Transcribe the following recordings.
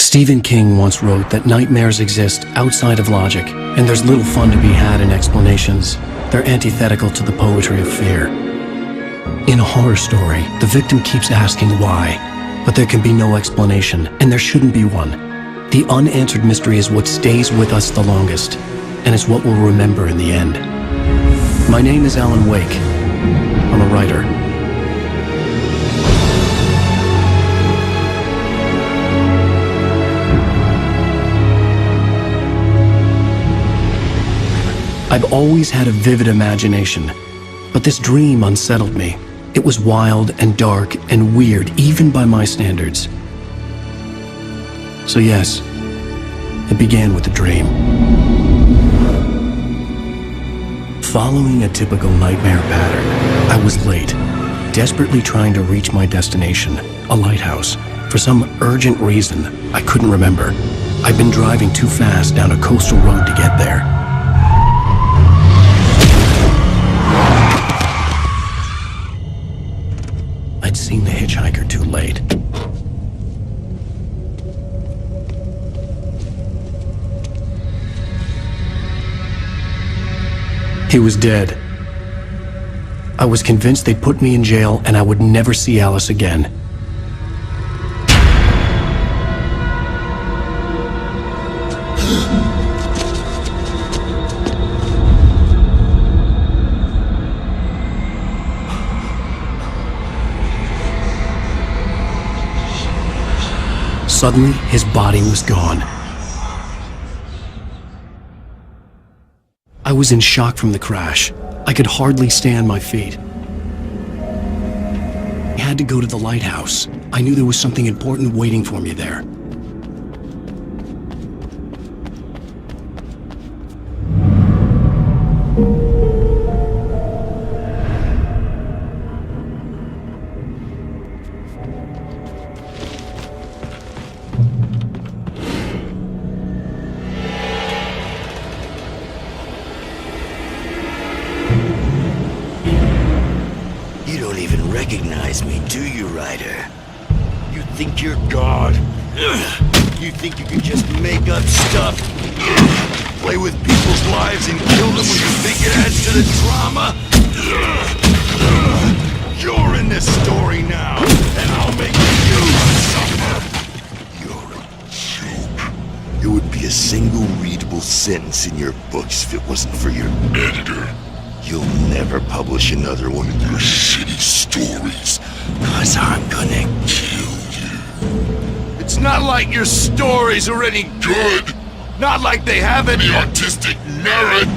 Stephen King once wrote that nightmares exist outside of logic, and there's little fun to be had in explanations. They're antithetical to the poetry of fear. In a horror story, the victim keeps asking why, but there can be no explanation, and there shouldn't be one. The unanswered mystery is what stays with us the longest, and it's what we'll remember in the end. My name is Alan Uwaiku. I'm a writer. I've always had a vivid imagination, but this dream unsettled me. It was wild and dark and weird, even by my standards. So yes, it began with a dream. Following a typical nightmare pattern, I was late, desperately trying to reach my destination, a lighthouse. For some urgent reason, I couldn't remember. I'd been driving too fast down a coastal road to get there. I'd seen the hitchhiker too late. He was dead. I was convinced they'd put me in jail and I would never see Alice again. Suddenly, his body was gone. I was in shock from the crash. I could hardly stay on my feet. I had to go to the lighthouse. I knew there was something important waiting for me there. Recognize me, do you, Ryder? You think you're God? You think you can just make up stuff? Play with people's lives and kill them when you think it adds to the drama? You're in this story now, and I'll make you suffer. You're a joke. It would be a single readable sentence in your books if it wasn't for your editor. You'll never publish another one of your shitty stories, 'cause I'm gonna kill you. It's not like your stories are any good. Not like they have any artistic merit.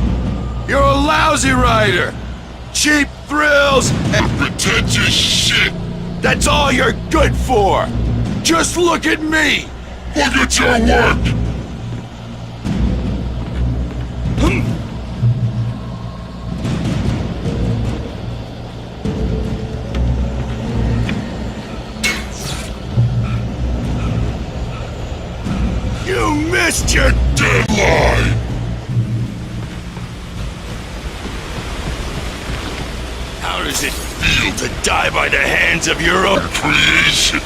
You're a lousy writer. Cheap thrills and pretentious shit. That's all you're good for. Just look at me. Look at your work. You missed your deadline! How does it feel to die by the hands of your own creation?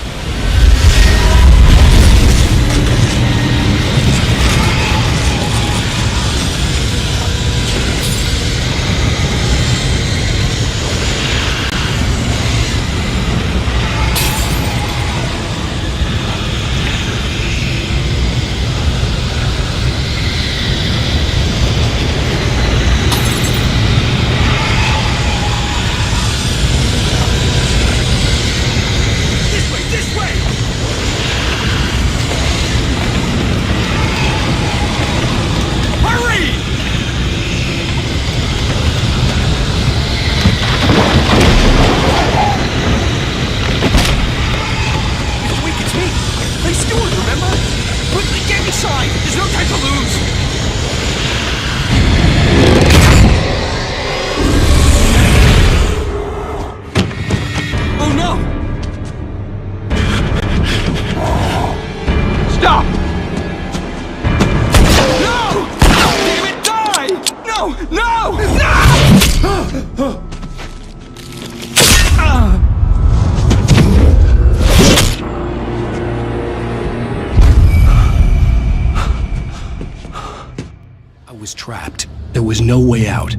was trapped. There was no way out.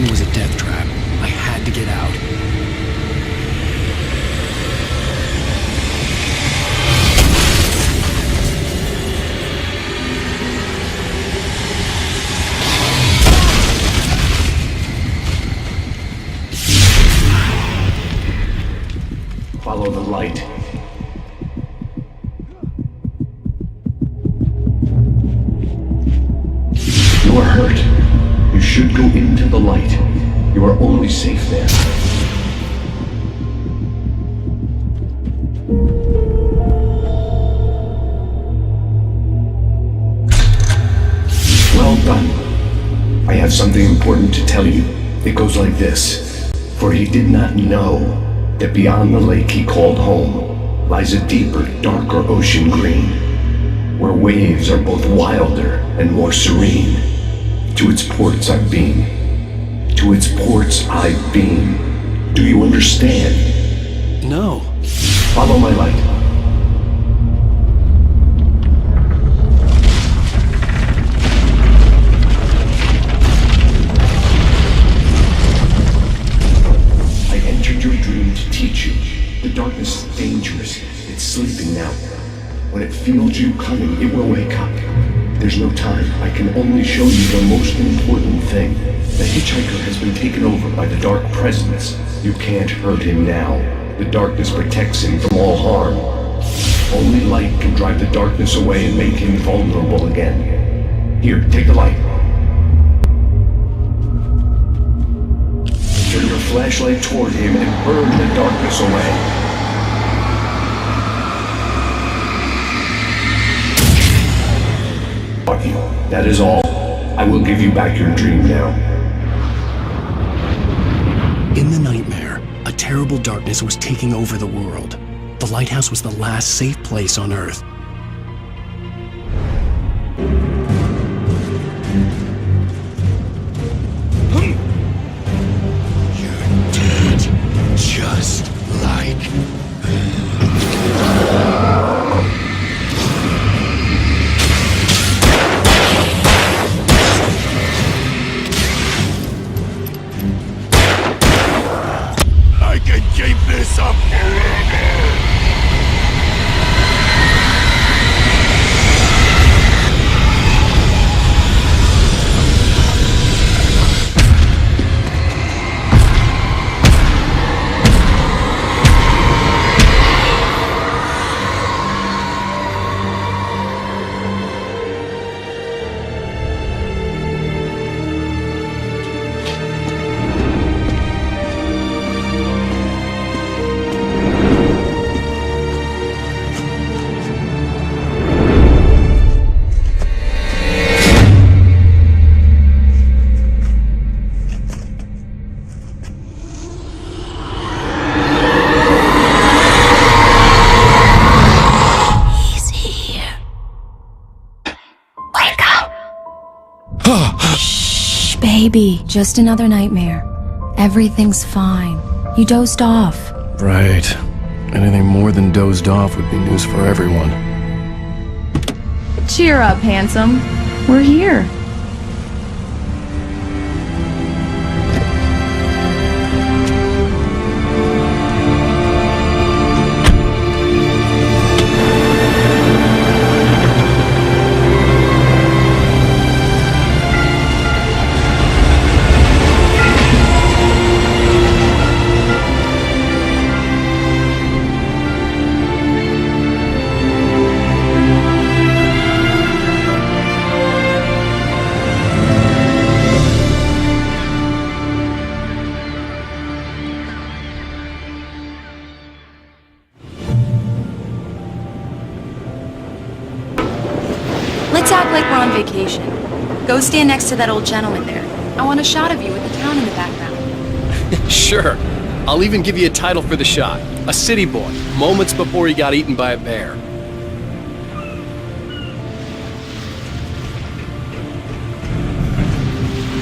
Was a death trap. I had to get out. Follow the light. You are hurt. You should go into the light. You are only safe there. Well done. I have something important to tell you. It goes like this. For he did not know that beyond the lake he called home lies a deeper, darker ocean green, where waves are both wilder and more serene. To its ports I've been. To its ports I've been. Do you understand? No. Follow my light. I entered your dream to teach you. The darkness is dangerous. It's sleeping now. When it feels you coming, it will wake up. There's no time. I can only show you the most important thing. The hitchhiker has been taken over by the dark presence. You can't hurt him now. The darkness protects him from all harm. Only light can drive the darkness away and make him vulnerable again. Here, take the light. Turn your flashlight toward him and burn the darkness away. That is all. I will give you back your dream now. In the nightmare, a terrible darkness was taking over the world. The lighthouse was the last safe place on Earth. You're dead, just like... Keep this up forever! Baby, just another nightmare. Everything's fine. You dozed off. Right. Anything more than dozed off would be news for everyone. Cheer up, handsome. We're here. Let's act like we're on vacation. Go stand next to that old gentleman there. I want a shot of you with the town in the background. Sure. I'll even give you a title for the shot. A city boy, moments before he got eaten by a bear.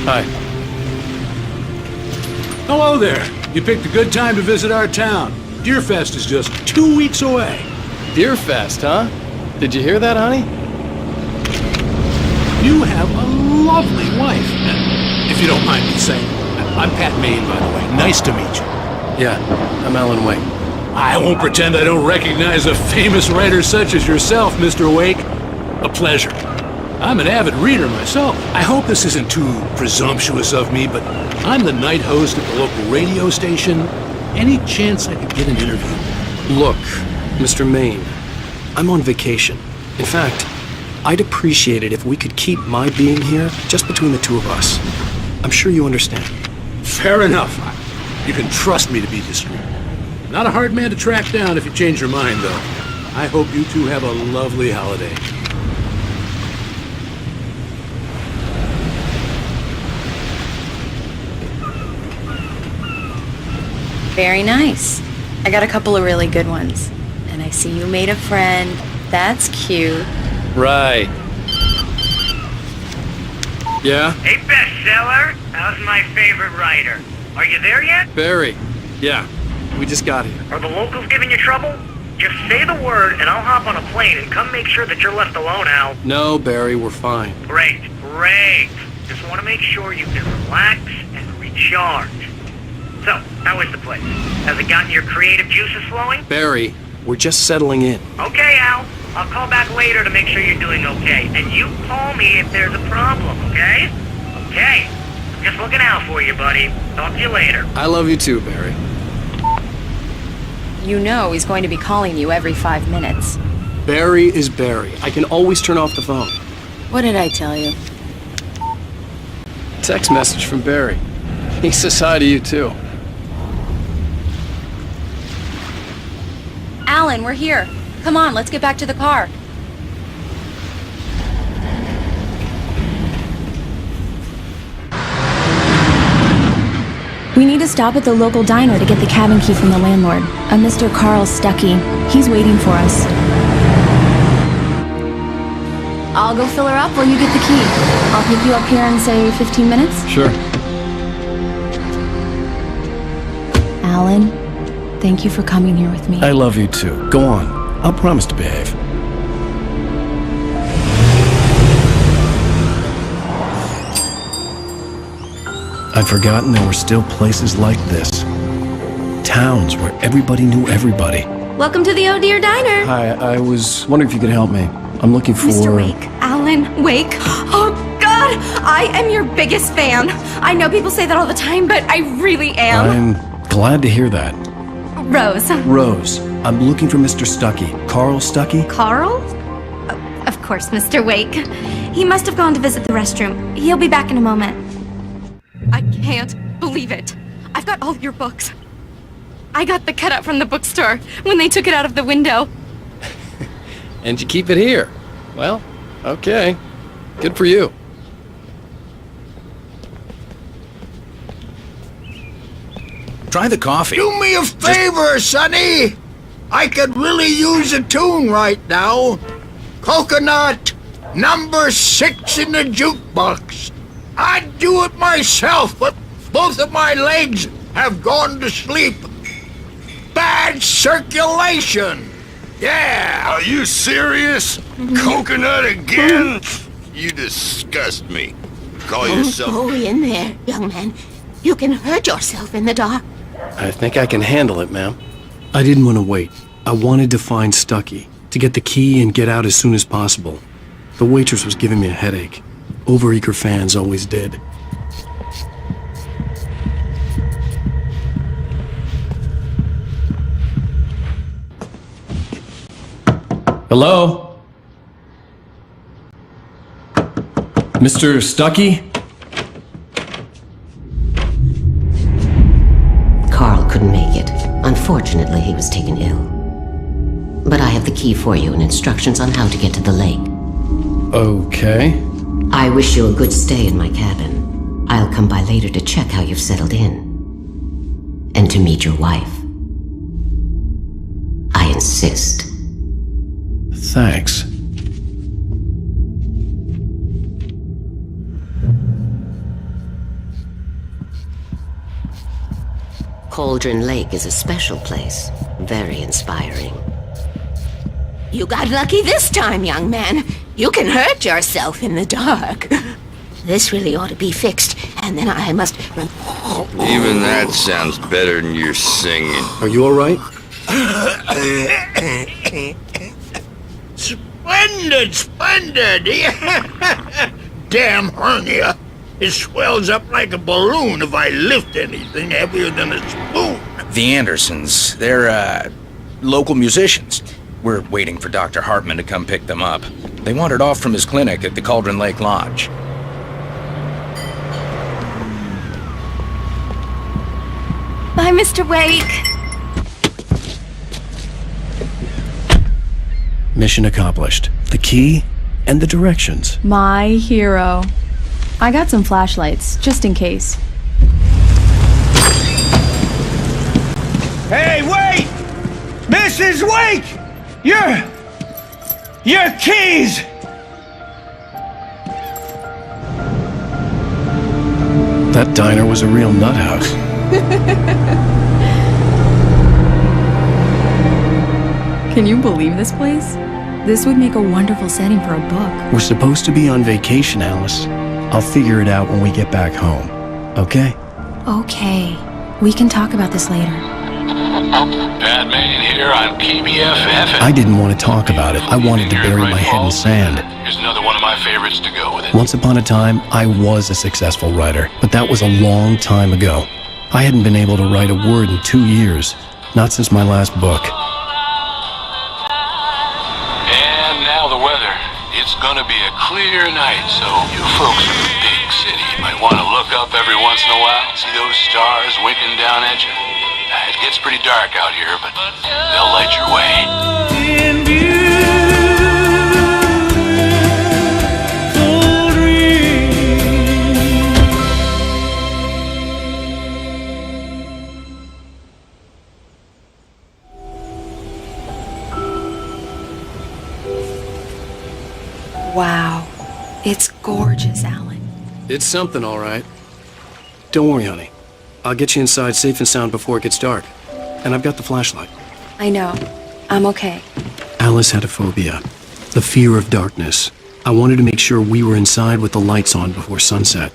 Hi. Hello there. You picked a good time to visit our town. Deerfest is just 2 weeks away. Deerfest, huh? Did you hear that, honey? You have a lovely wife. If you don't mind me saying, I'm Pat Maine, by the way. Nice to meet you. Yeah, I'm Alan Uweyk. I won't pretend I don't recognize a famous writer such as yourself, Mr. Uweyk. A pleasure. I'm an avid reader myself. I hope this isn't too presumptuous of me, but I'm the night host at the local radio station. Any chance I could get an interview? Look, Mr. Maine, I'm on vacation. In fact, I'd appreciate it if we could keep my being here just between the two of us. I'm sure you understand. Fair enough. You can trust me to be discreet. Not a hard man to track down if you change your mind, though. I hope you two have a lovely holiday. Very nice. I got a couple of really good ones. And I see you made a friend. That's cute. Right. Yeah? Hey, bestseller. How's my favorite writer? Are you there yet? Barry. Yeah, we just got here. Are the locals giving you trouble? Just say the word and I'll hop on a plane and come make sure that you're left alone, Al. No, Barry, we're fine. Great. Just want to make sure you can relax and recharge. So, how is the place? Has it gotten your creative juices flowing? Barry, we're just settling in. Okay, Al. I'll call back later to make sure you're doing okay. And you call me if there's a problem, okay? Okay. I'm just looking out for you, buddy. Talk to you later. I love you too, Barry. You know he's going to be calling you every 5 minutes. Barry is Barry. I can always turn off the phone. What did I tell you? Text message from Barry. He says hi to you too. Alan, we're here. Come on, let's get back to the car. We need to stop at the local diner to get the cabin key from the landlord, a Mr. Carl Stuckey. He's waiting for us. I'll go fill her up while you get the key. I'll pick you up here in, say, 15 minutes? Sure. Alan, thank you for coming here with me. I love you too. Go on. I'll promise to behave. I'd forgotten there were still places like this. Towns where everybody knew everybody. Welcome to the Oh Dear Diner. Hi, I was wondering if you could help me. I'm looking for... Mr. Wake. Alan Wake. Oh, God! I am your biggest fan. I know people say that all the time, but I really am. I'm glad to hear that. Rose. Rose, I'm looking for Mr. Stuckey. Carl Stuckey? Carl? Of course, Mr. Wake. He must have gone to visit the restroom. He'll be back in a moment. I can't believe it. I've got all your books. I got the cutout from the bookstore when they took it out of the window. And you keep it here. Well, okay. Good for you. Try the coffee. Do me a favor, Sonny. I could really use a tune right now. Coconut, number 6 in the jukebox. I'd do it myself, but both of my legs have gone to sleep. Bad circulation. Yeah. Are you serious? Coconut again? You disgust me. Call yourself... Don't go in there, young man. You can hurt yourself in the dark. I think I can handle it, ma'am. I didn't want to wait. I wanted to find Stuckey, to get the key and get out as soon as possible. The waitress was giving me a headache. Overeager fans always did. Hello? Mr. Stuckey? Carl couldn't make it. Unfortunately, he was taken ill. But I have the key for you and instructions on how to get to the lake. Okay. I wish you a good stay in my cabin. I'll come by later to check how you've settled in. And to meet your wife. I insist. Thanks. Cauldron Lake is a special place. Very inspiring. You got lucky this time, young man. You can hurt yourself in the dark. This really ought to be fixed, and then I must... Even that sounds better than your singing. Are you all right? Splendid, splendid! Damn hernia. It swells up like a balloon if I lift anything heavier than a spoon. The Andersons, they're, local musicians. We're waiting for Dr. Hartman to come pick them up. They wandered off from his clinic at the Cauldron Lake Lodge. Bye, Mr. Wake. Mission accomplished. The key and the directions. My hero. I got some flashlights, just in case. Hey, wait! Mrs. Wake! Your keys! That diner was a real nut house. Can you believe this place? This would make a wonderful setting for a book. We're supposed to be on vacation, Alice. I'll figure it out when we get back home. Okay? Okay. We can talk about this later. Batman here on PBFF. I didn't want to talk about it. I wanted to bury my head in sand. Here's another one of my favorites to go with it. Once upon a time, I was a successful writer, but that was a long time ago. I hadn't been able to write a word in 2 years. Not since my last book. And now the weather. It's gonna be a clear night, so you folks in the big city might want to look up every once in a while, see those stars winking down at you. It gets pretty dark out here, but they'll light your way. Wow. It's gorgeous, Alan. It's something, all right. Don't worry, honey. I'll get you inside safe and sound before it gets dark. And I've got the flashlight. I know. I'm okay. Alice had a phobia. The fear of darkness. I wanted to make sure we were inside with the lights on before sunset.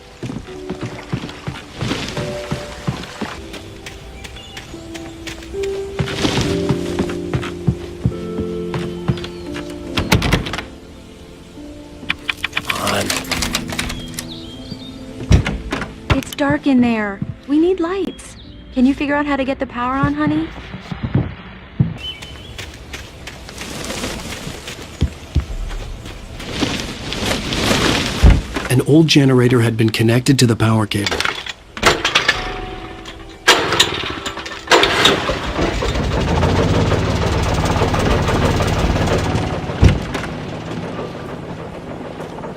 It's dark in there. We need lights. Can you figure out how to get the power on, honey? An old generator had been connected to the power cable.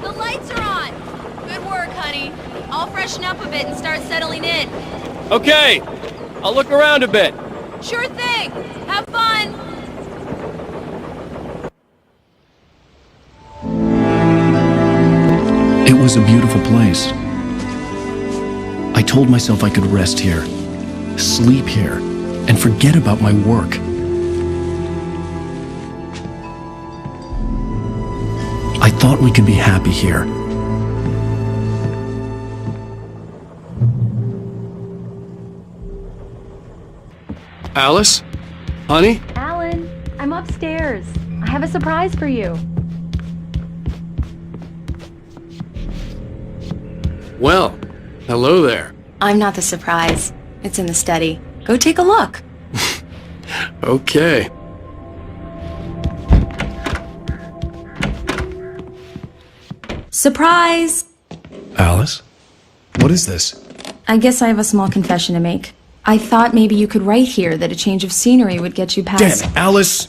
The lights are on! Good work, honey. I'll freshen up a bit and start settling in. Okay, I'll look around a bit. Sure thing! Have fun! It was a beautiful place. I told myself I could rest here, sleep here, and forget about my work. I thought we could be happy here. Alice? Honey? Alan, I'm upstairs. I have a surprise for you. Well, hello there. I'm not the surprise. It's in the study. Go take a look. Okay. Surprise! Alice? What is this? I guess I have a small confession to make. I thought maybe you could write here that a change of scenery would get you past... Damn, Alice,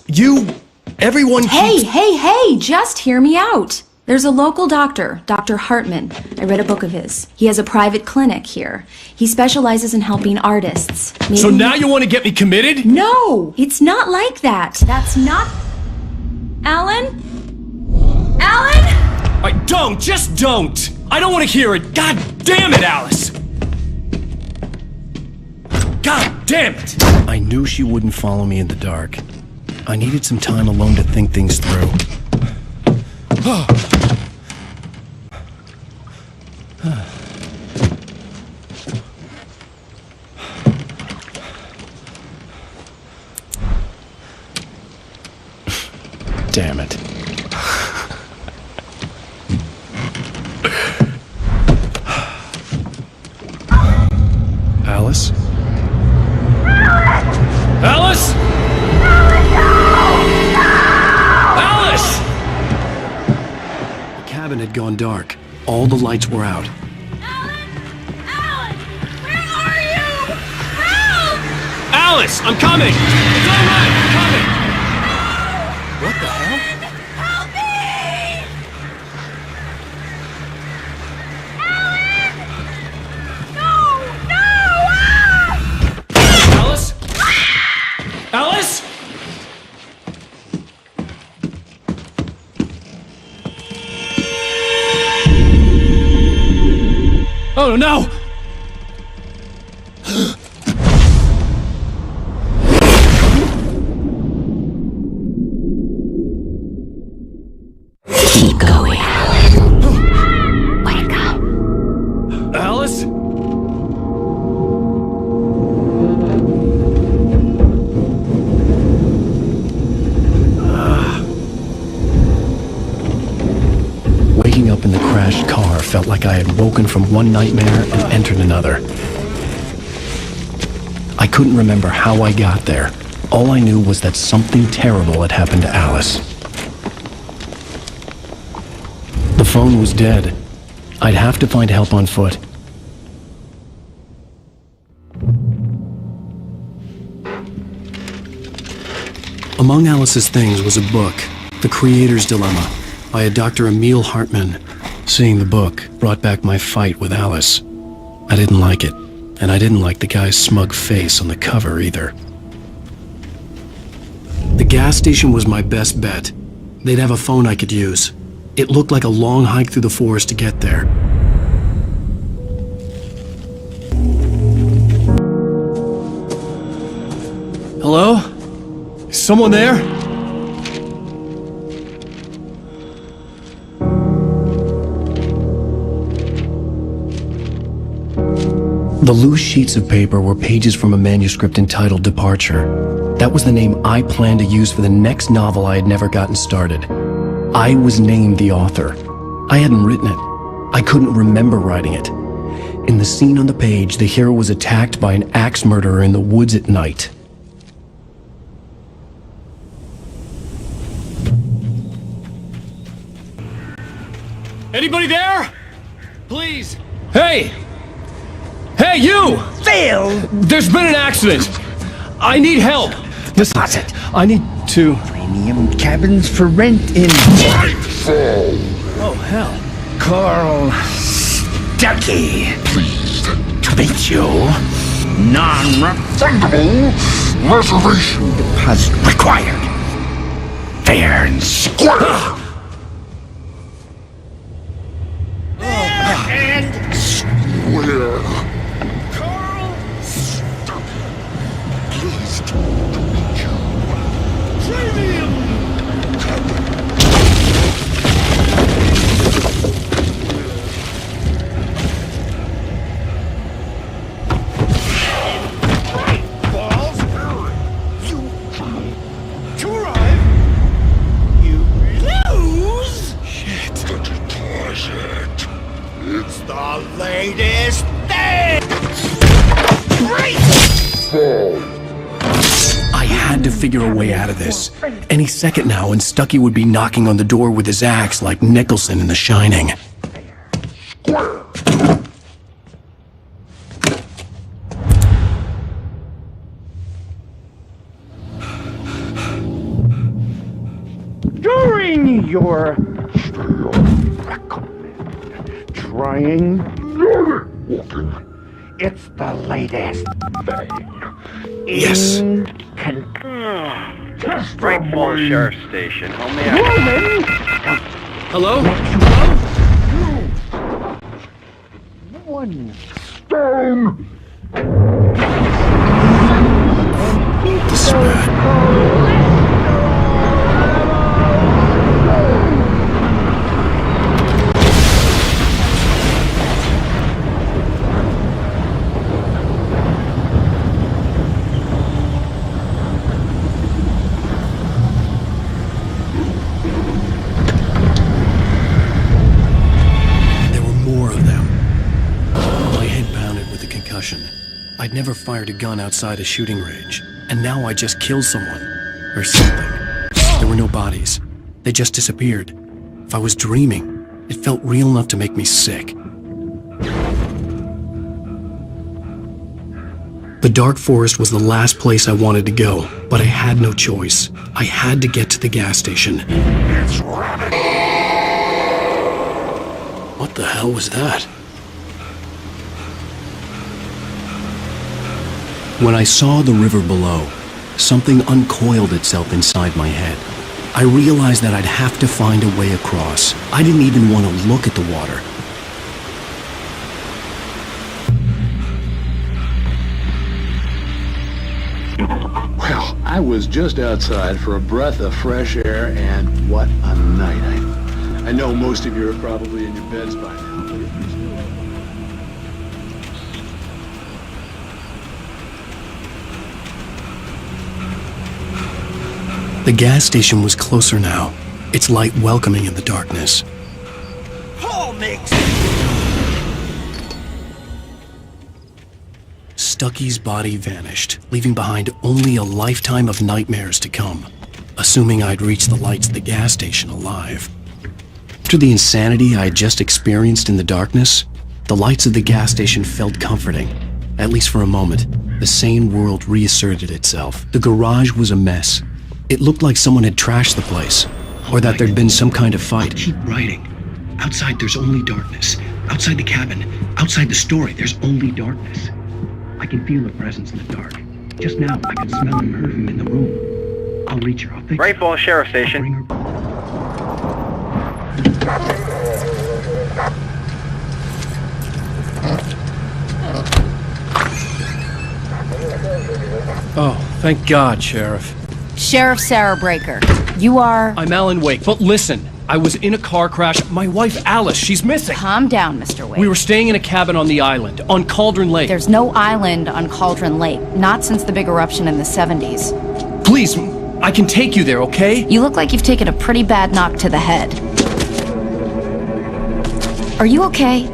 everyone Hey, just hear me out. There's a local doctor, Dr. Hartman. I read a book of his. He has a private clinic here. He specializes in helping artists. Maybe So now you want to get me committed? No! It's not like that. That's not... Alan? Alan? Don't! Just don't! I don't want to hear it! God damn it, Alice! God damn it! I knew she wouldn't follow me in the dark. I needed some time alone to think things through. Damn it. Alice? Alice? Alice! The cabin had gone dark. All the lights were out. Alice, I'm coming! It's all right, I'm coming! What the hell? Help me! Alan! No! No! Alice? Alice? Oh no! Keep going, Alan. Wake up. Alice? Waking up in the crashed car felt like I had woken from one nightmare and entered another. I couldn't remember how I got there. All I knew was that something terrible had happened to Alice. The phone was dead. I'd have to find help on foot. Among Alice's things was a book, The Creator's Dilemma, by a Dr. Emil Hartman. Seeing the book brought back my fight with Alice. I didn't like it, and I didn't like the guy's smug face on the cover either. The gas station was my best bet. They'd have a phone I could use. It looked like a long hike through the forest to get there. Hello? Is someone there? The loose sheets of paper were pages from a manuscript entitled Departure. That was the name I planned to use for the next novel I had never gotten started. I was named the author. I hadn't written it. I couldn't remember writing it. In the scene on the page, the hero was attacked by an axe murderer in the woods at night. Anybody there? Please! Hey! Hey, you! Phil! There's been an accident! I need help! Listen, I need to... Premium cabins for rent in... Oh, hell. Carl Stuckey. Pleased to meet you. Non-refundable reservation deposit required. Fair and square. And square. Carl Stuckey. Pleased to meet you. Premium cabin. It's the latest thing! I had to figure a way out of this. Any second now, and Stuckey would be knocking on the door with his axe like Nicholson in The Shining. During your Trying. It's the latest thing. Yes. Straightforward Sheriff Station. Only I... Hello? One stone. This is bad. I'd never fired a gun outside a shooting range, and now I just killed someone. Or something. There were no bodies. They just disappeared. If I was dreaming, it felt real enough to make me sick. The dark forest was the last place I wanted to go, but I had no choice. I had to get to the gas station. What the hell was that? When I saw the river below, something uncoiled itself inside my head. I realized that I'd have to find a way across. I didn't even want to look at the water. Well, I was just outside for a breath of fresh air, and what a night. I know most of you are probably in your beds by now. The gas station was closer now, its light welcoming in the darkness. Stucky's body vanished, leaving behind only a lifetime of nightmares to come, assuming I'd reached the lights of the gas station alive. After the insanity I had just experienced in the darkness, the lights of the gas station felt comforting. At least for a moment, the sane world reasserted itself. The garage was a mess. It looked like someone had trashed the place, or that there'd been some kind of fight. Keep writing. Outside, there's only darkness. Outside the cabin, outside the story, there's only darkness. I can feel a presence in the dark. Just now, I can smell and hear him in the room. I'll reach her. I'll fix her. Rainfall Sheriff Station. Oh, thank God, Sheriff. Sheriff Sarah Breaker, you are... I'm Alan Uwaiku, but listen, I was in a car crash. My wife, Alice, she's missing. Calm down, Mr. Uwaiku. We were staying in a cabin on the island, on Cauldron Lake. There's no island on Cauldron Lake, not since the big eruption in the 70s. Please, I can take you there, okay? You look like you've taken a pretty bad knock to the head. Are you okay?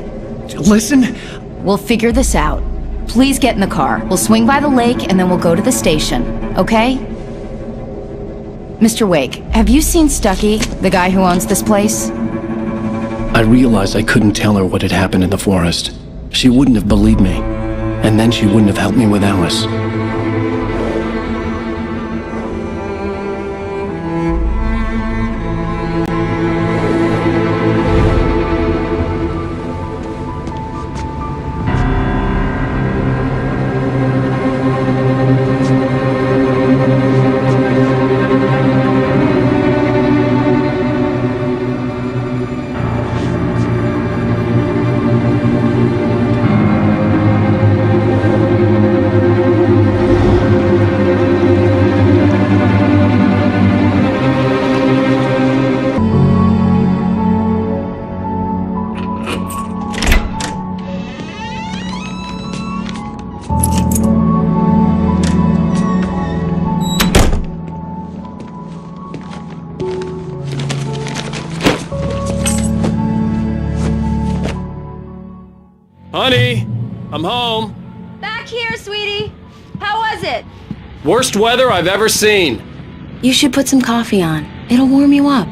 Listen. We'll figure this out. Please get in the car. We'll swing by the lake and then we'll go to the station, okay? Mr. Uwaiku, have you seen Stucky, the guy who owns this place? I realized I couldn't tell her what had happened in the forest. She wouldn't have believed me, and then she wouldn't have helped me with Alice. Honey, I'm home. Back here, sweetie. How was it? Worst weather I've ever seen. You should put some coffee on. It'll warm you up.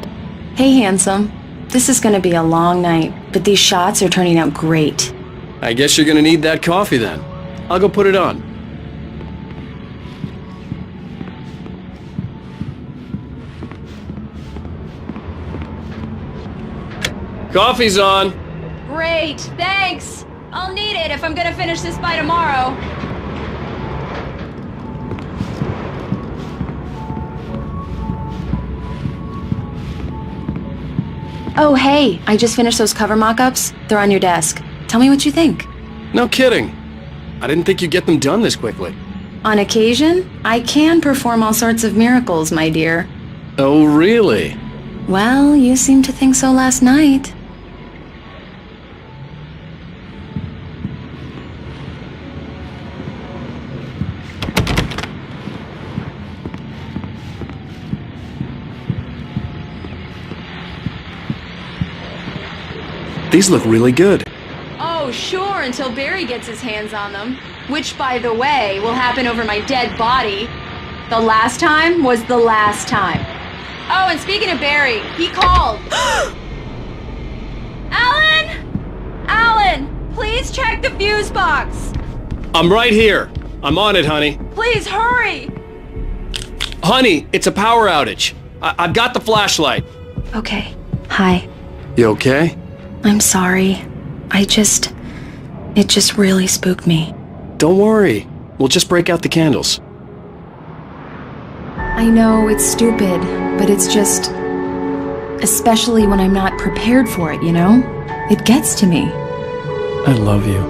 Hey, handsome. This is gonna be a long night, but these shots are turning out great. I guess you're gonna need that coffee then. I'll go put it on. Coffee's on. Great, thanks. I'll need it if I'm gonna finish this by tomorrow. Oh, hey, I just finished those cover mock-ups. They're on your desk. Tell me what you think. No kidding. I didn't think you'd get them done this quickly. On occasion, I can perform all sorts of miracles, my dear. Oh, really? Well, you seemed to think so last night. These look really good. Oh, sure, until Barry gets his hands on them. Which, by the way, will happen over my dead body. The last time was the last time. Oh, and speaking of Barry, he called. Alan! Alan! Please check the fuse box! I'm right here. I'm on it, honey. Please hurry! Honey, it's a power outage. I've got the flashlight. Okay. Hi. You okay? I'm sorry. It just really spooked me. Don't worry. We'll just break out the candles. I know it's stupid, but it's just... especially when I'm not prepared for it, you know? It gets to me. I love you.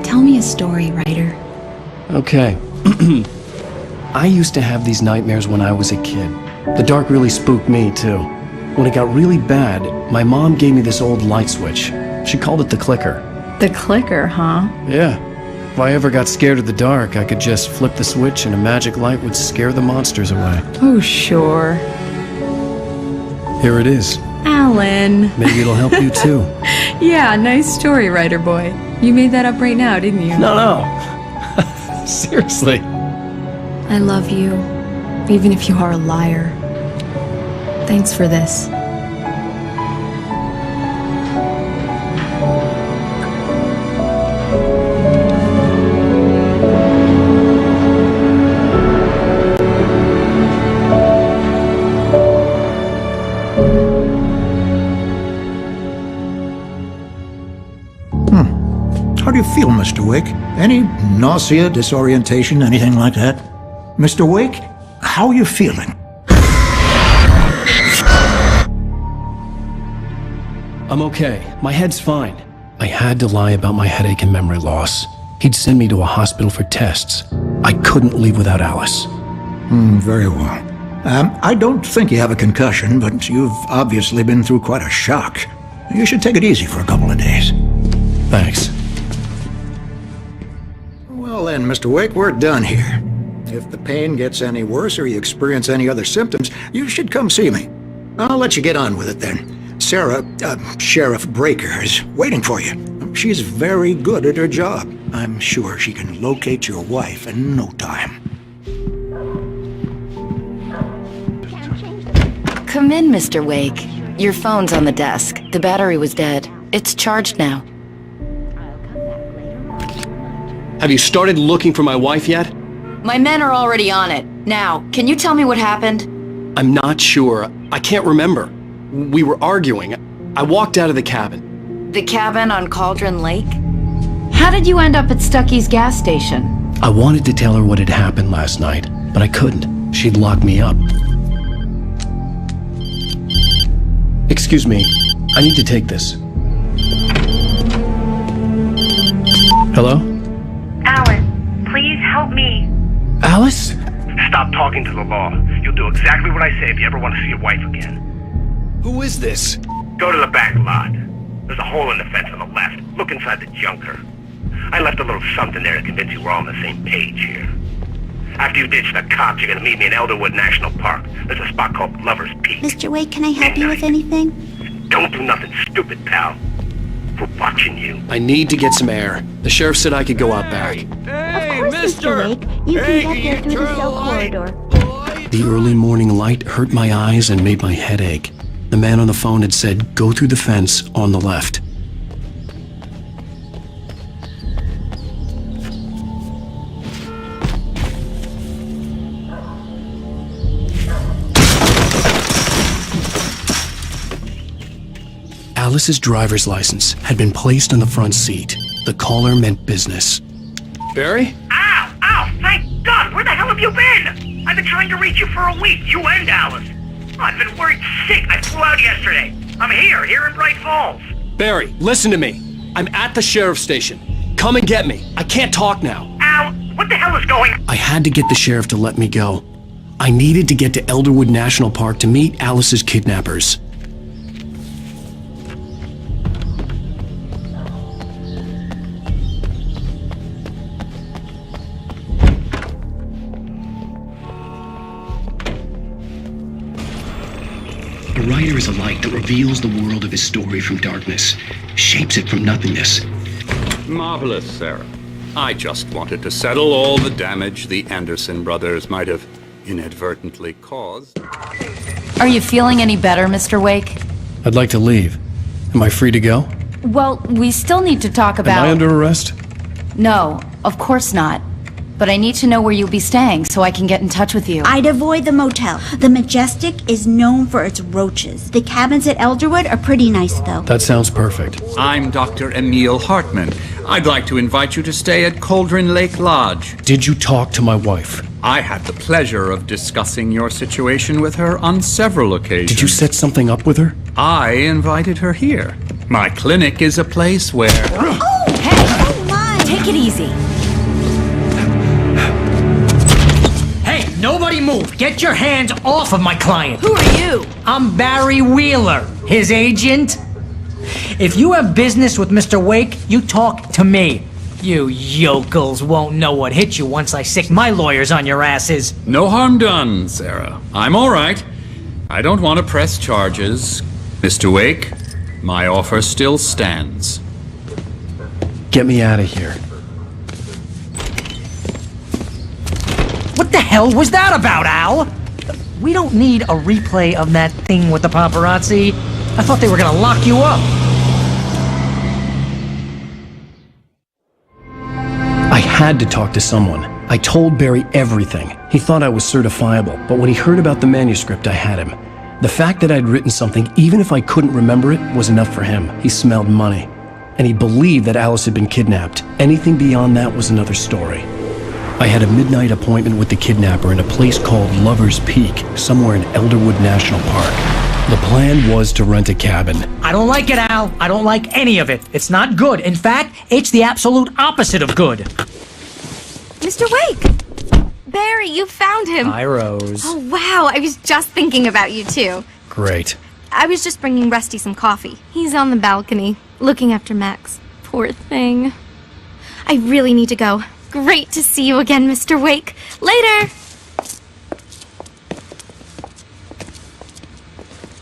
Tell me a story, writer. Okay. I used to have these nightmares when I was a kid. The dark really spooked me, too. When it got really bad, my mom gave me this old light switch. She called it the clicker. The clicker, huh? Yeah. If I ever got scared of the dark, I could just flip the switch and a magic light would scare the monsters away. Oh, sure. Here it is. Alan. Maybe it'll help you too. Yeah, nice story, writer boy. You made that up right now, didn't you? No. Seriously. I love you, even if you are a liar. Thanks for this. How do you feel, Mr. Wake? Any nausea, disorientation, anything like that? Mr. Wake, how are you feeling? I'm okay. My head's fine. I had to lie about my headache and memory loss. He'd send me to a hospital for tests. I couldn't leave without Alice. Very well. I don't think you have a concussion, but you've obviously been through quite a shock. You should take it easy for a couple of days. Thanks. Well then, Mr. Wake, we're done here. If the pain gets any worse or you experience any other symptoms, you should come see me. I'll let you get on with it then. Sarah, Sheriff Breaker, is waiting for you. She's very good at her job. I'm sure she can locate your wife in no time. Come in, Mr. Wake. Your phone's on the desk. The battery was dead. It's charged now. Have you started looking for my wife yet? My men are already on it. Now, can you tell me what happened? I'm not sure. I can't remember. We were arguing. I walked out of the cabin. The cabin on Cauldron Lake? How did you end up at Stucky's gas station? I wanted to tell her what had happened last night, but I couldn't. She'd locked me up. Excuse me. I need to take this. Hello? Alan, please help me. Alice? Stop talking to the law. You'll do exactly what I say if you ever want to see your wife again. Who is this? Go to the back lot. There's a hole in the fence on the left. Look inside the junker. I left a little something there to convince you we're all on the same page here. After you ditch the cops, you're gonna meet me in Elderwood National Park. There's a spot called Lover's Peak. Mr. Wake, can I help you with anything? Don't do nothing stupid, pal. We're watching you. I need to get some air. The sheriff said I could go out back. Of course, Mr. Wake. You can get there through the cell corridor. The early morning light hurt my eyes and made my head ache. The man on the phone had said, go through the fence on the left. Alice's driver's license had been placed on the front seat. The caller meant business. Barry? Ow! Ow! Thank God! Where the hell have you been? I've been trying to reach you for a week, you and Alice. I've been worried sick. I flew out yesterday. I'm here in Bright Falls. Barry, listen to me. I'm at the sheriff's station. Come and get me. I can't talk now. Al, what the hell is going on? I had to get the sheriff to let me go. I needed to get to Elderwood National Park to meet Alice's kidnappers. A writer is a light that reveals the world of his story from darkness, shapes it from nothingness. Marvelous, Sarah. I just wanted to settle all the damage the Anderson brothers might have inadvertently caused. Are you feeling any better, Mr. Wake? I'd like to leave. Am I free to go? Well, we still need to talk about... Am I under arrest? No, of course not. But I need to know where you'll be staying so I can get in touch with you. I'd avoid the motel. The Majestic is known for its roaches. The cabins at Elderwood are pretty nice, though. That sounds perfect. I'm Dr. Emil Hartman. I'd like to invite you to stay at Cauldron Lake Lodge. Did you talk to my wife? I had the pleasure of discussing your situation with her on several occasions. Did you set something up with her? I invited her here. My clinic is a place where... Oh, hey! Oh, my! Take it easy. Hey, nobody move! Get your hands off of my client! Who are you? I'm Barry Wheeler, his agent. If you have business with Mr. Wake, you talk to me. You yokels won't know what hit you once I sick my lawyers on your asses. No harm done, Sarah. I'm all right. I don't want to press charges. Mr. Wake, my offer still stands. Get me out of here. What the hell was that about, Al? We don't need a replay of that thing with the paparazzi. I thought they were gonna lock you up. I had to talk to someone. I told Barry everything. He thought I was certifiable, but when he heard about the manuscript, I had him. The fact that I'd written something, even if I couldn't remember it, was enough for him. He smelled money. And he believed that Alice had been kidnapped. Anything beyond that was another story. I had a midnight appointment with the kidnapper in a place called Lover's Peak, somewhere in Elderwood National Park. The plan was to rent a cabin. I don't like it, Al. I don't like any of it. It's not good. In fact, it's the absolute opposite of good. Mr. Wake! Barry, you found him. Hi, Rose. Oh, wow. I was just thinking about you, too. Great. I was just bringing Rusty some coffee. He's on the balcony, looking after Max. Poor thing. I really need to go. Great to see you again, Mr. Wake. Later!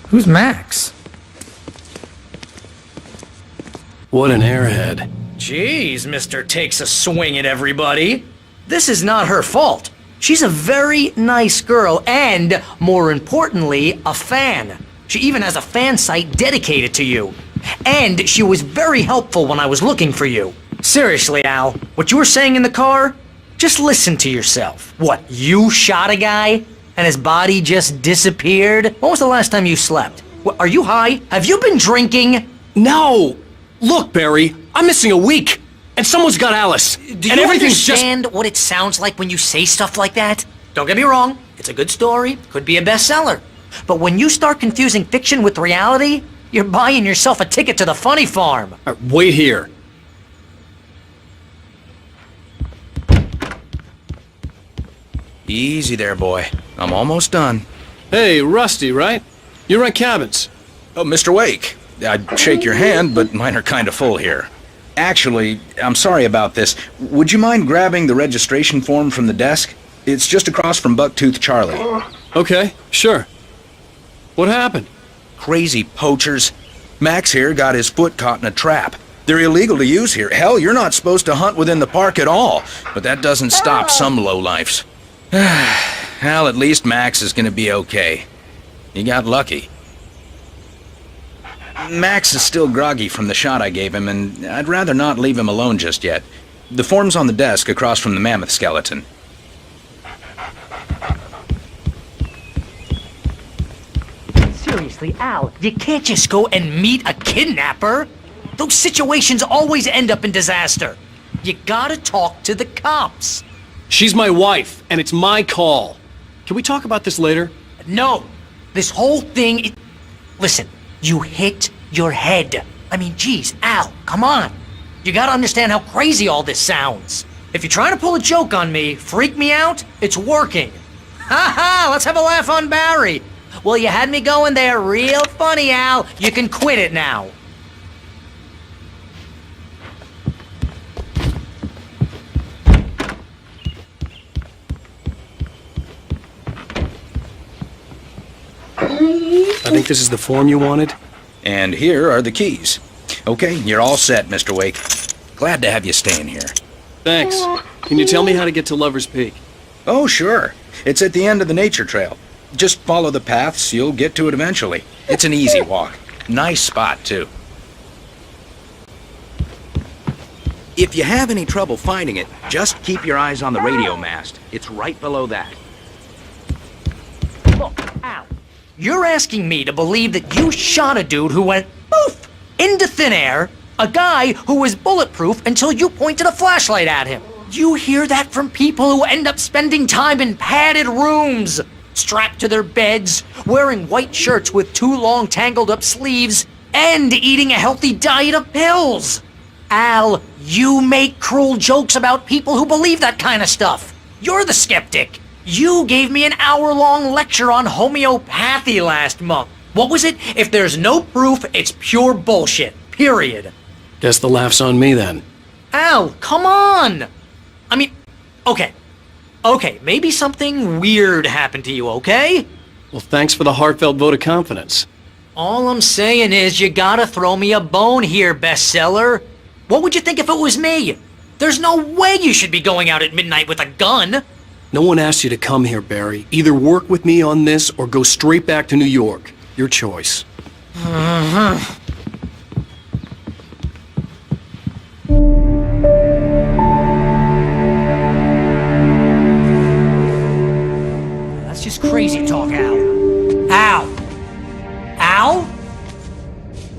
Who's Max? What an airhead. Jeez, Mr. Takes a swing at everybody. This is not her fault. She's a very nice girl and, more importantly, a fan. She even has a fan site dedicated to you. And she was very helpful when I was looking for you. Seriously, Al, what you were saying in the car? Just listen to yourself. What, you shot a guy? And his body just disappeared? When was the last time you slept? What, are you high? Have you been drinking? No! Look, Barry, I'm missing a week, and someone's got Alice. Do you understand what it sounds like when you say stuff like that? Don't get me wrong, it's a good story, could be a bestseller. But when you start confusing fiction with reality, you're buying yourself a ticket to the funny farm. Wait here. Easy there, boy. I'm almost done. Hey, Rusty, right? You rent cabins. Oh, Mr. Wake. I'd shake your hand, but mine are kind of full here. Actually, I'm sorry about this. Would you mind grabbing the registration form from the desk? It's just across from Bucktooth Charlie. Okay, sure. What happened? Crazy poachers. Max here got his foot caught in a trap. They're illegal to use here. Hell, you're not supposed to hunt within the park at all. But that doesn't stop some lowlifes. Well, at least Max is gonna be okay. He got lucky. Max is still groggy from the shot I gave him, and I'd rather not leave him alone just yet. The form's on the desk across from the mammoth skeleton. Seriously, seriously, Al, you can't just go and meet a kidnapper. Those situations always end up in disaster. You gotta talk to the cops. She's my wife, and it's my call. Can we talk about this later? No. This whole thing... Listen, you hit your head. I mean, geez, Al, come on. You gotta understand how crazy all this sounds. If you're trying to pull a joke on me, freak me out, it's working. Ha ha, let's have a laugh on Barry. Well, you had me going there real funny, Al. You can quit it now. I think this is the form you wanted. And here are the keys. Okay, you're all set, Mr. Wake. Glad to have you staying here. Thanks. Can you tell me how to get to Lover's Peak? Oh, sure. It's at the end of the nature trail. Just follow the paths, you'll get to it eventually. It's an easy walk. Nice spot, too. If you have any trouble finding it, just keep your eyes on the radio mast. It's right below that. Look, Al, you're asking me to believe that you shot a dude who went poof into thin air, a guy who was bulletproof until you pointed a flashlight at him. You hear that from people who end up spending time in padded rooms, strapped to their beds, wearing white shirts with too long tangled up sleeves, and eating a healthy diet of pills. Al, you make cruel jokes about people who believe that kind of stuff. You're the skeptic. You gave me an hour-long lecture on homeopathy last month. What was it? If there's no proof, it's pure bullshit. Period. Guess the laugh's on me then. Al, come on! I mean, okay, maybe something weird happened to you, okay? Well, thanks for the heartfelt vote of confidence. All I'm saying is you gotta throw me a bone here, bestseller. What would you think if it was me? There's no way you should be going out at midnight with a gun. No one asked you to come here, Barry. Either work with me on this or go straight back to New York. Your choice. That's just crazy talk, Al. Al?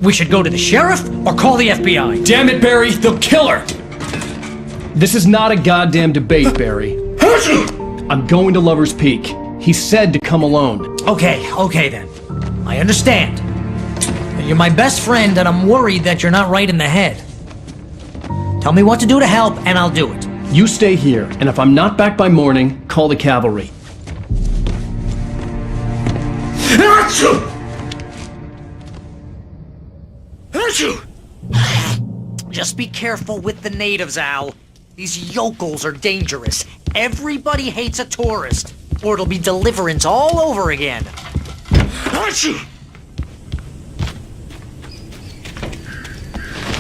We should go to the sheriff or call the FBI. Damn it, Barry! They'll kill her! This is not a goddamn debate, Barry. I'm going to Lover's Peak. He said to come alone. Okay then. I understand. You're my best friend and I'm worried that you're not right in the head. Tell me what to do to help and I'll do it. You stay here, and if I'm not back by morning, call the cavalry. Just be careful with the natives, Al. These yokels are dangerous. Everybody hates a tourist, or it'll be deliverance all over again.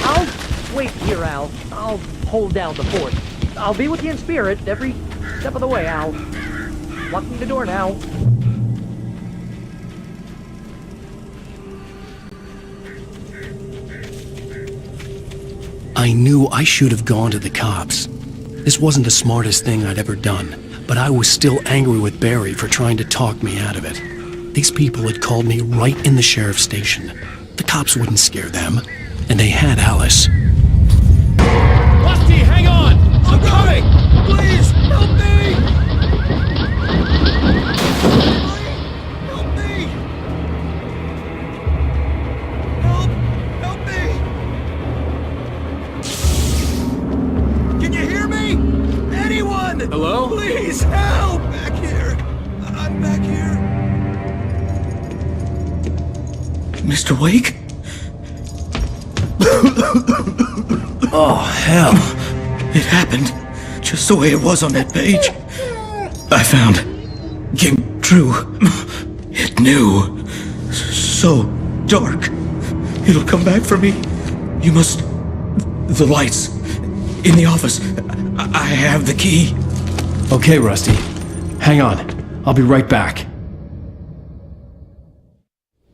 I'll wait here, Al. I'll hold down the fort. I'll be with you in spirit every step of the way, Al. Locking the door now. I knew I should have gone to the cops. This wasn't the smartest thing I'd ever done, but I was still angry with Barry for trying to talk me out of it. These people had called me right in the sheriff's station. The cops wouldn't scare them, and they had Alice. Rusty, hang on! I'm coming! Please, help me! Help me! Help me! Can you hear me? Anyone! Hello? Please, help! Back here! I'm back here! Mr. Wake? Oh, hell. It happened just the way it was on that page. I found. Came true. It knew. So dark. It'll come back for me. You must... The lights. In the office. I have the key. Okay, Rusty. Hang on. I'll be right back.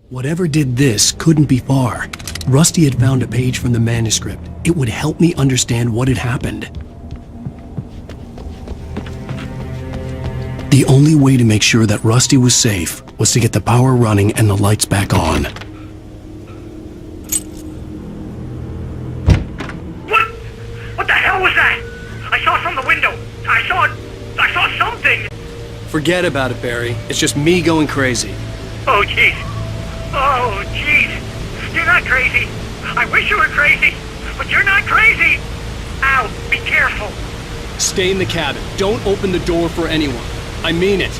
Whatever did this couldn't be far. Rusty had found a page from the manuscript. It would help me understand what had happened. The only way to make sure that Rusty was safe was to get the power running and the lights back on. What the hell was that? I saw it from the window. I saw something. Forget about it, Barry. It's just me going crazy. Oh, jeez. Oh, jeez. You're not crazy. I wish you were crazy, but you're not crazy. Ow, be careful. Stay in the cabin. Don't open the door for anyone. I mean it.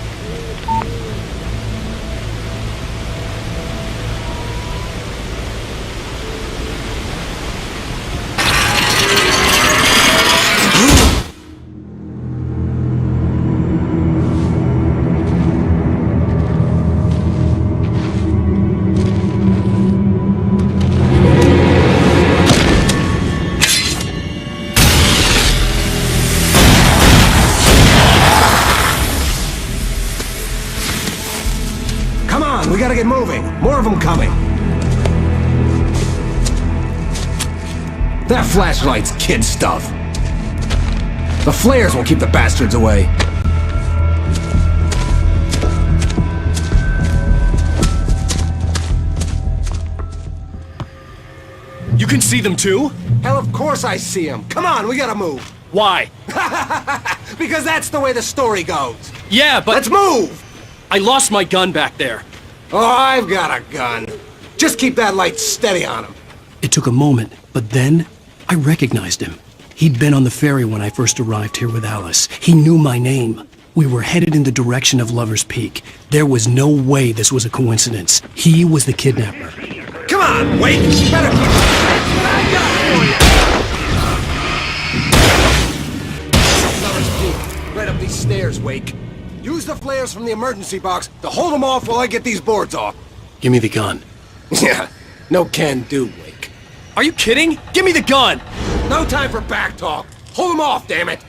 We gotta get moving. More of them coming. That flashlight's kid stuff. The flares will keep the bastards away. You can see them too? Hell, of course I see them. Come on, we gotta move. Why? Because that's the way the story goes. Yeah, but... Let's move! I lost my gun back there. Oh, I've got a gun. Just keep that light steady on him. It took a moment, but then I recognized him. He'd been on the ferry when I first arrived here with Alice. He knew my name. We were headed in the direction of Lover's Peak. There was no way this was a coincidence. He was the kidnapper. Come on, Wake! You better keep what I got for you! Lover's Peak. Right up these stairs, Wake. Use the flares from the emergency box to hold them off while I get these boards off. Give me the gun. Yeah, no can do, Wake. Are you kidding? Give me the gun! No time for back talk. Hold them off, damn it!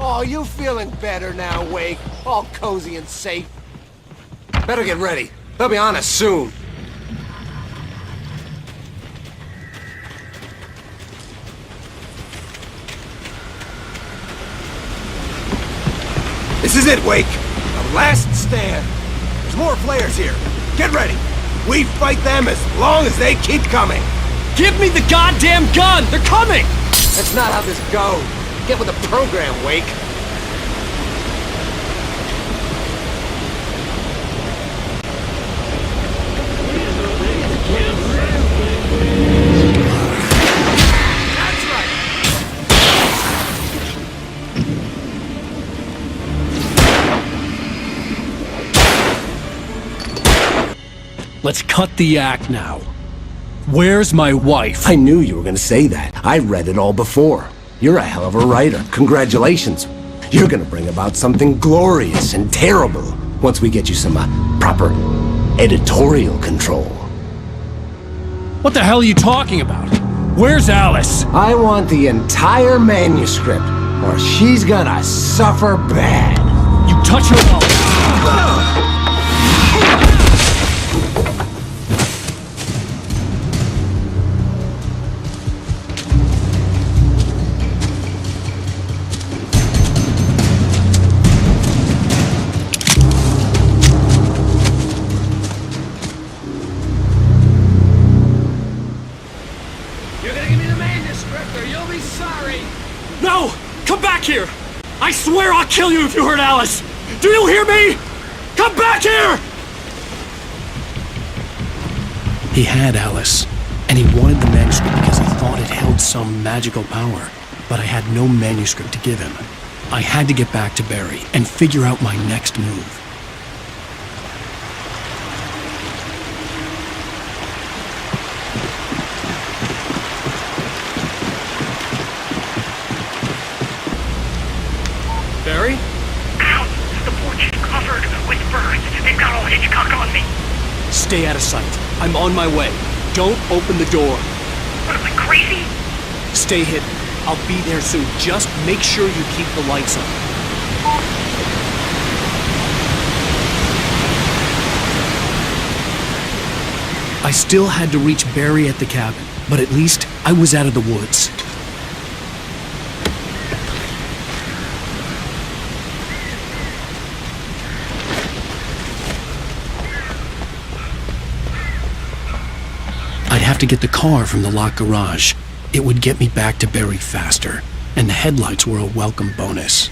Oh, you feeling better now, Wake? All cozy and safe. Better get ready. They'll be on us soon. This is it, Wake. The last stand. There's more flares here. Get ready. We fight them as long as they keep coming. Give me the goddamn gun! They're coming! That's not how this goes. Get with the program, Wake. That's right. Let's cut the act now. Where's my wife? I knew you were gonna say that. I read it all before. You're a hell of a writer. Congratulations. You're gonna bring about something glorious and terrible once we get you some proper editorial control. What the hell are you talking about? Where's Alice? I want the entire manuscript, or she's gonna suffer bad. You touch her mouth. No! Come back here! I swear I'll kill you if you hurt Alice! Do you hear me? Come back here! He had Alice, and he wanted the manuscript because he thought it held some magical power. But I had no manuscript to give him. I had to get back to Barry and figure out my next move. Barry? Ow! The porch is covered with birds. They've got all Hitchcock on me. Stay out of sight. I'm on my way. Don't open the door. What am I, crazy? Stay hidden. I'll be there soon. Just make sure you keep the lights on. I still had to reach Barry at the cabin, but at least I was out of the woods. I'd have to get the car from the locked garage. It would get me back to Barry faster, and the headlights were a welcome bonus.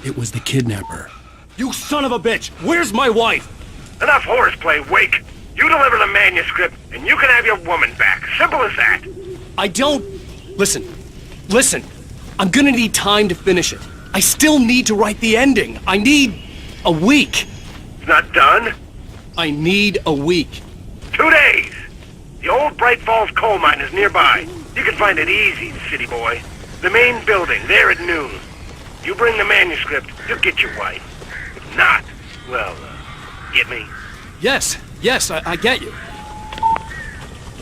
It was the kidnapper. You son of a bitch! Where's my wife? Enough horseplay, Wake. You deliver the manuscript, and you can have your woman back. Simple as that. I don't... Listen. I'm gonna need time to finish it. I still need to write the ending. I need a week. It's not done? I need a week. 2 days. The old Bright Falls coal mine is nearby. You can find it easy, city boy. The main building, there at noon. You bring the manuscript, you'll get your wife. If not, well, get me? Yes, I get you.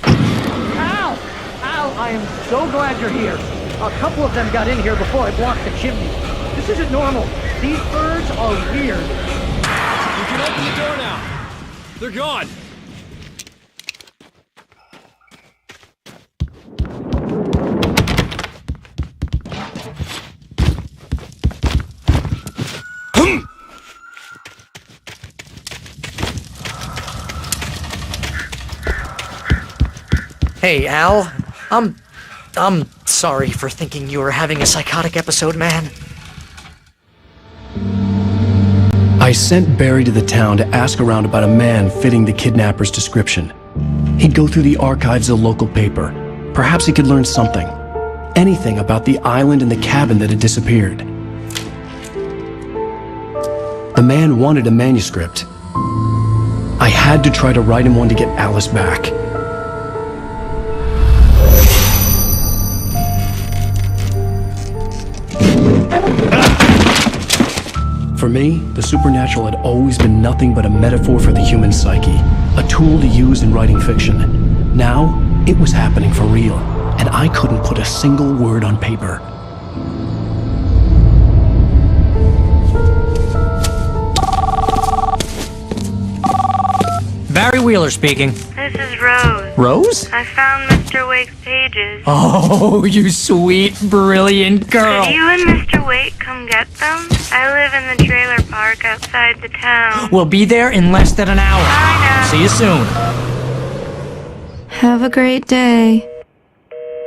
Al! Al, I am so glad you're here. A couple of them got in here before I blocked the chimney. This isn't normal. These birds are weird. You can open the door now. They're gone. Hey, Al. I'm sorry for thinking you were having a psychotic episode, man. I sent Barry to the town to ask around about a man fitting the kidnapper's description. He'd go through the archives of the local paper. Perhaps he could learn something. Anything about the island and the cabin that had disappeared. The man wanted a manuscript. I had to try to write him one to get Alice back. For me, the supernatural had always been nothing but a metaphor for the human psyche, a tool to use in writing fiction. Now, it was happening for real, and I couldn't put a single word on paper. Barry Wheeler speaking. This is Rose. Rose? I found Mr. Wake's pages. Oh, you sweet, brilliant girl. Could you and Mr. Wake come get them? I live in the trailer park outside the town. We'll be there in less than an hour. Bye now. See you soon. Have a great day.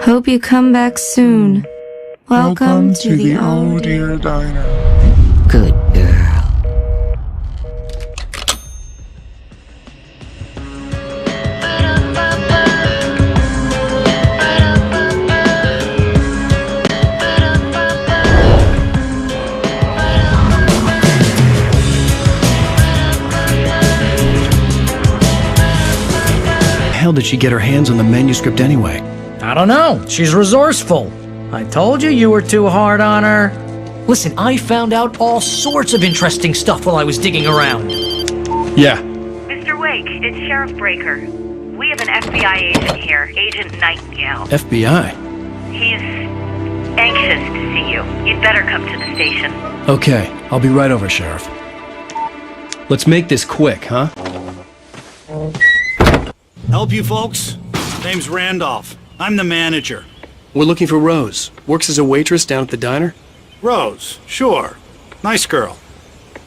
Hope you come back soon. Welcome to the Oh Dear Diner. Good girl. How did she get her hands on the manuscript anyway? I don't know. She's resourceful. I told you were too hard on her. Listen, I found out all sorts of interesting stuff while I was digging around. Yeah. Mr. Wake, it's Sheriff Breaker. We have an FBI agent here, Agent Nightingale. FBI? He's anxious to see you. You'd better come to the station. Okay, I'll be right over, Sheriff. Let's make this quick, huh? Help you folks? Name's Randolph. I'm the manager. We're looking for Rose. Works as a waitress down at the diner. Rose, sure. Nice girl.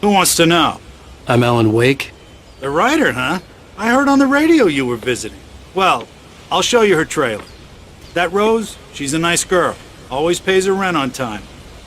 Who wants to know? I'm Alan Uweyk. The writer, huh? I heard on the radio you were visiting. Well, I'll show you her trailer. That Rose, she's a nice girl. Always pays her rent on time.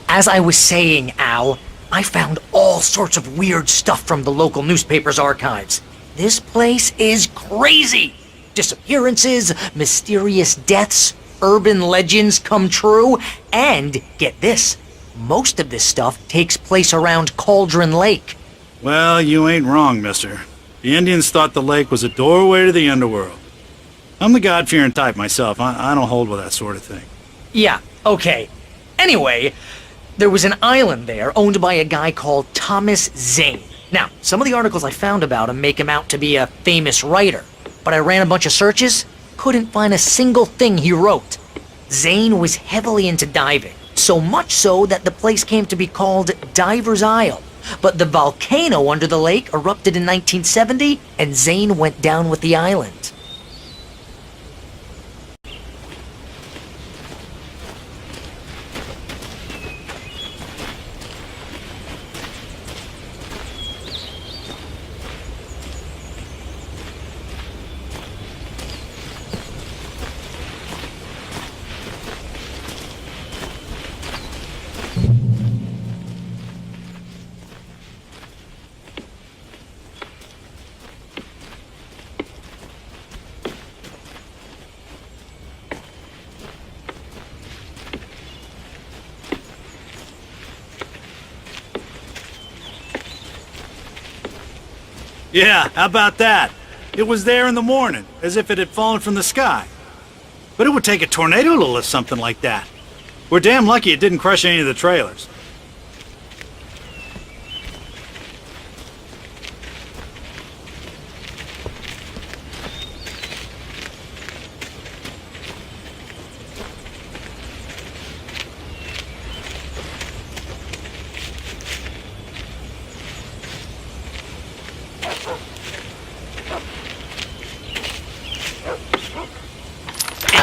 As I was saying, Al, I found all sorts of weird stuff from the local newspaper's archives. This place is crazy. Disappearances, mysterious deaths, urban legends come true, and, get this, most of this stuff takes place around Cauldron Lake. Well, you ain't wrong, mister. The Indians thought the lake was a doorway to the underworld. I'm the God-fearing type myself. I don't hold with that sort of thing. Yeah, okay. Anyway, there was an island there owned by a guy called Thomas Zane. Now, some of the articles I found about him make him out to be a famous writer, but I ran a bunch of searches, couldn't find a single thing he wrote. Zane was heavily into diving, so much so that the place came to be called Diver's Isle. But the volcano under the lake erupted in 1970, and Zane went down with the island. Yeah, how about that? It was there in the morning, as if it had fallen from the sky. But it would take a tornado to lift something like that. We're damn lucky it didn't crush any of the trailers.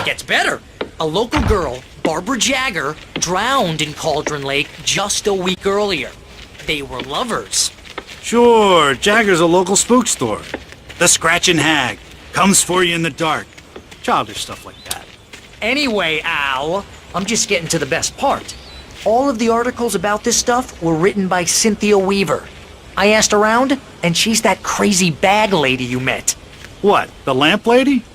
Gets better. A local girl, Barbara Jagger, drowned in Cauldron Lake just a week earlier. They were lovers. Sure, Jagger's a local spook store. The Scratching Hag comes for you in the dark. Childish stuff like that. Anyway, Al, I'm just getting to the best part. All of the articles about this stuff were written by Cynthia Weaver. I asked around, and she's that crazy bag lady you met. What, the lamp lady?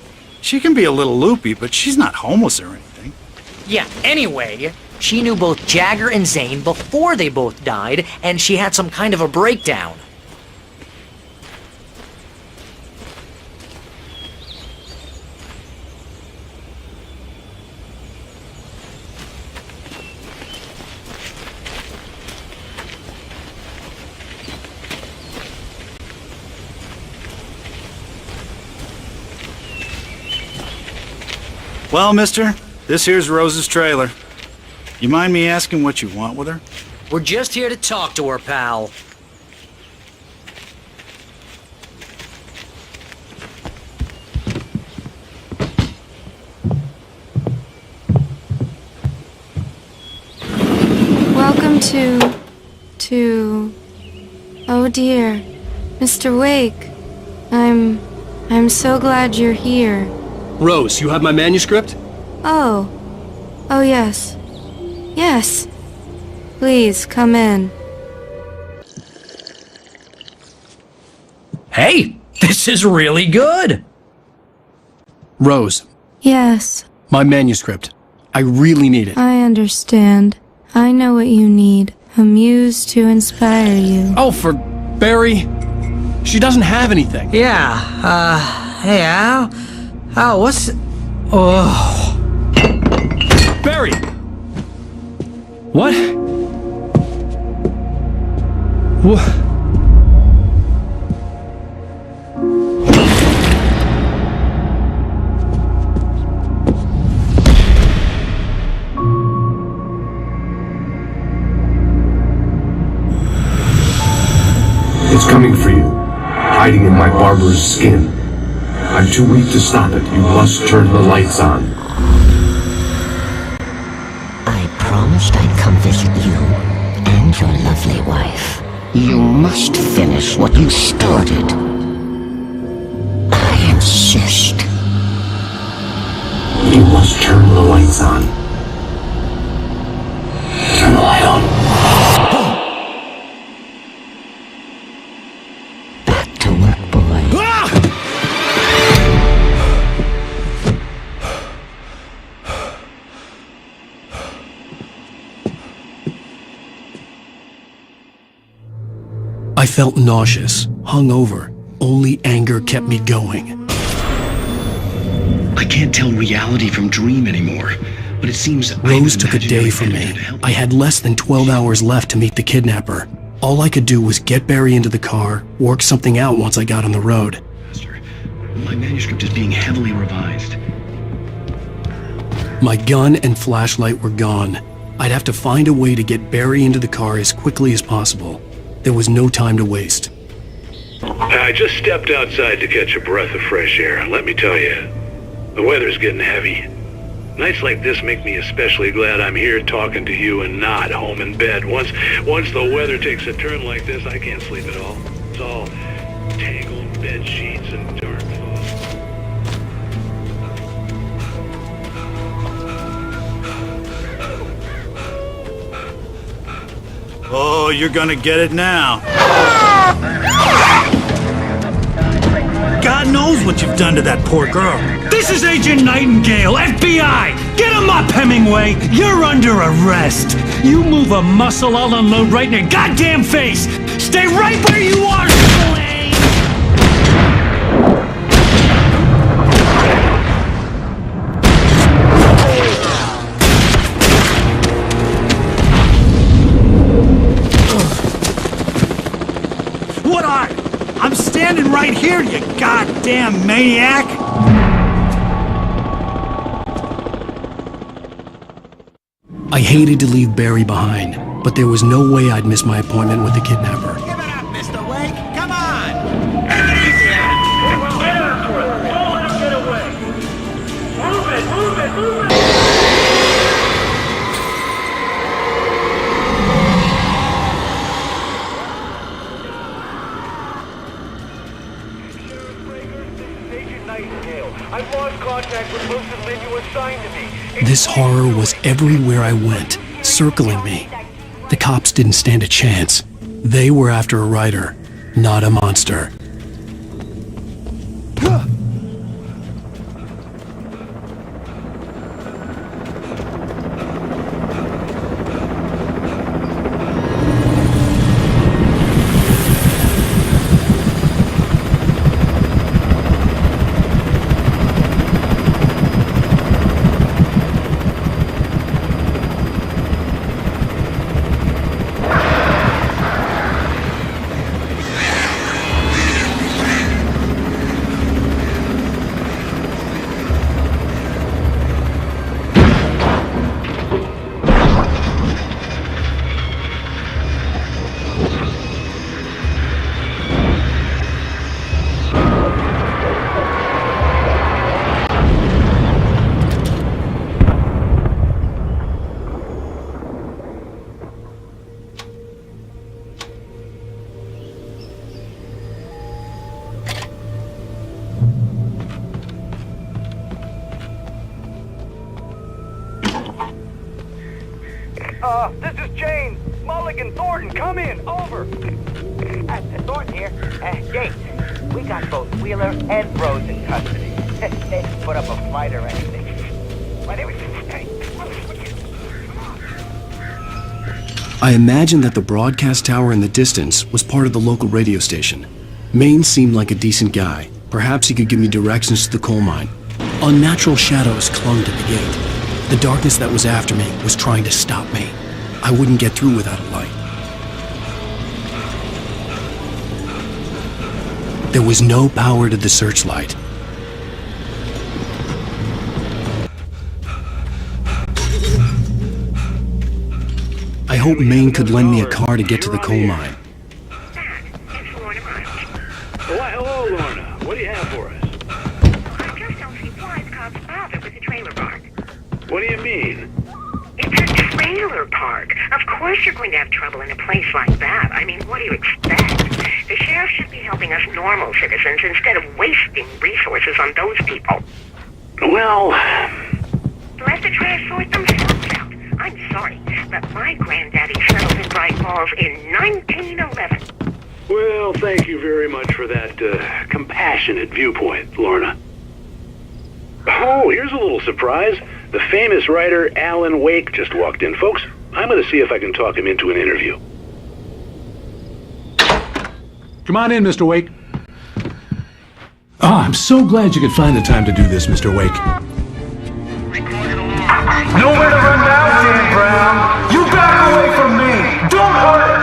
She can be a little loopy, but she's not homeless or anything. Yeah, anyway, she knew both Jagger and Zane before they both died, and she had some kind of a breakdown. Well, mister, this here's Rose's trailer. You mind me asking what you want with her? We're just here to talk to her, pal. Welcome to... Oh dear, Mr. Wake. I'm so glad you're here. Rose, you have my manuscript? Oh. Oh, yes. Yes. Please, come in. Hey, this is really good! Rose, Yes, my manuscript. I really need it. I understand. I know what you need. A muse to inspire you. Oh, for Barry? She doesn't have anything. Yeah, hey, Al? Al, what's... Oh... Barry! What? What? It's coming for you, hiding in my barber's skin. I'm too weak to stop it. You must turn the lights on. I promised I'd come visit you and your lovely wife. You must finish what you started. I insist. You must turn the lights on. Turn the light on. Back to work, boy. I felt nauseous, hungover. Only anger kept me going. I can't tell reality from dream anymore, but it seems Rose took a day from me. I had less than 12 hours left to meet the kidnapper. All I could do was get Barry into the car, work something out once I got on the road. My manuscript is being heavily revised. My gun and flashlight were gone. I'd have to find a way to get Barry into the car as quickly as possible. There was no time to waste. I just stepped outside to catch a breath of fresh air. Let me tell you, the weather's getting heavy. Nights like this make me especially glad I'm here talking to you and not home in bed. Once the weather takes a turn like this, I can't sleep at all. It's all tangled bed sheets and dark thoughts. Oh, you're gonna get it now. God knows what you've done to that poor girl. This is Agent Nightingale, FBI! Get him up, Hemingway! You're under arrest! You move a muscle, I'll unload right in your goddamn face! Stay right where you are, Slade! What are? I'm standing right here, you goddamn maniac! I hated to leave Barry behind, but there was no way I'd miss my appointment with the kidnapper. Give it up, Mr. Wake. Come on. Get away! Move it! Move it! Move it! I've lost contact with most of the men you assigned to me. This horror was everywhere I went, circling me. The cops didn't stand a chance. They were after a writer, not a monster. This is James. Mulligan Thornton, come in. Over. Thornton here. James, we got both Wheeler and Rose in custody. They didn't put up a fight or anything. But it was... I imagined that the broadcast tower in the distance was part of the local radio station. Maine seemed like a decent guy. Perhaps he could give me directions to the coal mine. Unnatural shadows clung to the gate. The darkness that was after me was trying to stop me. I wouldn't get through without a light. There was no power to the searchlight. I hope Maine could lend me a car to get to the coal mine. Why, hello, Lorna. What do you have for us? I just don't see why the cops bother with the trailer park. What do you mean? It's a trailer park. Of course you're going to have trouble in a place like that. I mean, what do you expect? The sheriff should be helping us normal citizens instead of wasting resources on those people. Well... Let the trash sort themselves out. I'm sorry, but my granddaddy settled in Bright Falls in 1911. Well, thank you very much for that compassionate viewpoint, Lorna. Oh, here's a little surprise. The famous writer Allan Uwaick just walked in. Folks, I'm going to see if I can talk him into an interview. Come on in, Mr. Wake. Oh, I'm so glad you could find the time to do this, Mr. Wake. Nowhere to run now, Dan Brown. You back away from me. Don't hurt her.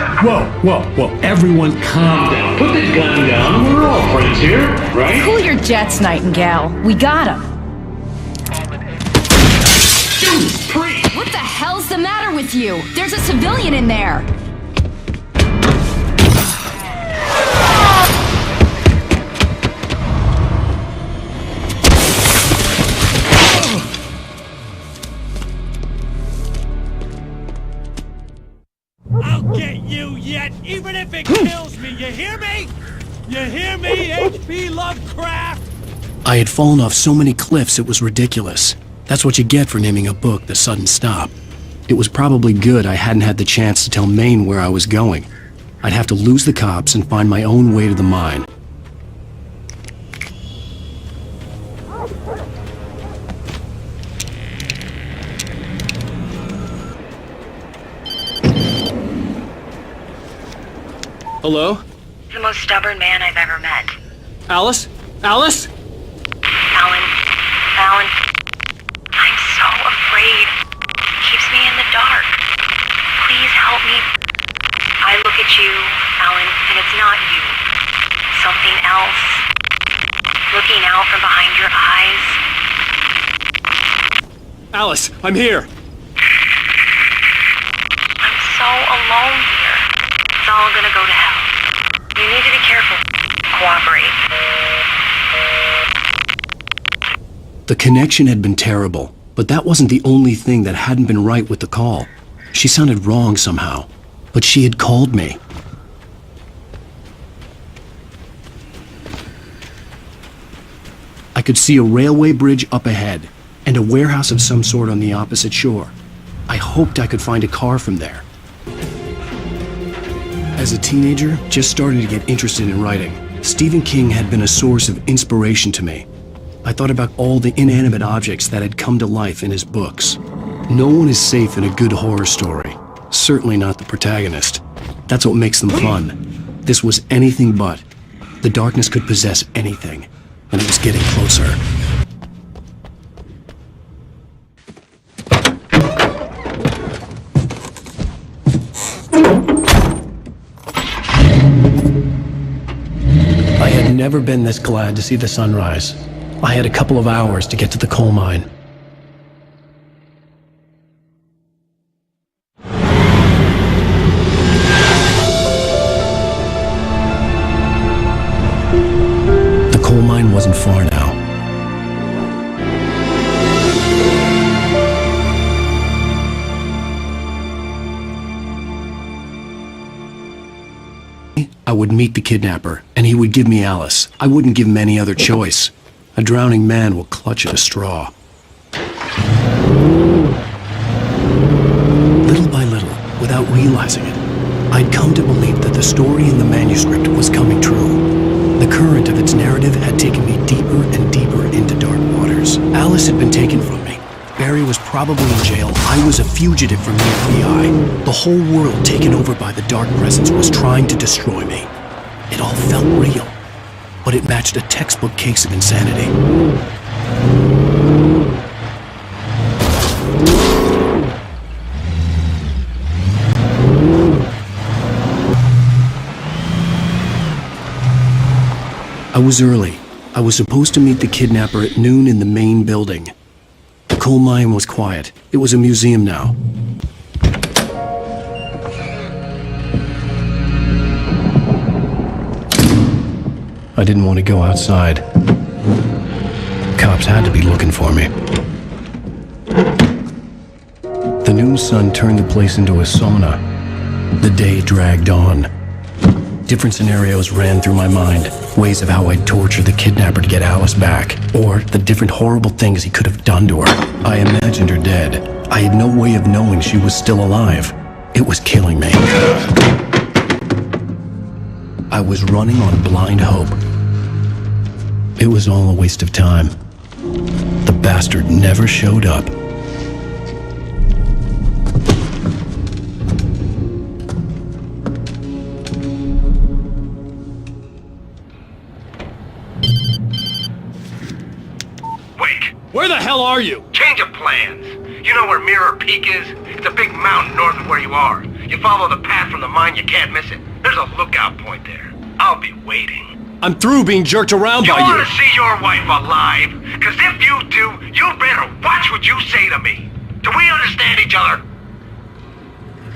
Whoa. Everyone calm down. Put the gun down. We're all friends here, right? Cool your jets, Nightingale. We got him. What the hell's the matter with you? There's a civilian in there. I'll get you yet, even if it kills me. You hear me? You hear me, H.P. Lovecraft? I had fallen off so many cliffs it was ridiculous. That's what you get for naming a book The Sudden Stop. It was probably good I hadn't had the chance to tell Maine where I was going. I'd have to lose the cops and find my own way to the mine. Hello? The most stubborn man I've ever met. Alice? Alice? Alan. I'm so afraid. He keeps me in the dark. Please help me. I look at you, Alan, and it's not you. Something else. Looking out from behind your eyes. Alice, I'm here. I'm so alone here. It's all gonna go to hell. You need to be careful. Cooperate. The connection had been terrible, but that wasn't the only thing that hadn't been right with the call. She sounded wrong somehow, but she had called me. I could see a railway bridge up ahead, and a warehouse of some sort on the opposite shore. I hoped I could find a car from there. As a teenager, just starting to get interested in writing, Stephen King had been a source of inspiration to me. I thought about all the inanimate objects that had come to life in his books. No one is safe in a good horror story. Certainly not the protagonist. That's what makes them fun. This was anything but. The darkness could possess anything, and it was getting closer. I had never been this glad to see the sunrise. I had a couple of hours to get to the coal mine. The coal mine wasn't far now. I would meet the kidnapper, and he would give me Alice. I wouldn't give him any other choice. A drowning man will clutch at a straw. Little by little, without realizing it, I'd come to believe that the story in the manuscript was coming true. The current of its narrative had taken me deeper and deeper into dark waters. Alice had been taken from me. Barry was probably in jail. I was a fugitive from the FBI. The whole world taken over by the dark presence was trying to destroy me. It all felt real, but it matched a textbook case of insanity. I was early. I was supposed to meet the kidnapper at noon in the main building. The coal mine was quiet. It was a museum now. I didn't want to go outside. Cops had to be looking for me. The noon sun turned the place into a sauna. The day dragged on. Different scenarios ran through my mind. Ways of how I'd torture the kidnapper to get Alice back. Or the different horrible things he could have done to her. I imagined her dead. I had no way of knowing she was still alive. It was killing me. I was running on blind hope. It was all a waste of time. The bastard never showed up. hell are you? Change of plans. You know where Mirror Peak is? It's a big mountain north of where you are. You follow the path from the mine, you can't miss it. There's a lookout point there. I'll be waiting. I'm through being jerked around by you. You want to see your wife alive? Because if you do, you better watch what you say to me. Do we understand each other?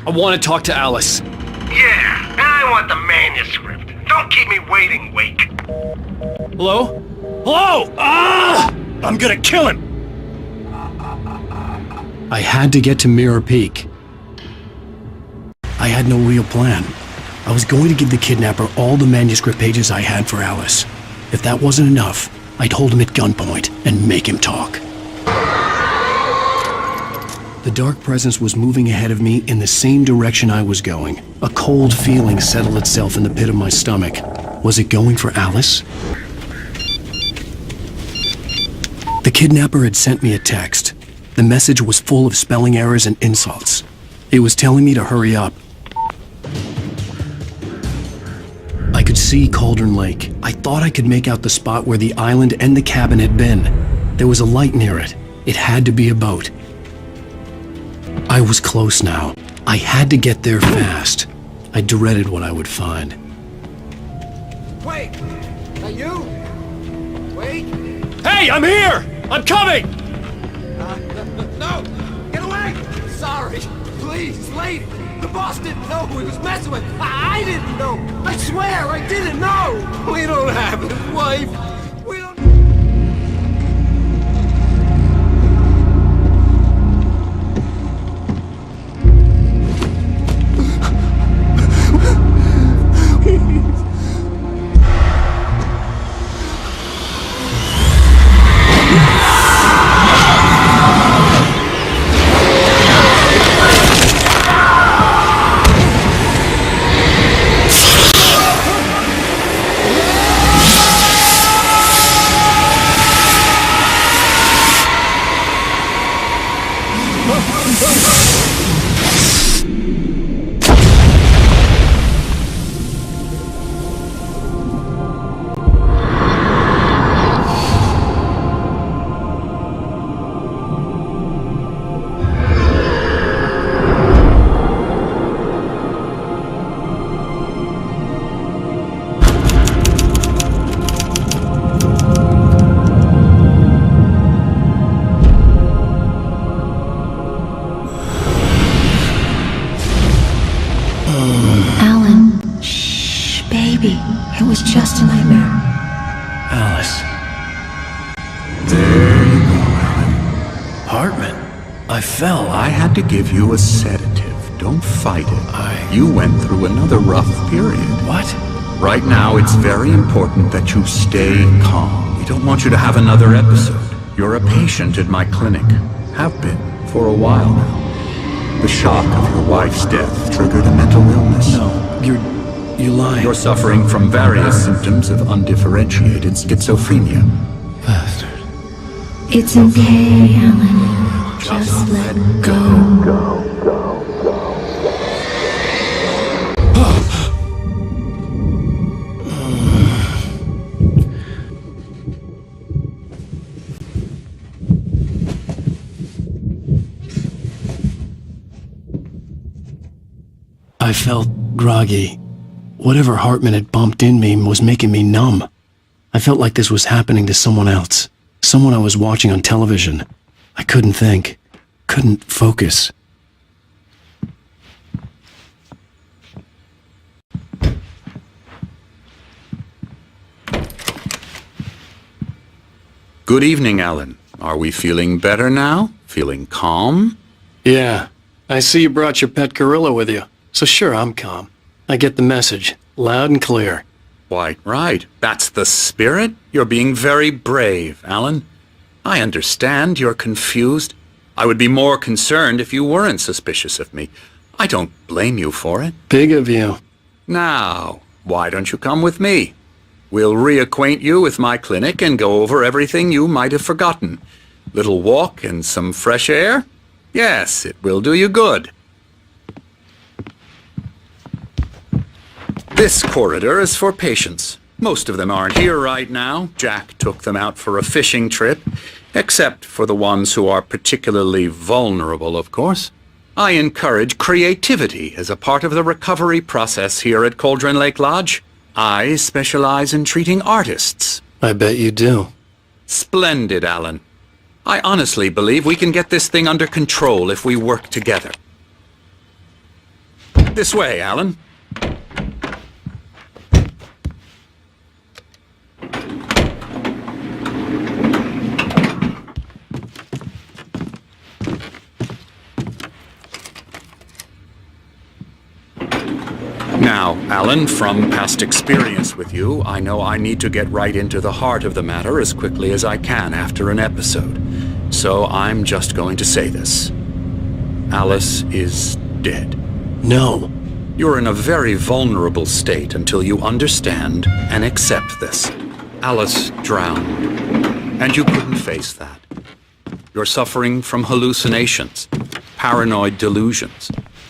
I want to talk to Alice. Yeah, and I want the manuscript. Don't keep me waiting, Wake. Hello? Hello! Ah! I'm gonna kill him! I had to get to Mirror Peak. I had no real plan. I was going to give the kidnapper all the manuscript pages I had for Alice. If that wasn't enough, I'd hold him at gunpoint and make him talk. The dark presence was moving ahead of me in the same direction I was going. A cold feeling settled itself in the pit of my stomach. Was it going for Alice? The kidnapper had sent me a text. The message was full of spelling errors and insults. It was telling me to hurry up. I could see Cauldron Lake. I thought I could make out the spot where the island and the cabin had been. There was a light near it. It had to be a boat. I was close now. I had to get there fast. I dreaded what I would find. Wait! That you? Wait! Hey, I'm here! I'm coming! No! Get away! Sorry! Please, lady! The boss didn't know who he was messing with! I didn't know! I swear I didn't know! We don't have his wife! We don't... It was just a nightmare. Alice. There you go, Alan. Hartman, I fell. I had to give you a sedative. Don't fight it. You went through another rough period. What? Right now, it's very important that you stay calm. We don't want you to have another episode. You're a patient at my clinic. Have been for a while now. The shock of your wife's death triggered a mental illness. No, you're lying. You're suffering from various symptoms of undifferentiated schizophrenia. Bastard. It's okay, Alan. Just let go. I felt groggy. Whatever Hartman had bumped in me was making me numb. I felt like this was happening to someone else. Someone I was watching on television. I couldn't think. Couldn't focus. Good evening, Alan. Are we feeling better now? Feeling calm? Yeah. I see you brought your pet gorilla with you. So sure, I'm calm. I get the message, loud and clear. Quite right. That's the spirit. You're being very brave, Alan. I understand you're confused. I would be more concerned if you weren't suspicious of me. I don't blame you for it. Big of you. Now, why don't you come with me? We'll reacquaint you with my clinic and go over everything you might have forgotten. Little walk and some fresh air? Yes, it will do you good. This corridor is for patients. Most of them aren't here right now. Jack took them out for a fishing trip. Except for the ones who are particularly vulnerable, of course. I encourage creativity as a part of the recovery process here at Cauldron Lake Lodge. I specialize in treating artists. I bet you do. Splendid, Alan. I honestly believe we can get this thing under control if we work together. This way, Alan. Now, Alan, from past experience with you, I know I need to get right into the heart of the matter as quickly as I can after an episode. So I'm just going to say this. Alice is dead. No. You're in a very vulnerable state until you understand and accept this. Alice drowned, and you couldn't face that. You're suffering from hallucinations, paranoid delusions,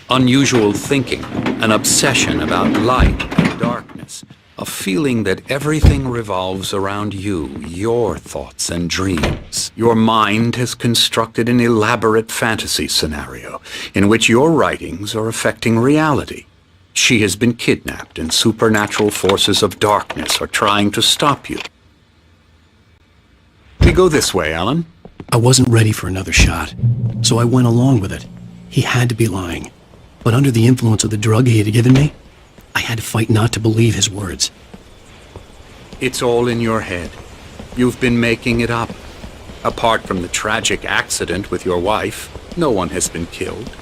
unusual thinking, an obsession about light and darkness, a feeling that everything revolves around you, your thoughts and dreams. Your mind has constructed an elaborate fantasy scenario in which your writings are affecting reality. She has been kidnapped and supernatural forces of darkness are trying to stop you. We go this way, Alan. I wasn't ready for another shot, so I went along with it. He had to be lying. But under the influence of the drug he had given me, I had to fight not to believe his words. It's all in your head. You've been making it up. Apart from the tragic accident with your wife, no one has been killed.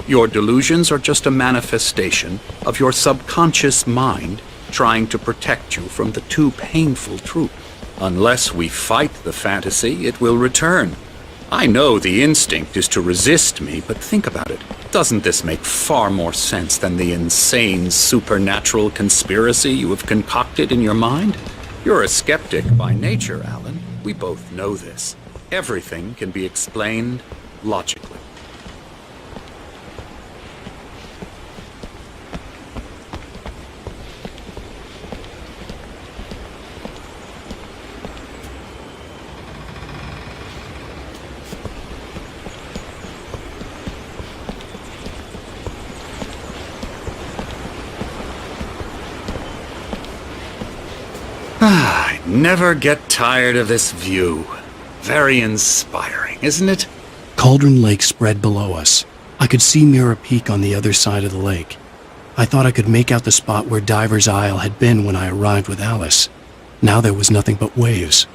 Your delusions are just a manifestation of your subconscious mind trying to protect you from the too painful truth. Unless we fight the fantasy, it will return. I know the instinct is to resist me, but think about it. Doesn't this make far more sense than the insane supernatural conspiracy you have concocted in your mind? You're a skeptic by nature, Alan. We both know this. Everything can be explained logically. I never get tired of this view. Very inspiring, isn't it? Cauldron Lake spread below us. I could see Mirror Peak on the other side of the lake. I thought I could make out the spot where Diver's Isle had been when I arrived with Alice. Now there was nothing but waves.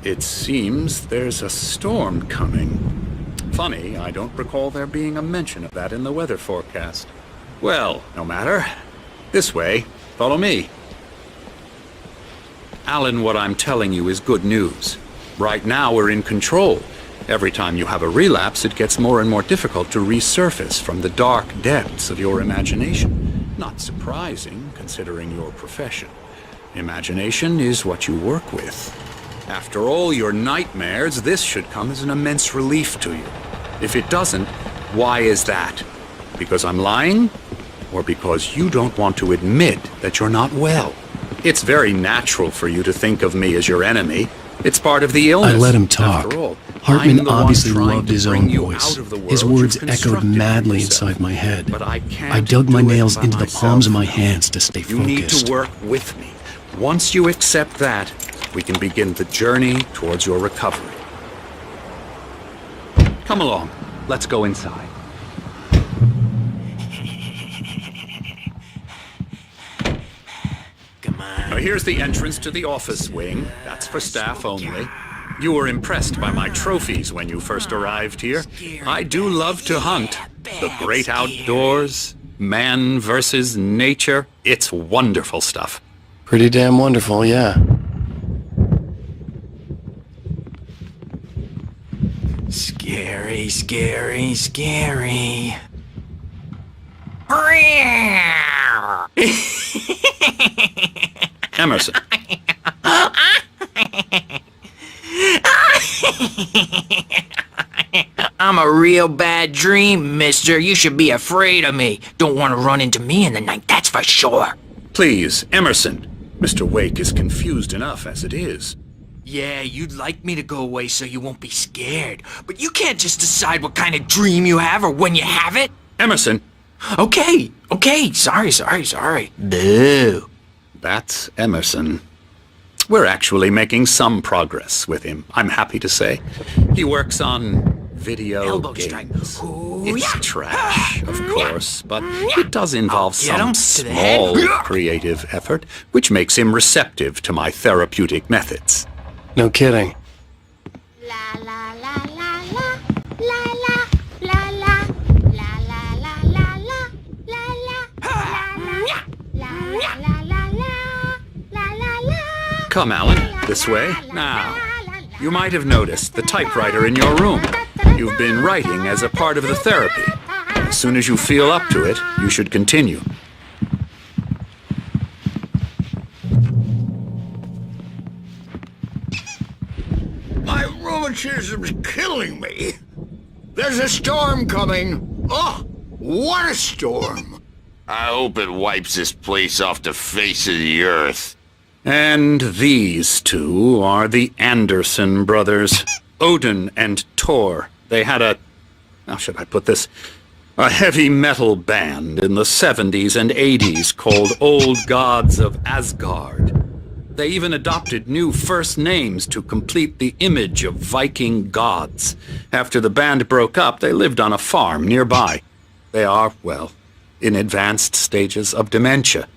It seems there's a storm coming. Funny, I don't recall there being a mention of that in the weather forecast. Well, no matter. This way. Follow me. Alan, what I'm telling you is good news. Right now we're in control. Every time you have a relapse, it gets more and more difficult to resurface from the dark depths of your imagination. Not surprising, considering your profession. Imagination is what you work with. After all your nightmares, this should come as an immense relief to you. If it doesn't, why is that? Because I'm lying? Or because you don't want to admit that you're not well? It's very natural for you to think of me as your enemy. It's part of the illness. I let him talk. After all, Hartman obviously loved his own voice. His words echoed madly inside my head. But I dug my nails into the palms of my hands to stay focused. You need to work with me. Once you accept that, we can begin the journey towards your recovery. Come along. Let's go inside. Now here's the entrance to the office wing. That's for staff only. You were impressed by my trophies when you first arrived here. I do love to hunt. The great outdoors, man versus nature. It's wonderful stuff. Pretty damn wonderful, yeah. Scary, scary, scary. Emerson. I'm a real bad dream, mister. You should be afraid of me. Don't want to run into me in the night, that's for sure. Please, Emerson. Mr. Wake is confused enough as it is. Yeah, you'd like me to go away so you won't be scared. But you can't just decide what kind of dream you have or when you have it. Emerson. Okay. Sorry. Boo. That's Emerson. We're actually making some progress with him, I'm happy to say. He works on video Elbow games. Ooh, it's yeah. trash, of course, but it does involve Get him some to the head. small creative effort, which makes him receptive to my therapeutic methods. No kidding. Come, Alan, this way. Now, you might have noticed the typewriter in your room. You've been writing as a part of the therapy. As soon as you feel up to it, you should continue. My rheumatism's killing me. There's a storm coming. Oh, what a storm. I hope it wipes this place off the face of the earth. And these two are the Anderson brothers, Odin and Thor. They had how should I put this? A heavy metal band in the 70s and 80s called Old Gods of Asgard. They even adopted new first names to complete the image of Viking gods. After the band broke up, they lived on a farm nearby. They are, well, in advanced stages of dementia.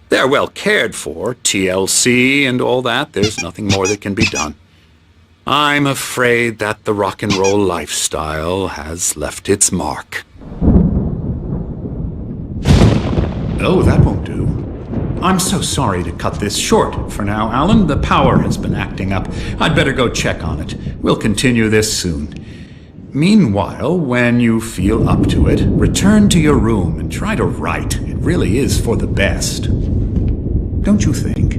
They're well cared for, TLC and all that. There's nothing more that can be done. I'm afraid that the rock and roll lifestyle has left its mark. Oh, that won't do. I'm so sorry to cut this short for now, Alan. The power has been acting up. I'd better go check on it. We'll continue this soon. Meanwhile, when you feel up to it, return to your room and try to write. It really is for the best. Don't you think?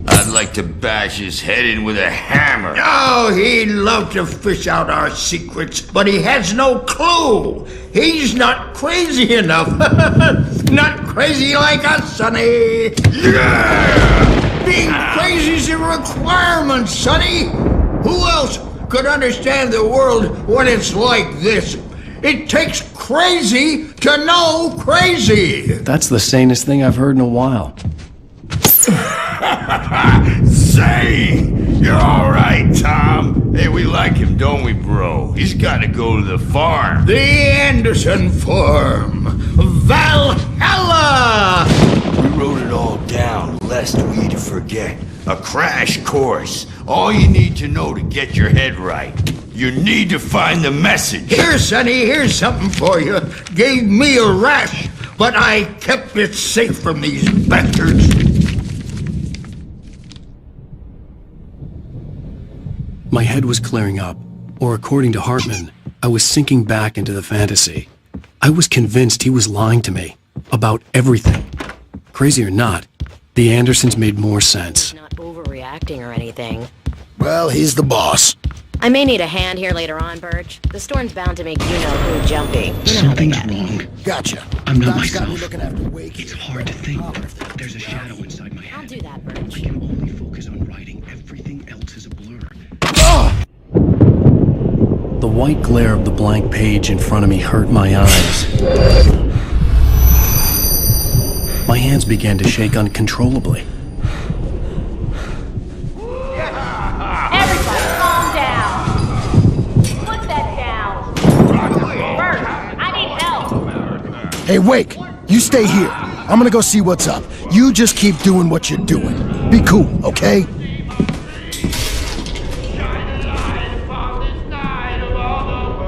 I'd like to bash his head in with a hammer. Oh, he'd love to fish out our secrets, but he has no clue. He's not crazy enough. Not crazy like us, Sonny. Yeah! Being crazy's a requirement, Sonny. Who else could understand the world when it's like this? It takes crazy to know crazy. That's the sanest thing I've heard in a while. Say, you're all right, Tom. Hey, we like him, don't we, bro? He's got to go to the farm. The Anderson farm. Valhalla! We wrote it all down, lest we forget. A crash course. All you need to know to get your head right. You need to find the message. Here, Sonny, here's something for you. Gave me a rash, but I kept it safe from these bastards. My head was clearing up, or according to Hartman, I was sinking back into the fantasy. I was convinced he was lying to me about everything. Crazy or not, the Andersons made more sense. Not overreacting or anything. Well, he's the boss. I may need a hand here later on, Birch. The storm's bound to make you-know-who jumpy. You know Something's wrong. Gotcha. I'm not Doc's got me myself. looking after Wake. It's hard to think. There's a shadow inside my head. I'll do that, Birch. I can only focus on writing. Everything else is a blur. The white glare of the blank page in front of me hurt my eyes. My hands began to shake uncontrollably. Everybody, calm down. Put that down. Bert, I need help. Hey, Wake, you stay here. I'm gonna go see what's up. You just keep doing what you're doing. Be cool, okay?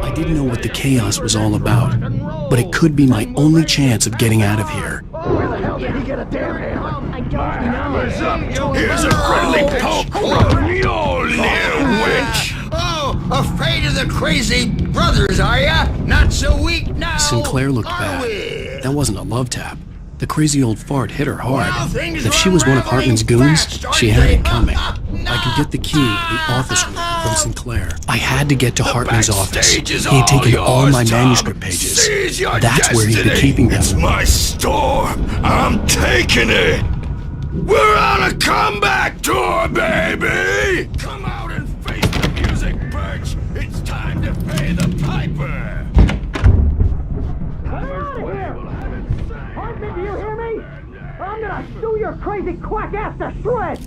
I didn't know what the chaos was all about, but it could be my only chance of getting out of here. Where the hell did he get a damn hammer? I don't know. Here's a friendly poke from your little witch. Oh, afraid of the crazy brothers, are ya? Not so weak now. Sinclair looked bad. That wasn't a love tap. The crazy old fart hit her hard. And if she was one of Hartman's goons, she had it coming. I could get the key to the office room from Sinclair. I had to get to Hartman's office. He had taken all my manuscript pages. That's where he'd been keeping them. It's my store. I'm taking it. We're on a comeback tour, baby! Come out and face the music, Birch! It's time to pay the piper! Get out of here! Hartman, do you hear me? I'm gonna sue your crazy quack ass to shreds!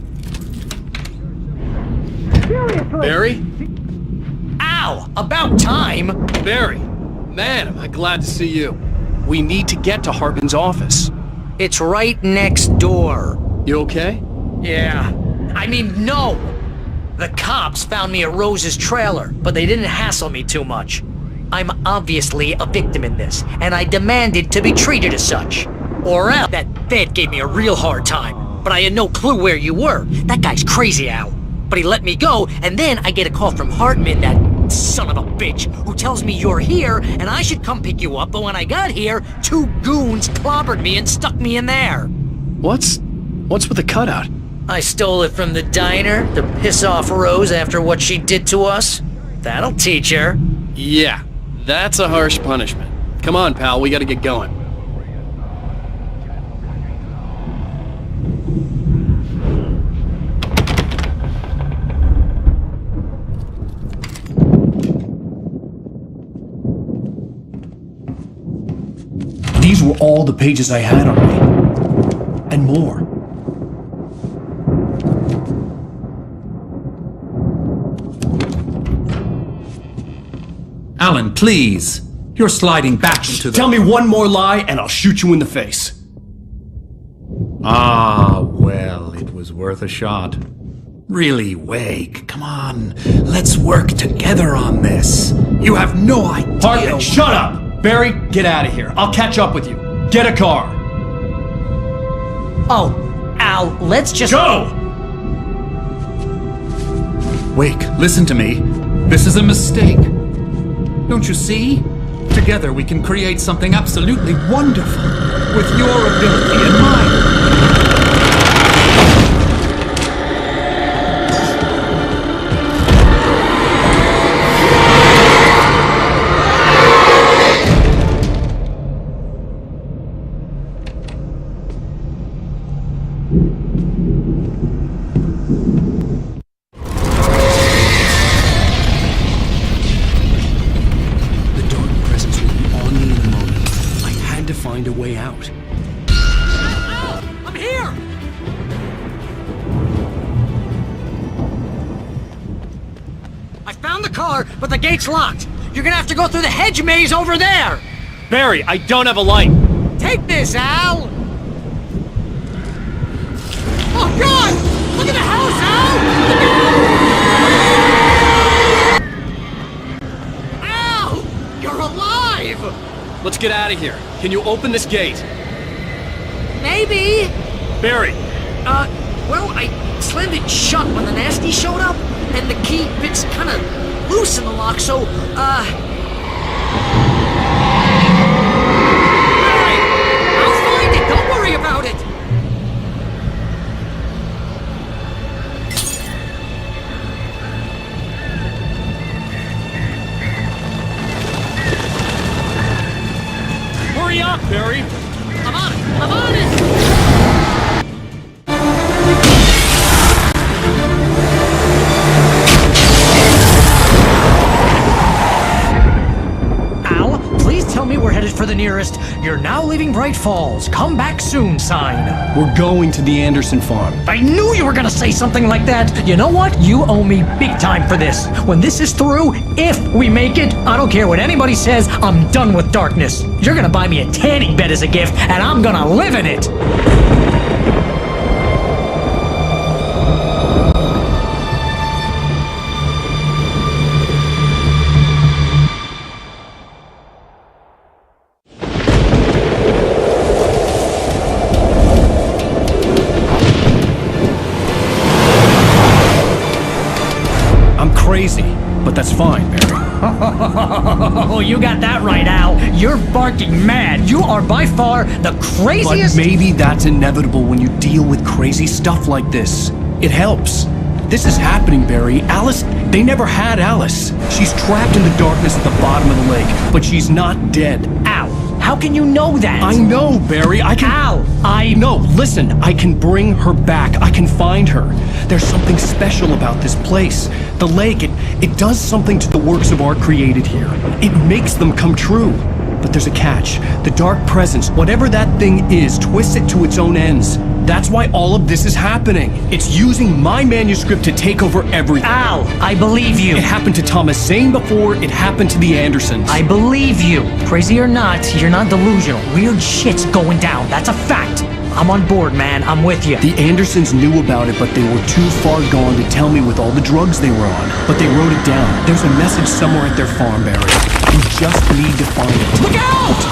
Seriously! Barry? Ow! About time! Barry! Man, am I glad to see you. We need to get to Hartman's office. It's right next door. You okay? Yeah. I mean, no! The cops found me at Rose's trailer, but they didn't hassle me too much. I'm obviously a victim in this, and I demanded to be treated as such. Or else that Fed gave me a real hard time, but I had no clue where you were. That guy's crazy, Al. But he let me go, and then I get a call from Hartman, that son of a bitch, who tells me you're here, and I should come pick you up, but when I got here, 2 goons clobbered me and stuck me in there. What's with the cutout? I stole it from the diner to piss off Rose after what she did to us. That'll teach her. Yeah, that's a harsh punishment. Come on, pal, we gotta get going. These were all the pages I had on me. And more. Alan, please. You're sliding back into the... Tell me one more lie and I'll shoot you in the face. Ah, well, it was worth a shot. Really, Wake, come on. Let's work together on this. You have no idea... Hartman, shut up! Barry, get out of here. I'll catch up with you. Get a car. Oh, Al, let's just... Go! Wake, listen to me. This is a mistake. Don't you see? Together we can create something absolutely wonderful. With your ability and mine. Find a way out. I'm here! I found the car, but the gate's locked. You're gonna have to go through the hedge maze over there! Barry, I don't have a light. Take this, Al! Oh, God! Look at the house, Al! Al! You're alive! Let's get out of here. Can you open this gate? Maybe. Barry. Well, I slammed it shut when the nasty showed up, and the key fits kind of loose in the lock, so, Barry, I'll find it. Don't worry about it. Hurry up, Barry! I'm on it! I'm on it! Al, please tell me we're headed for the nearest "You're now leaving Bright Falls. Come back soon" sign. We're going to the Anderson farm. I knew you were gonna say something like that! You know what? You owe me big time for this. When this is through, if we make it, I don't care what anybody says, I'm done with darkness. You're gonna buy me a tanning bed as a gift, and I'm gonna live in it! Crazy, but that's fine, Barry. Oh, you got that right, Al. You're barking mad. You are by far the craziest... But maybe that's inevitable when you deal with crazy stuff like this. It helps. This is happening, Barry. Alice, they never had Alice. She's trapped in the darkness at the bottom of the lake, but she's not dead. Al, How can you know that? I know, Barry. I can... Al, No, listen. I can bring her back. I can find her. There's something special about this place. The lake, it does something to the works of art created here. It makes them come true. But there's a catch. The dark presence, whatever that thing is, twists it to its own ends. That's why all of this is happening. It's using my manuscript to take over everything. Al, I believe you. It happened to Thomas Zane before, it happened to the Andersons. I believe you. Crazy or not, you're not delusional. Weird shit's going down. That's a fact. I'm on board, man. I'm with you. The Andersons knew about it, but they were too far gone to tell me with all the drugs they were on. But they wrote it down. There's a message somewhere at their farm, Barry. You just need to find it. Look out!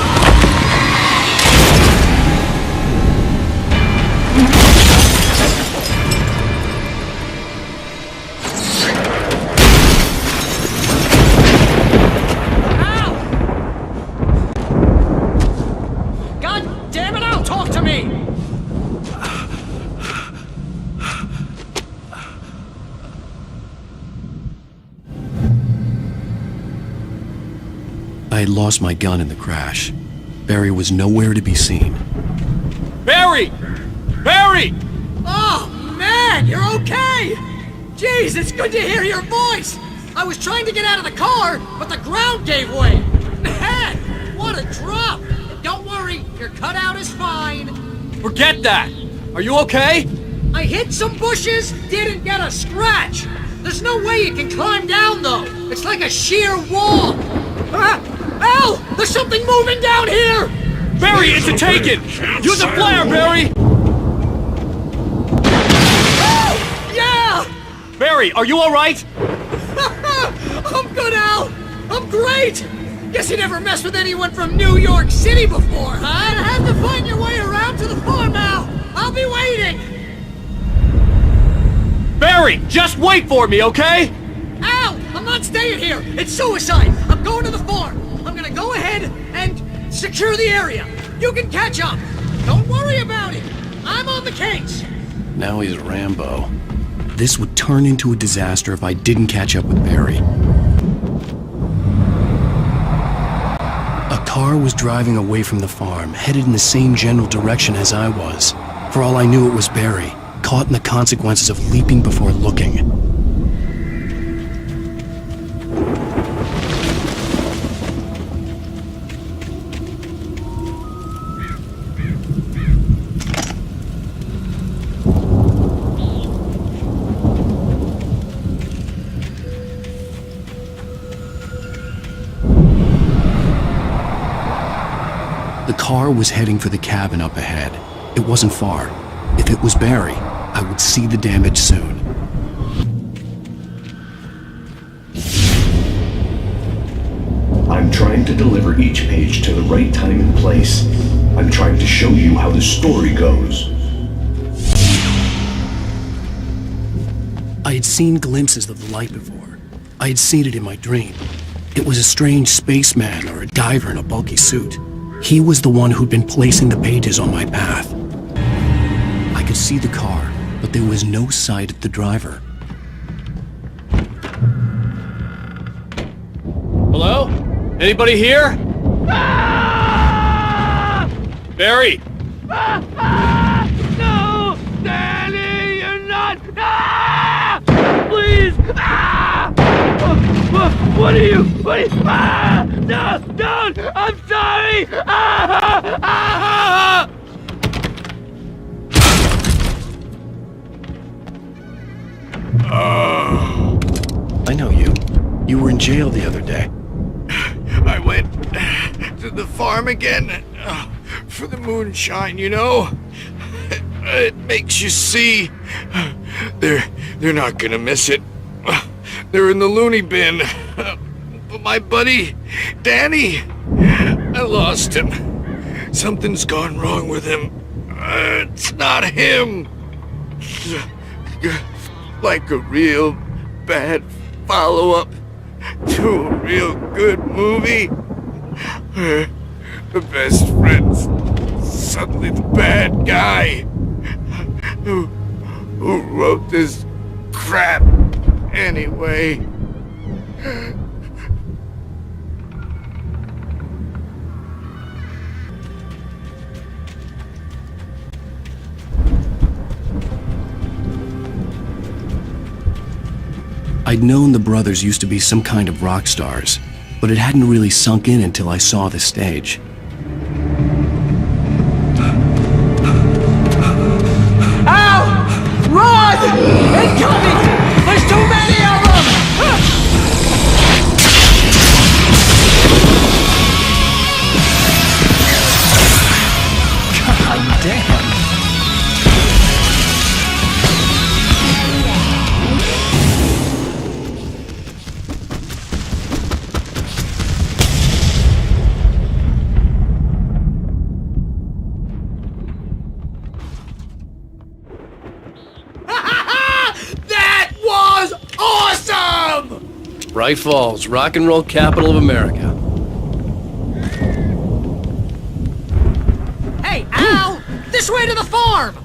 I had lost my gun in the crash. Barry was nowhere to be seen. Barry! Barry! Oh, man, you're okay! Jeez, it's good to hear your voice! I was trying to get out of the car, but the ground gave way! Man, what a drop! Don't worry, your cutout is fine. Forget that! Are you okay? I hit some bushes, didn't get a scratch! There's no way you can climb down, though! It's like a sheer wall! Al! There's something moving down here! Barry, it's a taken! Use a flare, Barry! Oh, yeah! Barry, are you alright? I'm good, Al! I'm great! Guess you never messed with anyone from New York City before, huh? You have to find your way around to the farm now! I'll be waiting! Barry, just wait for me, okay? Al! I'm not staying here! It's suicide! I'm going to the farm! I'm gonna go ahead and secure the area. You can catch up. Don't worry about it. I'm on the case. Now he's Rambo. This would turn into a disaster if I didn't catch up with Barry. A car was driving away from the farm, headed in the same general direction as I was. For all I knew, it was Barry, caught in the consequences of leaping before looking. The car was heading for the cabin up ahead. It wasn't far. If it was Barry, I would see the damage soon. I'm trying to deliver each page to the right time and place. I'm trying to show you how the story goes. I had seen glimpses of the light before. I had seen it in my dream. It was a strange spaceman or a diver in a bulky suit. He was the one who'd been placing the pages on my path. I could see the car, but there was no sight of the driver. Hello? Anybody here? Barry! No! Danny, you're not! Please! What are you? No! Don't! I'm sorry! I know you. You were in jail the other day. I went to the farm again for the moonshine, you know? It makes you see. They're not gonna miss it. They're in the loony bin. But my buddy, Danny, I lost him. Something's gone wrong with him. It's not him. Like a real bad follow-up to a real good movie where the best friend's suddenly the bad guy who wrote this crap anyway. I'd known the brothers used to be some kind of rock stars, but it hadn't really sunk in until I saw the stage. Ow! Run! Incoming! There's too many of them! God damn. Bright Falls, rock and roll capital of America. Hey, Al! This way to the farm!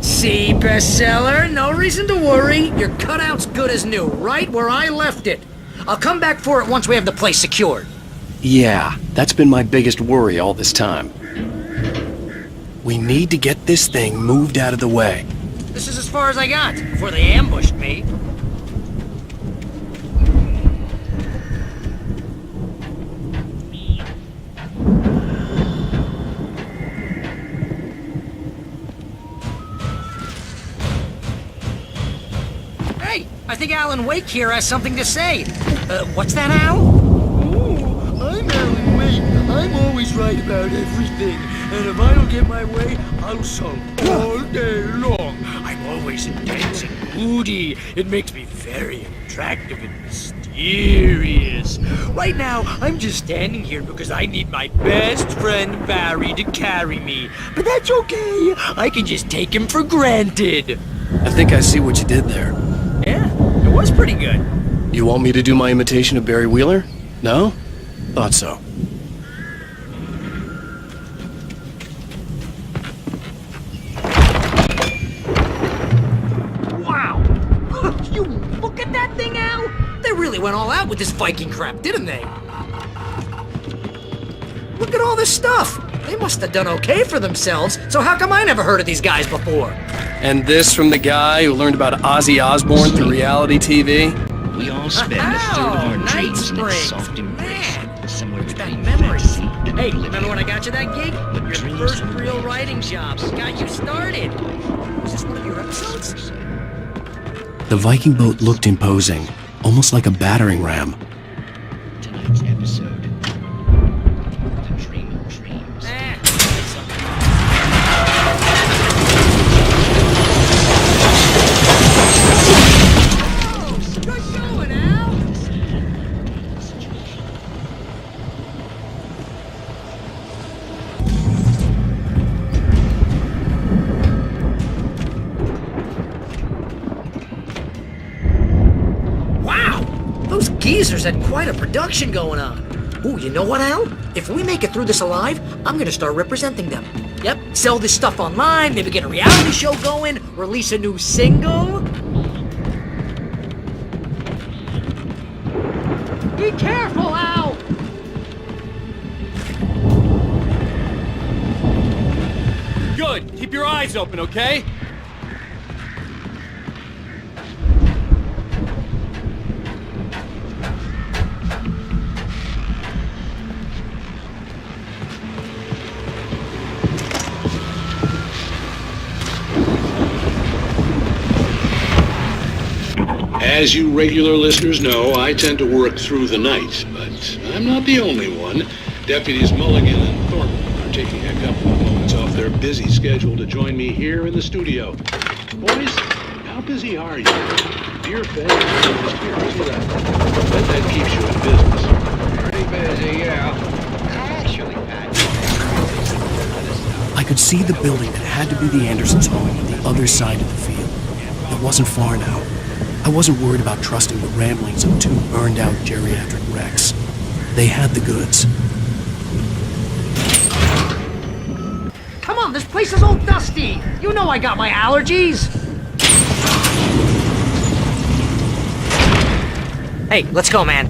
See, bestseller? No reason to worry. Your cutout's good as new, right where I left it. I'll come back for it once we have the place secured. Yeah, that's been my biggest worry all this time. We need to get this thing moved out of the way. This is as far as I got before they ambushed me. Hey, I think Allan Uwaiku here has something to say. What's that, Al? Oh, I'm Allan Uwaiku. I'm always right about everything. And if I don't get my way, I'll sulk all day long. I'm always intense and moody. It makes me very attractive and mysterious. Right now, I'm just standing here because I need my best friend Barry to carry me. But that's okay. I can just take him for granted. I think I see what you did there. Yeah, it was pretty good. You want me to do my imitation of Barry Wheeler? No? Thought so. Wow! You look at that thing, Al! They really went all out with this Viking crap, didn't they? Look at all this stuff! They must have done okay for themselves, so how come I never heard of these guys before? And this from the guy who learned about Ozzy Osbourne through reality TV? We all spend a third of our dreams in a soft embrace, somewhere between fantasy and Hey, oblivion. remember when I got you that gig? Your first real writing job. Got you started. Was this one of your episodes? The Viking boat looked imposing, almost like a battering ram. Tonight's episode, The Dream of Dreams. Geezers had quite a production going on. Ooh, you know what, Al? If we make it through this alive, I'm gonna start representing them. Yep, sell this stuff online, maybe get a reality show going, release a new single. Be careful, Al! Good. Keep your eyes open, okay? As you regular listeners know, I tend to work through the night, but I'm not the only one. Deputies Mulligan and Thornton are taking a couple of moments off their busy schedule to join me here in the studio. Boys, how busy are you? Dear fans, just here, see that? I bet that keeps you in business. Pretty busy, yeah. Actually, I could see the building that had to be the Andersons' home on the other side of the field. It wasn't far now. I wasn't worried about trusting the ramblings of two burned-out geriatric wrecks. They had the goods. Come on, this place is all dusty. You know I got my allergies. Hey, let's go, man.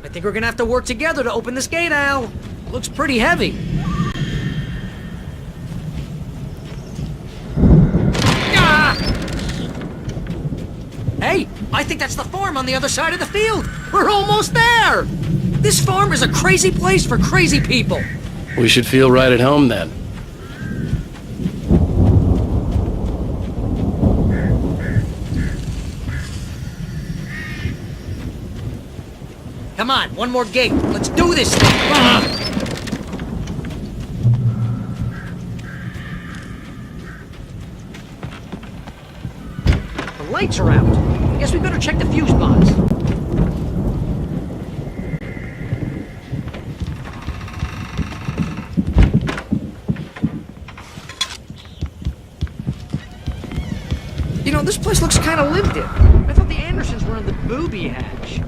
I think we're gonna have to work together to open this gate, Al. Looks pretty heavy. Ah! Hey, I think that's the farm on the other side of the field. We're almost there. This farm is a crazy place for crazy people. We should feel right at home then. Come on, one more gate. Let's do this thing. Ah! The lights are out. I guess we better check the fuse box. You know, this place looks kind of lived in. I thought the Andersons were in the booby hatch.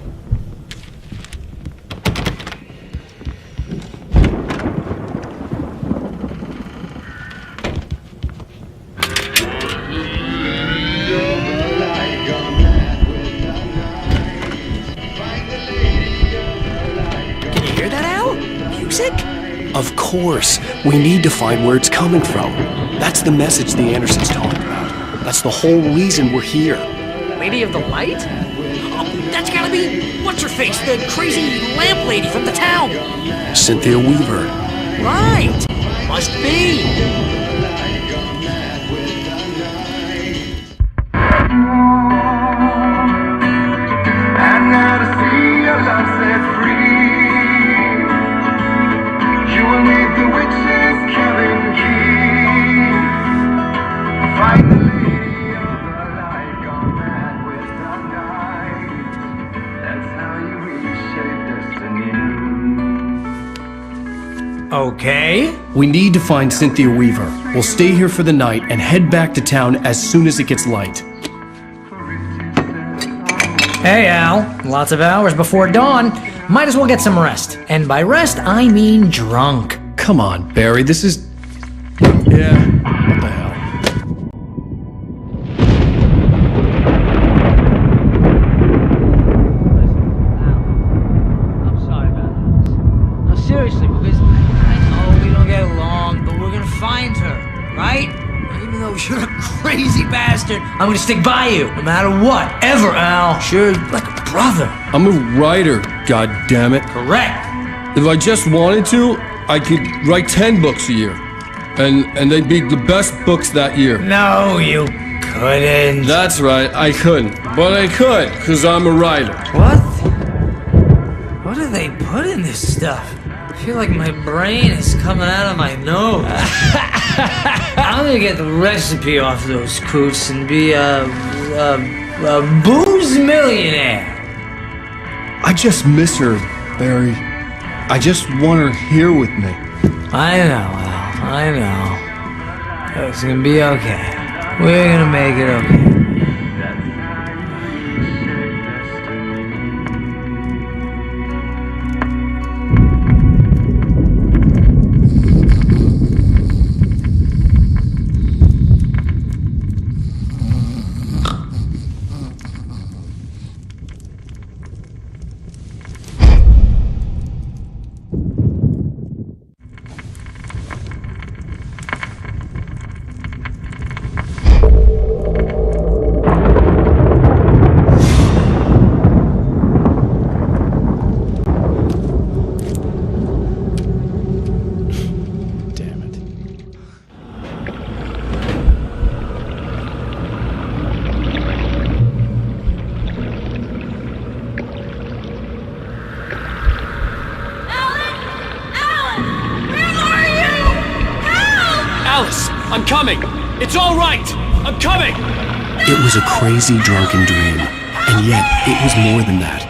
Can you hear that, Al? Music? Of course. We need to find where it's coming from. That's the message the Andersons talked about. That's the whole reason we're here. Lady of the Light? Oh, that's gotta be... What's-her-face? The crazy lamp lady from the town. Cynthia Weaver. Right. Must be. And now to see your love set free, you will need the witch's cabin key. Find the lady of the light, gone mad with the night. That's how you reshape destiny. Okay. We need to find Cynthia Weaver. We'll stay here for the night and head back to town as soon as it gets light. Hey, Al. Lots of hours before dawn. Might as well get some rest. And by rest, I mean drunk. Come on, Barry, this is... Yeah, what the hell? I'm sorry about this. No, seriously, because I know we don't get along, but we're gonna find her, right? Even though you're a crazy bastard, I'm gonna stick by you, no matter what, ever, Al. Sure, like a brother. I'm a writer, goddammit. Correct. If I just wanted to, I could write 10 books a year. And they'd be the best books that year. No, you couldn't. That's right, I couldn't. But I could, because I'm a writer. What? What do they put in this stuff? I feel like my brain is coming out of my nose. I'm gonna get the recipe off those coots and be a booze millionaire. I just miss her, Barry. I just want her here with me. I know, Al. I know. It's gonna be okay. We're gonna make it okay. I'm coming! It's all right! I'm coming! It was a crazy, drunken dream, and yet it was more than that.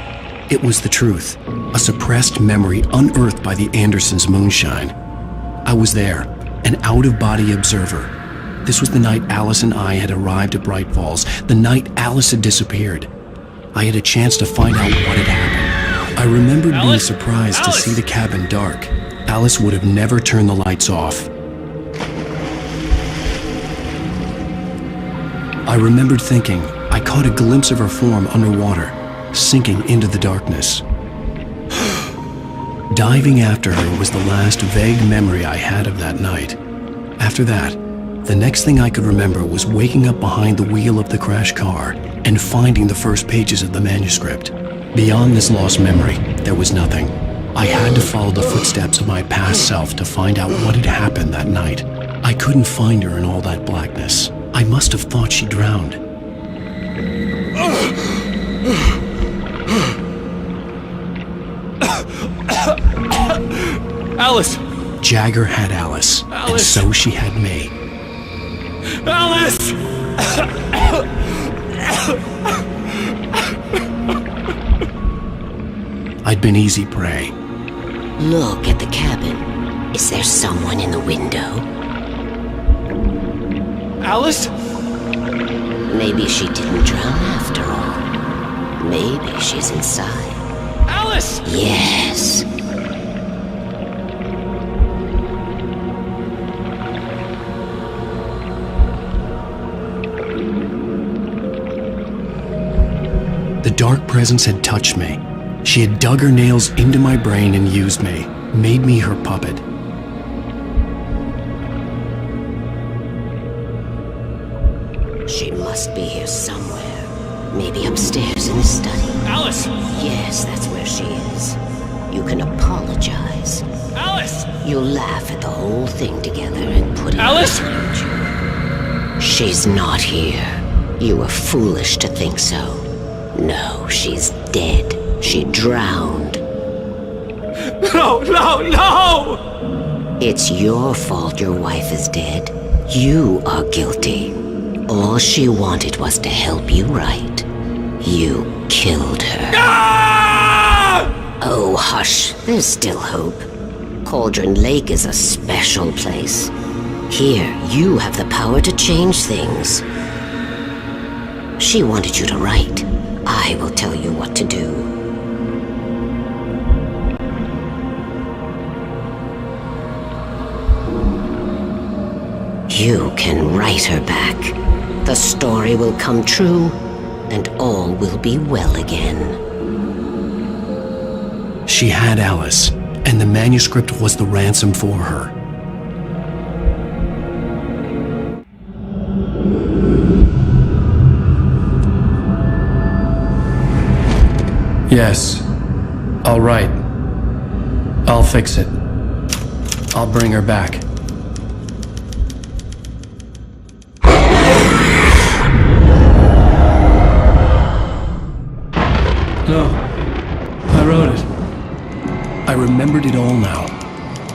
It was the truth, a suppressed memory unearthed by the Andersons' moonshine. I was there, an out-of-body observer. This was the night Alice and I had arrived at Bright Falls, the night Alice had disappeared. I had a chance to find out what had happened. I remembered being surprised to see the cabin dark. Alice would have never turned the lights off. I remembered thinking I caught a glimpse of her form underwater, sinking into the darkness. Diving after her was the last vague memory I had of that night. After that, the next thing I could remember was waking up behind the wheel of the crashed car and finding the first pages of the manuscript. Beyond this lost memory, there was nothing. I had to follow the footsteps of my past self to find out what had happened that night. I couldn't find her in all that blackness. I must have thought she drowned. Alice! Jagger had Alice, and so she had me. Alice! I'd been easy prey. Look at the cabin. Is there someone in the window? Alice? Maybe she didn't drown after all. Maybe she's inside. Alice! Yes. The dark presence had touched me. She had dug her nails into my brain and used me, made me her puppet. She must be here somewhere. Maybe upstairs in the study. Alice! Yes, that's where she is. You can apologize. Alice! You'll laugh at the whole thing together and put it Alice! behind you. She's not here. You were foolish to think so. No, she's dead. She drowned. No, no, no! It's your fault your wife is dead. You are guilty. All she wanted was to help you right. You killed her. Ah! Oh, hush. There's still hope. Cauldron Lake is a special place. Here, you have the power to change things. She wanted you to write. I will tell you what to do. You can write her back. The story will come true, and all will be well again. She had Alice, and the manuscript was the ransom for her. Yes. All right. I'll fix it. I'll bring her back. No. I wrote it. I remembered it all now.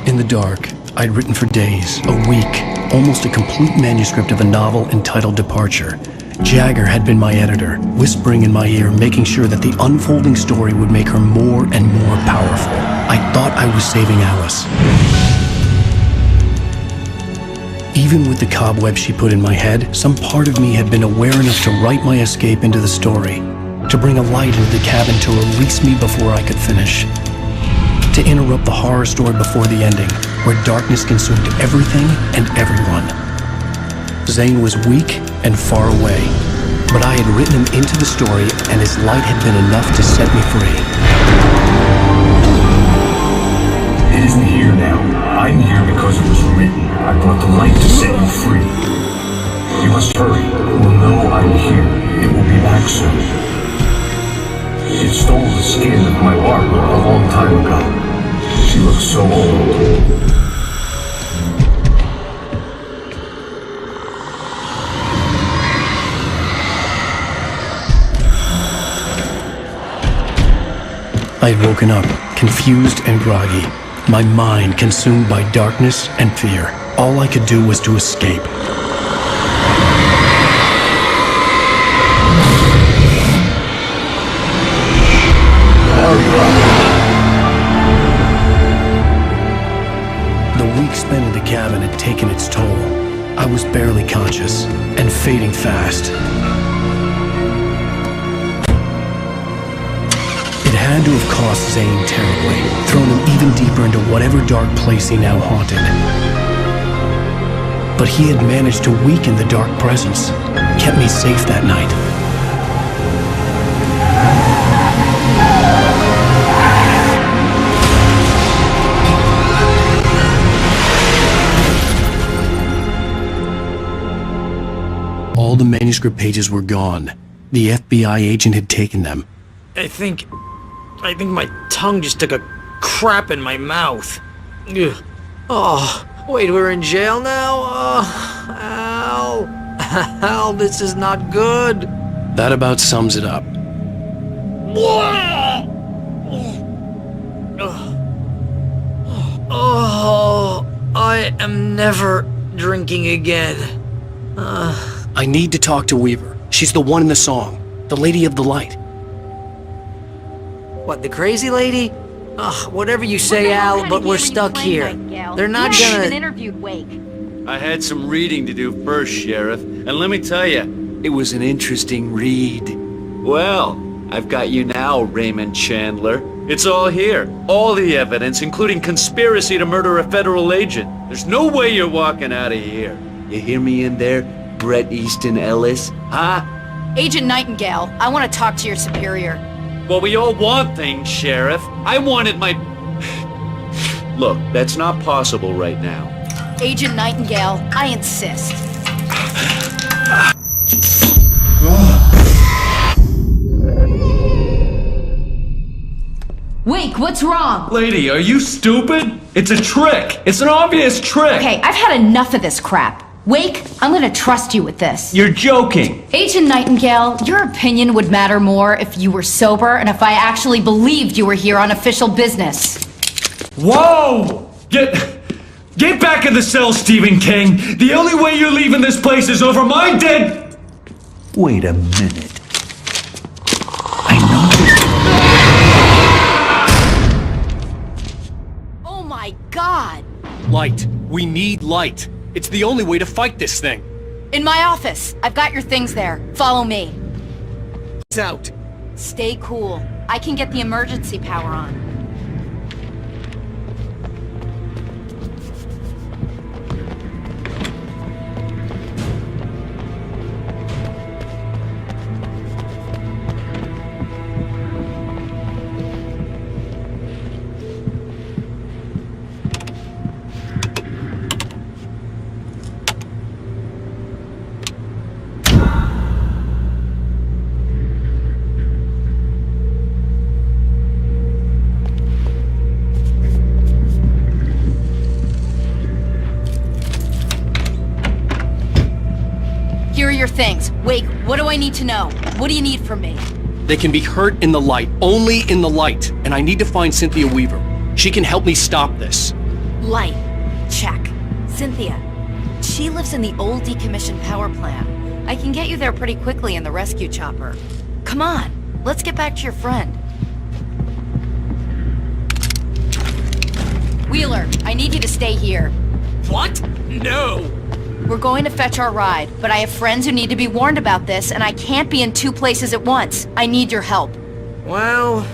In the dark, I'd written for days, a week, almost a complete manuscript of a novel entitled Departure. Jagger had been my editor, whispering in my ear, making sure that the unfolding story would make her more and more powerful. I thought I was saving Alice. Even with the cobweb she put in my head, some part of me had been aware enough to write my escape into the story, to bring a light into the cabin to release me before I could finish, to interrupt the horror story before the ending, where darkness consumed everything and everyone. Zane was weak and far away, but I had written him into the story, and his light had been enough to set me free. It isn't here now. I'm here because it was written. I brought the light to set you free. You must hurry. It will know I'm here. It will be back soon. It stole the skin of my Barbara a long time ago. She looks so old. I had woken up, confused and groggy, my mind consumed by darkness and fear. All I could do was to escape. The week spent in the cabin had taken its toll. I was barely conscious and fading fast. It had to have cost Zane terribly, thrown him even deeper into whatever dark place he now haunted. But he had managed to weaken the dark presence, kept me safe that night. All the manuscript pages were gone. The FBI agent had taken them. I think my tongue just took a crap in my mouth. Ugh. Oh, wait, we're in jail now? Al. Al, this is not good. That about sums it up. Oh, I am never drinking again. I need to talk to Weaver. She's the one in the song. The Lady of the Light. What, the crazy lady? Ugh, whatever you say, Al, but we're stuck here. They're not gonna... even interviewed Wake. I had some reading to do first, Sheriff, and let me tell you, it was an interesting read. Well, I've got you now, Raymond Chandler. It's all here. All the evidence, including conspiracy to murder a federal agent. There's no way you're walking out of here. You hear me in there, Bret Easton Ellis? Huh? Agent Nightingale, I want to talk to your superior. Well, we all want things, Sheriff. I wanted my... Look, that's not possible right now. Agent Nightingale, I insist. Wake, what's wrong? Lady, are you stupid? It's a trick. It's an obvious trick. Okay, I've had enough of this crap. Wake, I'm gonna trust you with this. You're joking. Agent Nightingale, your opinion would matter more if you were sober and if I actually believed you were here on official business. Whoa! Get back in the cell, Stephen King. The only way you're leaving this place is over my dead... Wait a minute. Oh my God! Light. We need light. It's the only way to fight this thing. In my office. I've got your things there. Follow me. It's out. Stay cool. I can get the emergency power on. Here are your things. Wake, what do I need to know? What do you need from me? They can be hurt in the light, only in the light. And I need to find Cynthia Weaver. She can help me stop this. Light. Check. Cynthia. She lives in the old decommissioned power plant. I can get you there pretty quickly in the rescue chopper. Come on, let's get back to your friend. Wheeler, I need you to stay here. What? No! We're going to fetch our ride, but I have friends who need to be warned about this, and I can't be in two places at once. I need your help. Well,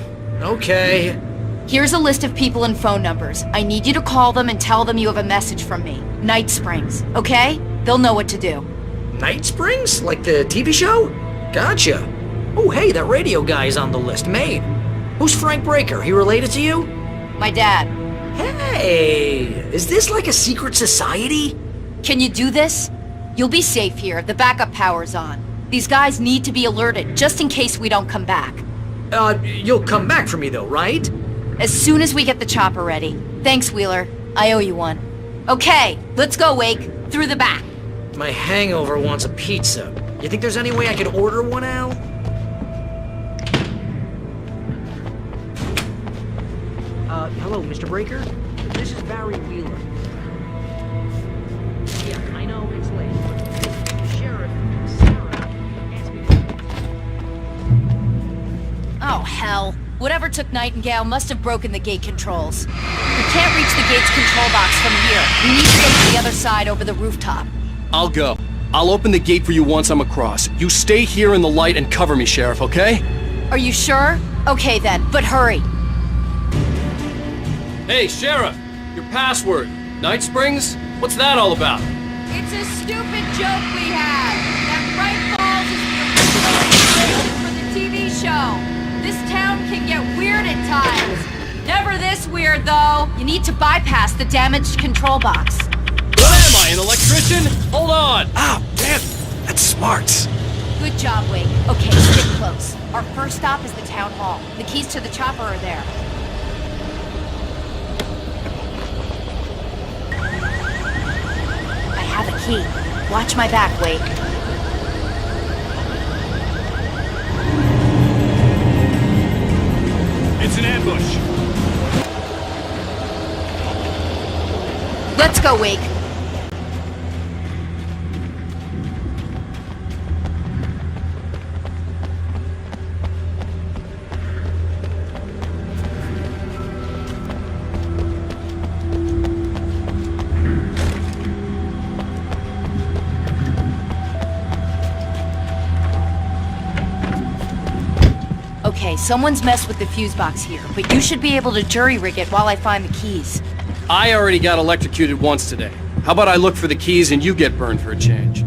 okay. Here's a list of people and phone numbers. I need you to call them and tell them you have a message from me. Night Springs, okay? They'll know what to do. Night Springs? Like the TV show? Gotcha. Oh, hey, that radio guy is on the list. Maine. Who's Frank Breaker? He related to you? My dad. Hey, is this like a secret society? Can you do this? You'll be safe here. The backup power's on. These guys need to be alerted, just in case we don't come back. You'll come back for me though, right? As soon as we get the chopper ready. Thanks, Wheeler. I owe you one. Okay, let's go, Wake. Through the back. My hangover wants a pizza. You think there's any way I could order one, Al? Hello, Mr. Breaker? This is Barry Wheeler. Yeah, I know it's late. Sheriff Sarah asked me... Oh, hell. Whatever took Nightingale must have broken the gate controls. We can't reach the gate's control box from here. We need to go to the other side over the rooftop. I'll go. I'll open the gate for you once I'm across. You stay here in the light and cover me, Sheriff, okay? Are you sure? Okay then, but hurry. Hey, Sheriff! Your password. Night Springs? What's that all about? It's a stupid joke we have. That Bright Falls is the original for the TV show. This town can get weird at times. Never this weird, though. You need to bypass the damaged control box. What am I, an electrician? Hold on! Ah, damn! That's smart. Good job, Wake. Okay, stick close. Our first stop is the town hall. The keys to the chopper are there. I have a key. Watch my back, Wake. It's an ambush. Let's go, Wake. Okay, someone's messed with the fuse box here, but you should be able to jury-rig it while I find the keys. I already got electrocuted once today. How about I look for the keys and you get burned for a change?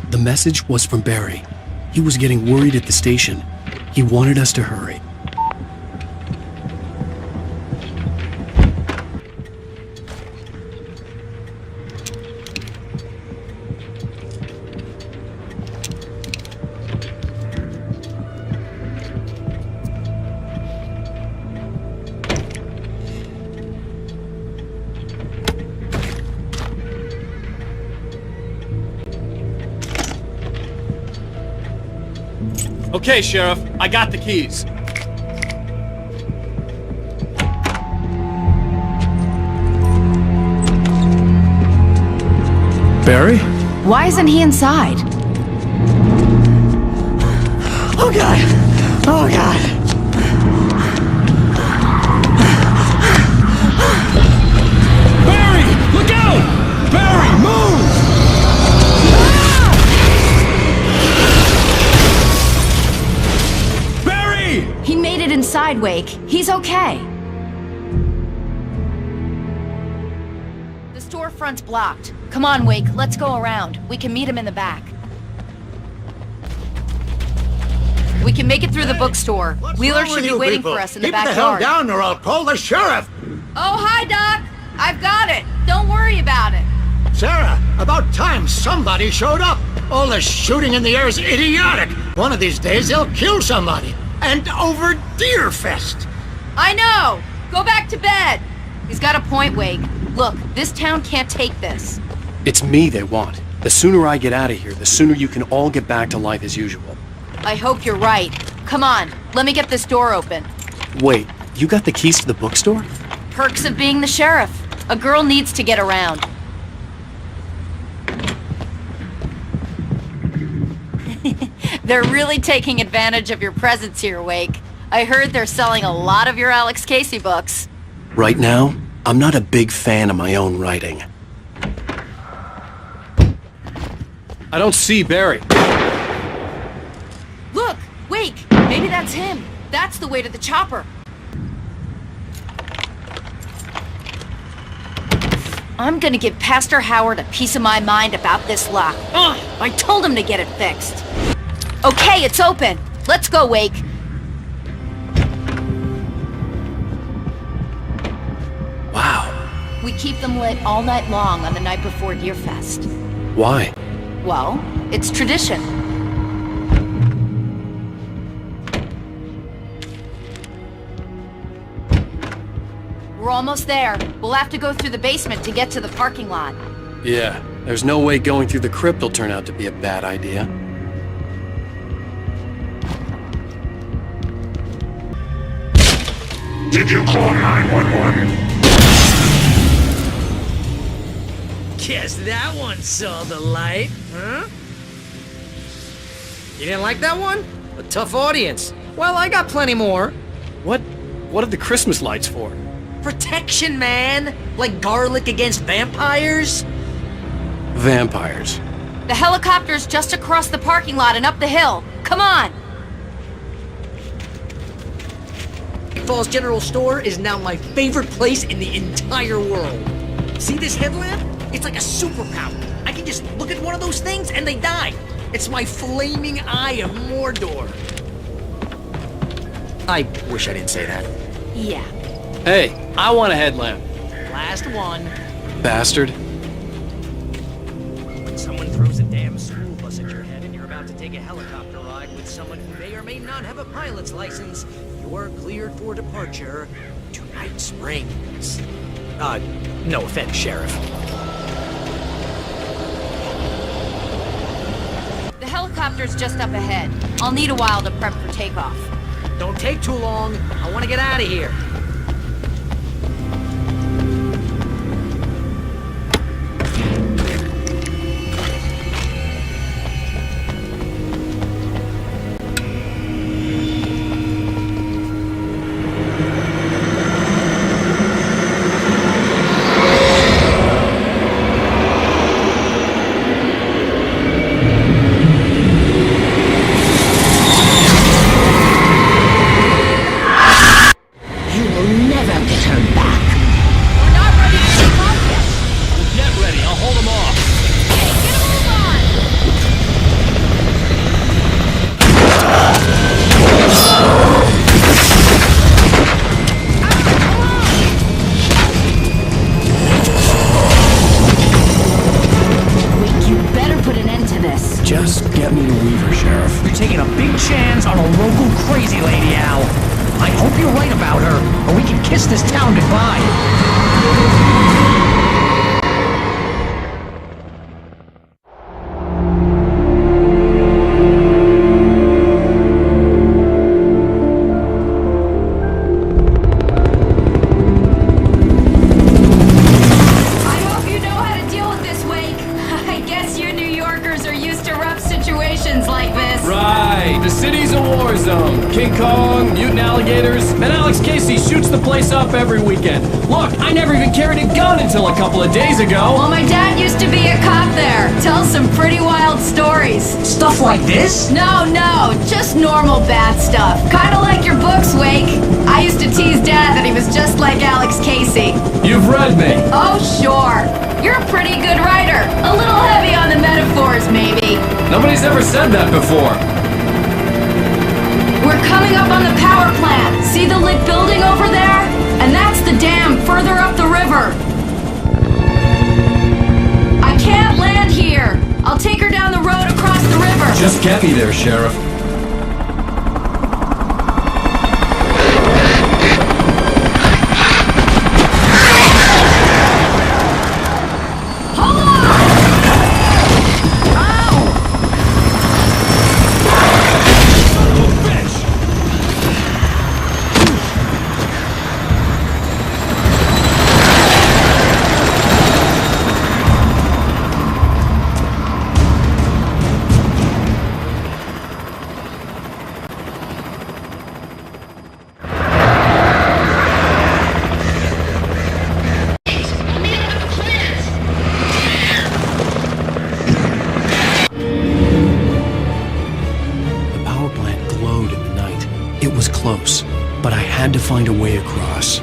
The message was from Barry. He was getting worried at the station. He wanted us to hurry. Okay, Sheriff, I got the keys. Barry? Why isn't he inside? Oh God! Oh God! Barry! Look out! Barry, move! He made it inside, Wake. He's okay. The storefront's blocked. Come on, Wake. Let's go around. We can meet him in the back. We can make it through the bookstore. Wheeler should be waiting for us in the backyard. Keep the hell down or I'll call the sheriff. Oh, hi, Doc. I've got it. Don't worry about it. Sarah, about time somebody showed up. All this shooting in the air is idiotic. One of these days they'll kill somebody. And over Deerfest. I know! Go back to bed! He's got a point, Wake. Look, this town can't take this. It's me they want. The sooner I get out of here, the sooner you can all get back to life as usual. I hope you're right. Come on, let me get this door open. Wait, you got the keys to the bookstore? Perks of being the sheriff. A girl needs to get around. They're really taking advantage of your presence here, Wake. I heard they're selling a lot of your Alex Casey books. Right now, I'm not a big fan of my own writing. I don't see Barry. Look! Wake! Maybe that's him. That's the way to the chopper. I'm gonna give Pastor Howard a piece of my mind about this lock. Ugh! I told him to get it fixed. Okay, it's open. Let's go, Wake. Wow. We keep them lit all night long on the night before Deerfest. Why? Well, it's tradition. We're almost there. We'll have to go through the basement to get to the parking lot. Yeah, there's no way going through the crypt will turn out to be a bad idea. Did you call 911? Guess that one saw the light, huh? You didn't like that one? A tough audience. Well, I got plenty more. What are the Christmas lights for? Protection, man! Like garlic against vampires? Vampires. The helicopter's just across the parking lot and up the hill. Come on! Falls General Store is now my favorite place in the entire world. See this headlamp? It's like a superpower. I can just look at one of those things and they die. It's my flaming eye of Mordor. I wish I didn't say that. Yeah. Hey, I want a headlamp. Last one. Bastard. When someone throws a damn school bus at your head and you're about to take a helicopter ride with someone who may or may not have a pilot's license, you're cleared for departure to Night Springs. No offense, Sheriff. The helicopter's just up ahead. I'll need a while to prep for takeoff. Don't take too long. I want to get out of here. Every weekend. Look, I never even carried a gun until a couple of days ago. Well, my dad used to be a cop there. Tells some pretty wild stories. Stuff like this? No, just normal bad stuff. Kinda like your books, Wake. I used to tease Dad that he was just like Alex Casey. You've read me. Oh, sure. You're a pretty good writer. A little heavy on the metaphors, maybe. Nobody's ever said that before. We're coming up on the power plant. See the lit building over there? And that's the dam further up the river. I can't land here. I'll take her down the road across the river. Just get me there, Sheriff. Close, but I had to find a way across.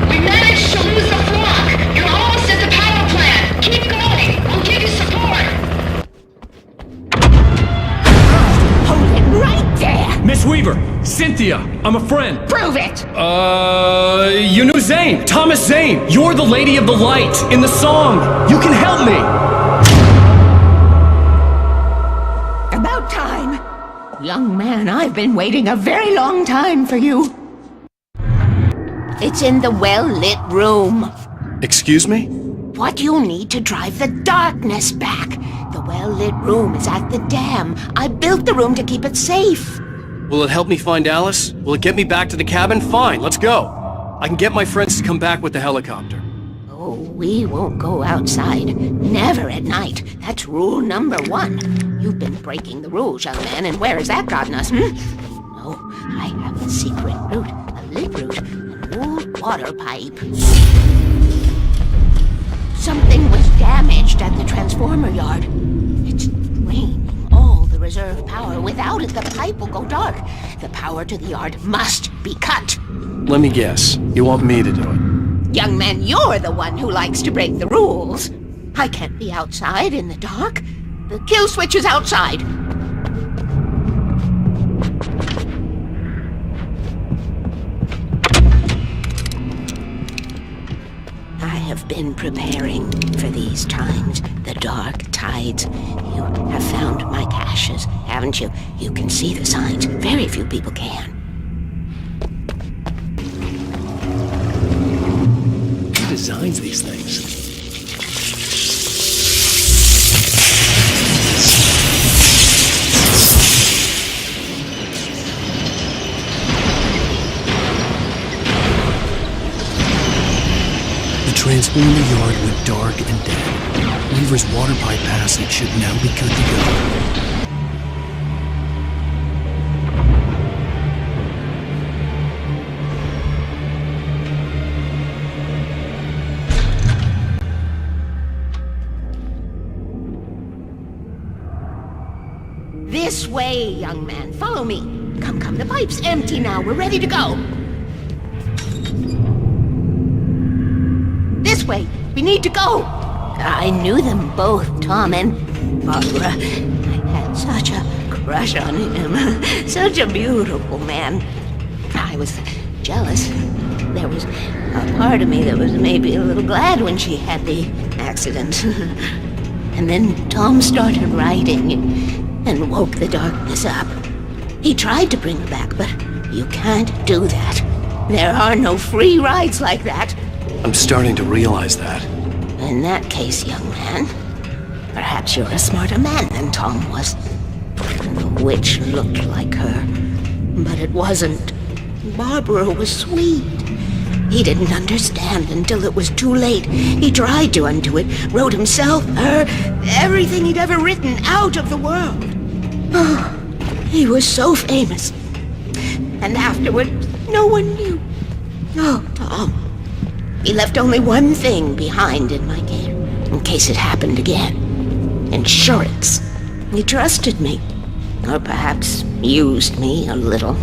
We managed to lose the flock! You're almost at the power plant! Keep going! We'll give you support! Hold it right there! Miss Weaver! Cynthia! I'm a friend! Prove it! You knew Zane! Thomas Zane! You're the Lady of the Light in the song! You can help me! About time. Young man, I've been waiting a very long time for you. It's in the well-lit room. Excuse me? What you need to drive the darkness back. The well-lit room is at the dam. I built the room to keep it safe. Will it help me find Alice? Will it get me back to the cabin? Fine, let's go. I can get my friends to come back with the helicopter. Oh, we won't go outside. Never at night. That's rule number 1. You've been breaking the rules, young man, and where has that gotten us, No, I have a secret route, a lit route, and rule water pipe. Something was damaged at the transformer yard. It's draining all the reserve power. Without it, the pipe will go dark. The power to the yard must be cut. Let me guess. You want me to do it? Young man, you're the one who likes to break the rules. I can't be outside in the dark. The kill switch is outside. I have been preparing for these times. The dark tides. You have found my caches, haven't you? You can see the signs. Very few people can. Who designs these things? The transformer yard went dark and dead. Weaver's water pipe passage should now be good to go. This way, young man. Follow me. Come, come. The pipe's empty now. We're ready to go. This way. We need to go. I knew them both, Tom and Barbara. I had such a crush on him. Such a beautiful man. I was jealous. There was a part of me that was maybe a little glad when she had the accident. And then Tom started writing and woke the darkness up. He tried to bring her back, but you can't do that. There are no free rides like that. I'm starting to realize that. In that case, young man, perhaps you're a smarter man than Tom was. The witch looked like her, but it wasn't. Barbara was sweet. He didn't understand until it was too late. He tried to undo it, wrote himself, her, everything he'd ever written out of the world. Oh, he was so famous. And afterward, no one knew. Oh, Tom. He left only one thing behind in my care, in case it happened again. Insurance. He trusted me. Or perhaps used me a little.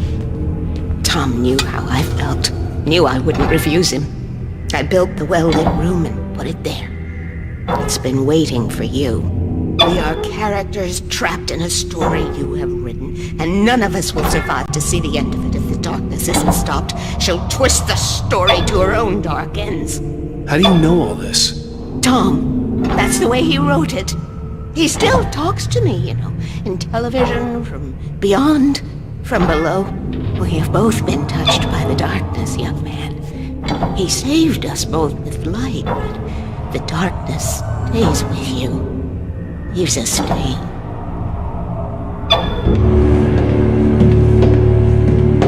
Tom knew how I felt. Knew I wouldn't refuse him. I built the well-lit room and put it there. It's been waiting for you. We are characters trapped in a story you have written, and none of us will survive to see the end of it if the darkness isn't stopped. She'll twist the story to her own dark ends. How do you know all this? Tom, that's the way he wrote it. He still talks to me, you know, in television, from beyond, from below. We have both been touched by the darkness, young man. He saved us both with light, but the darkness stays with you. Leaves a stain.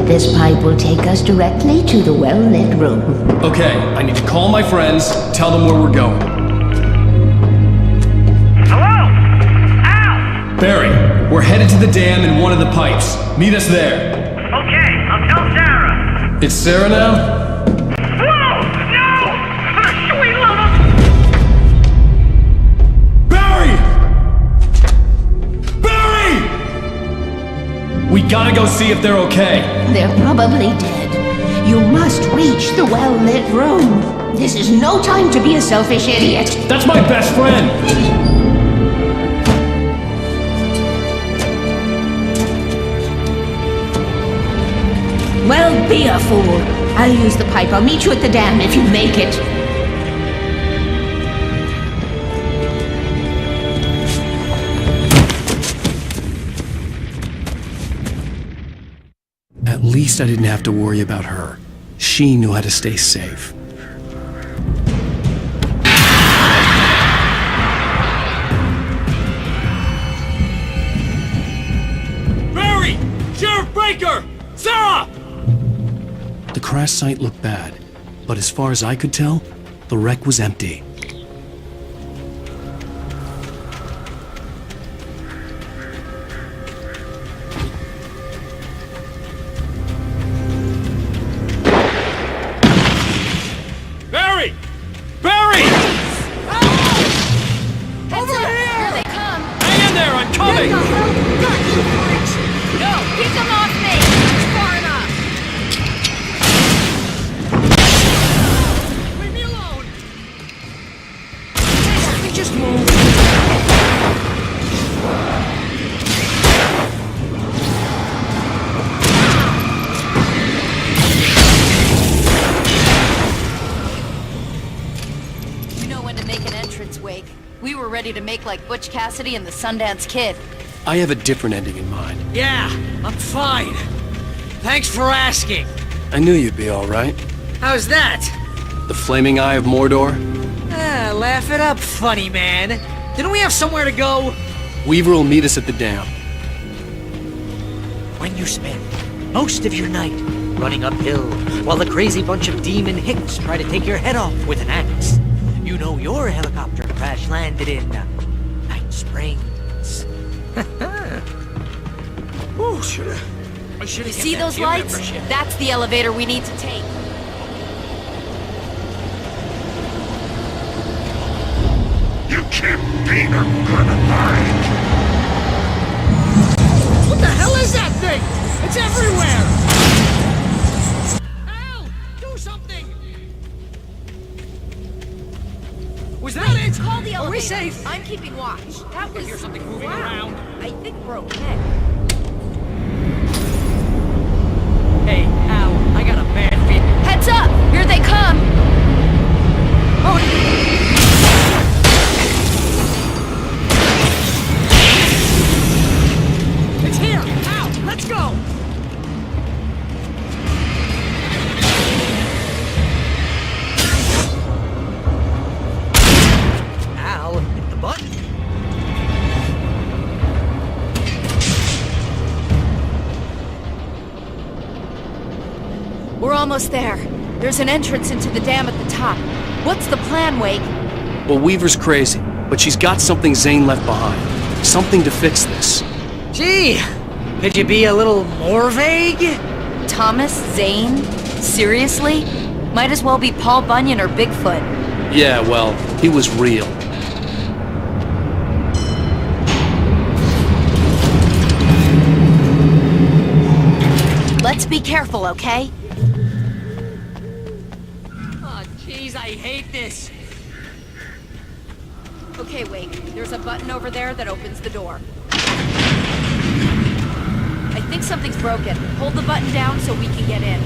This pipe will take us directly to the well-lit room. Okay, I need to call my friends, tell them where we're going. Hello? Al! Barry, we're headed to the dam in one of the pipes. Meet us there. Okay, I'll tell Sarah. It's Sarah now? Whoa! No! Sweet love! We gotta go see if they're okay. They're probably dead. You must reach the well-lit room. This is no time to be a selfish idiot. That's my best friend! Well, be a fool. I'll use the pipe. I'll meet you at the dam if you make it. At least I didn't have to worry about her. She knew how to stay safe. Barry! Sheriff Baker! Sarah! The crash site looked bad, but as far as I could tell, the wreck was empty. you were ready to make like Butch Cassidy and the Sundance Kid. I have a different ending in mind. Yeah, I'm fine. Thanks for asking. I knew you'd be alright. How's that? The flaming eye of Mordor? Laugh it up, funny man. Didn't we have somewhere to go? Weaver will meet us at the dam. When you spend most of your night running uphill while the crazy bunch of demon hicks try to take your head off with an axe, you know your helicopter crash landed in Night Springs. Ooh, I should You see those lights? That's the elevator we need to take. You can't beat a good mind. What the hell is that thing? It's everywhere! Al! Do something! Was that it? Call the elevator. Are we safe? I'm keeping watch. That was... I hear something moving around. I think we're okay. Hey, Al, I got a bad feeling. Heads up! Here they come! Oh, it's here! Al, let's go! Al, hit the button. We're almost there. There's an entrance into the dam at the top. What's the plan, Wake? Well, Weaver's crazy, but she's got something Zane left behind. Something to fix this. Gee, could you be a little more vague? Thomas Zane? Seriously? Might as well be Paul Bunyan or Bigfoot. Yeah, well, he was real. Let's be careful, okay? Oh, jeez, I hate this. Okay, Wake. There's a button over there that opens the door. I think something's broken. Hold the button down so we can get in.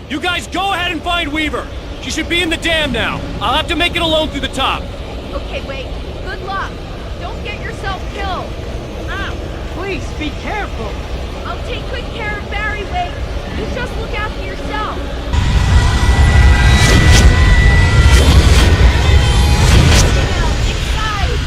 You guys go ahead and find Weaver. She should be in the dam now. I'll have to make it alone through the top. Okay, Wake. Good luck. Don't get yourself killed. Al, please, be careful. I'll take good care of Barry, Wake. You just look after yourself. Inside.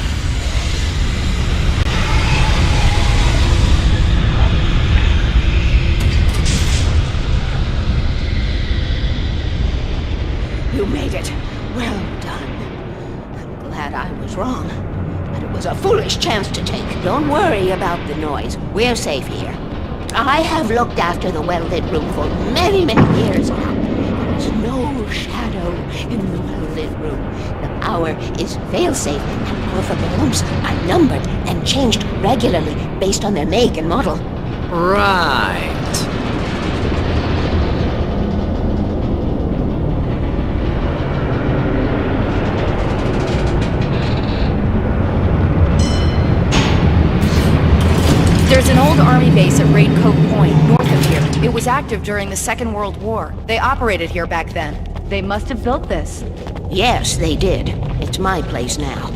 You made it. Well done. I'm glad I was wrong. But it was a foolish chance to take. Don't worry about the noise. We're safe here. I have looked after the well-lit room for many, many years now. There's no shadow in the well-lit room. The power is fail-safe, and all of the bulbs are numbered and changed regularly based on their make and model. Right. There's an old army base at Raincoat Point, north of here. It was active during the Second World War. They operated here back then. They must have built this. Yes, they did. It's my place now.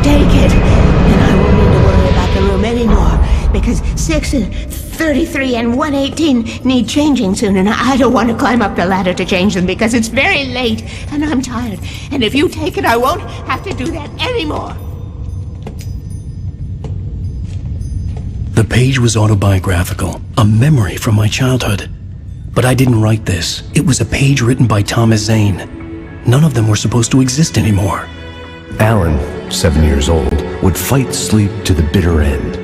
Take it, and I won't need to worry about the room anymore, because 6 and 33 and 118 need changing soon, and I don't want to climb up the ladder to change them because it's very late, and I'm tired. And if you take it, I won't have to do that anymore. The page was autobiographical, a memory from my childhood. But I didn't write this. It was a page written by Thomas Zane. None of them were supposed to exist anymore. Alan, 7 years old, would fight sleep to the bitter end.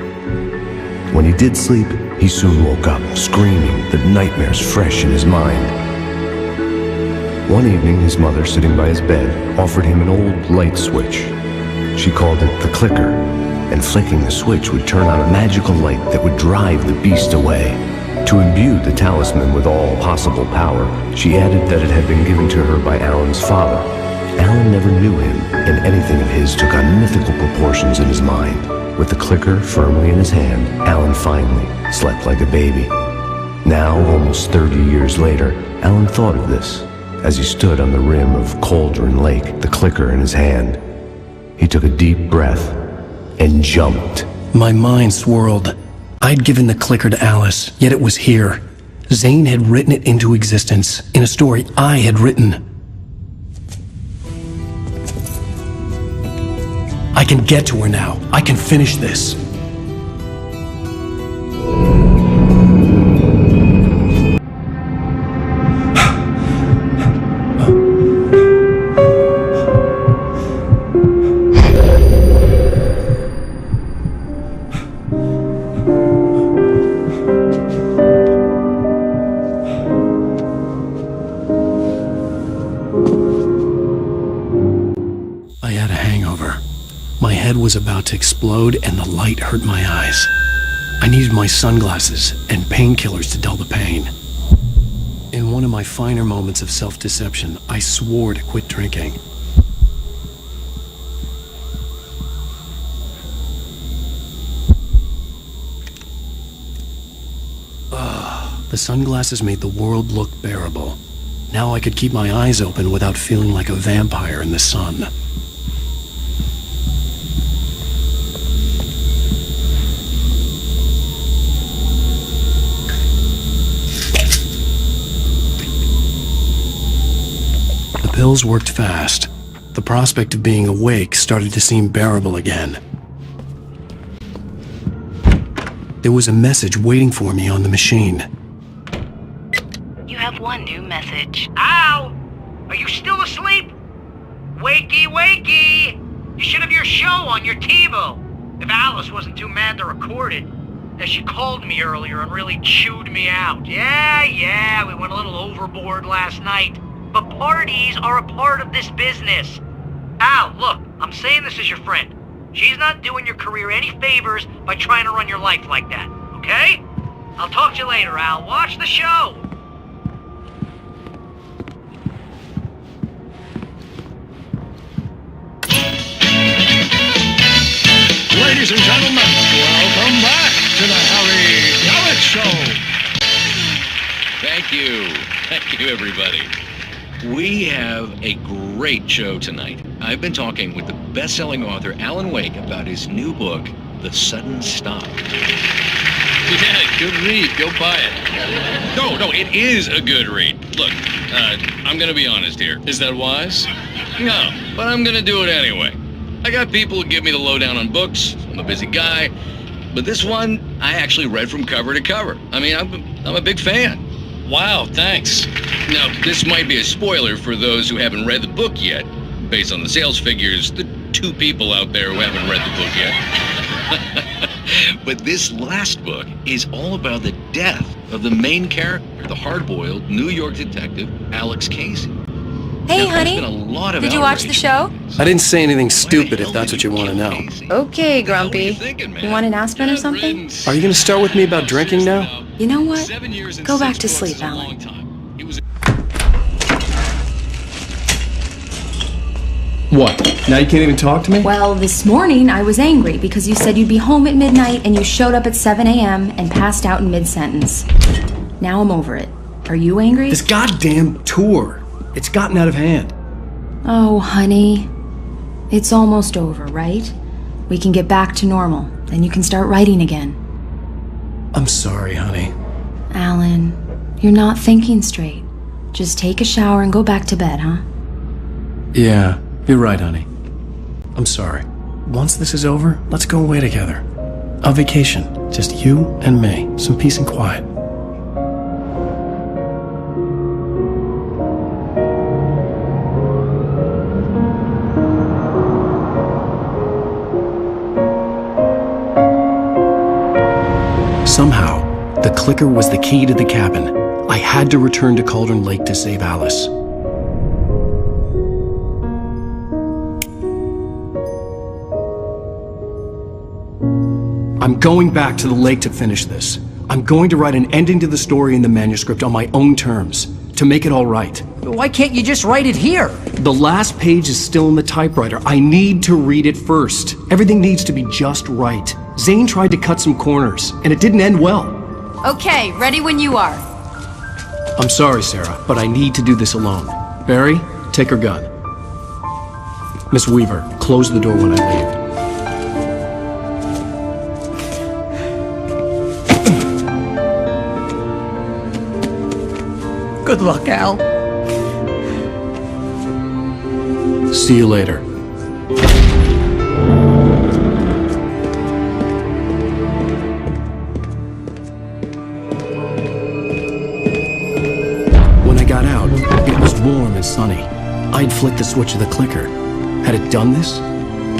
When he did sleep, he soon woke up, screaming, the nightmares fresh in his mind. One evening, his mother, sitting by his bed, offered him an old light switch. She called it the clicker, and flicking the switch would turn on a magical light that would drive the beast away. To imbue the talisman with all possible power, she added that it had been given to her by Alan's father. Alan never knew him, and anything of his took on mythical proportions in his mind. With the clicker firmly in his hand, Alan finally slept like a baby. Now, almost 30 years later, Alan thought of this as he stood on the rim of Cauldron Lake, the clicker in his hand. He took a deep breath and jumped. My mind swirled. I'd given the clicker to Alice, yet it was here. Zane had written it into existence in a story I had written. I can get to her now. I can finish this. Was about to explode and the light hurt my eyes. I needed my sunglasses and painkillers to dull the pain. In one of my finer moments of self-deception, I swore to quit drinking. The sunglasses made the world look bearable. Now I could keep my eyes open without feeling like a vampire in the sun. The pills worked fast. The prospect of being awake started to seem bearable again. There was a message waiting for me on the machine. You have one new message. Al! Are you still asleep? Wakey, wakey! You should have your show on your TiVo. If Alice wasn't too mad to record it. As she called me earlier and really chewed me out. Yeah, we went a little overboard last night. But parties are a part of this business. Al, look, I'm saying this as your friend. She's not doing your career any favors by trying to run your life like that, okay? I'll talk to you later, Al. Watch the show. Ladies and gentlemen, welcome back to the Harry Gallic Show. Thank you, everybody. We have a great show tonight. I've been talking with the best-selling author Alan Uwaick about his new book, The Sudden Stop. Yeah, good read. Go buy it. No, it is a good read. Look, I'm gonna be honest here. Is that wise? No, but I'm gonna do it anyway. I got people who give me the lowdown on books. I'm a busy guy. But this one, I actually read from cover to cover. I mean, I'm a big fan. Wow, thanks. Now, this might be a spoiler for those who haven't read the book yet. Based on the sales figures, the 2 people out there who haven't read the book yet. But this last book is all about the death of the main character, the hard-boiled New York detective, Alex Casey. Hey, now, honey. There's been a lot of Did you watch the show? I didn't say anything stupid if that's what you want to know. Okay, Grumpy. You want an aspirin or something? Are you going to start with me about drinking now? You know what? Go back to sleep, Alan. What? Now you can't even talk to me? Well, this morning I was angry because you said you'd be home at midnight and you showed up at 7 a.m. and passed out in mid-sentence. Now I'm over it. Are you angry? This goddamn tour. It's gotten out of hand. Oh, honey. It's almost over, right? We can get back to normal. Then you can start writing again. I'm sorry, honey. Alan, you're not thinking straight. Just take a shower and go back to bed, huh? Yeah, you're right, honey. I'm sorry. Once this is over, let's go away together. A vacation. Just you and me. Some peace and quiet. Somehow, the clicker was the key to the cabin. I had to return to Cauldron Lake to save Alice. I'm going back to the lake to finish this. I'm going to write an ending to the story in the manuscript on my own terms, to make it all right. Why can't you just write it here? The last page is still in the typewriter. I need to read it first. Everything needs to be just right. Zane tried to cut some corners, and it didn't end well. Okay, ready when you are. I'm sorry, Sarah, but I need to do this alone. Barry, take her gun. Miss Weaver, close the door when I leave. Good luck, Al. See you later. When I got out, it was warm and sunny. I'd flicked the switch of the clicker. Had it done this?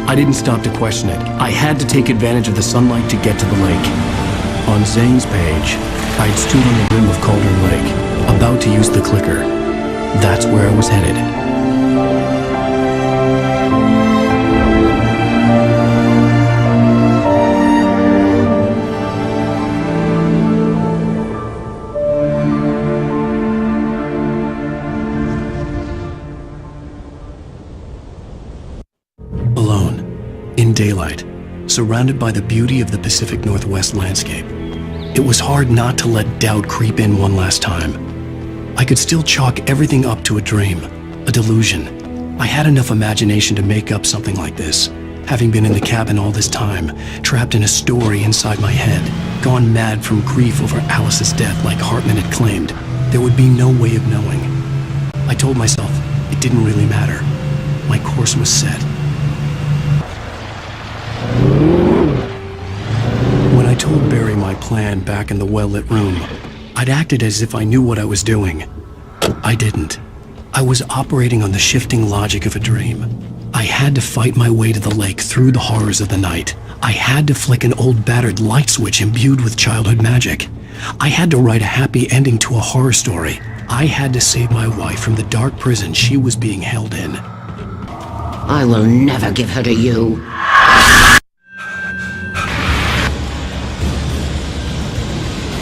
I didn't stop to question it. I had to take advantage of the sunlight to get to the lake. On Zane's page, I'd stood on the rim of Cauldron Lake, about to use the clicker. That's where I was headed. Alone, in daylight, surrounded by the beauty of the Pacific Northwest landscape. It was hard not to let doubt creep in one last time. I could still chalk everything up to a dream, a delusion. I had enough imagination to make up something like this, having been in the cabin all this time, trapped in a story inside my head, gone mad from grief over Alice's death like Hartman had claimed. There would be no way of knowing. I told myself it didn't really matter. My course was set. When I told Barry my plan back in the well-lit room, I'd acted as if I knew what I was doing. I didn't. I was operating on the shifting logic of a dream. I had to fight my way to the lake through the horrors of the night. I had to flick an old battered light switch imbued with childhood magic. I had to write a happy ending to a horror story. I had to save my wife from the dark prison she was being held in. I will never give her to you.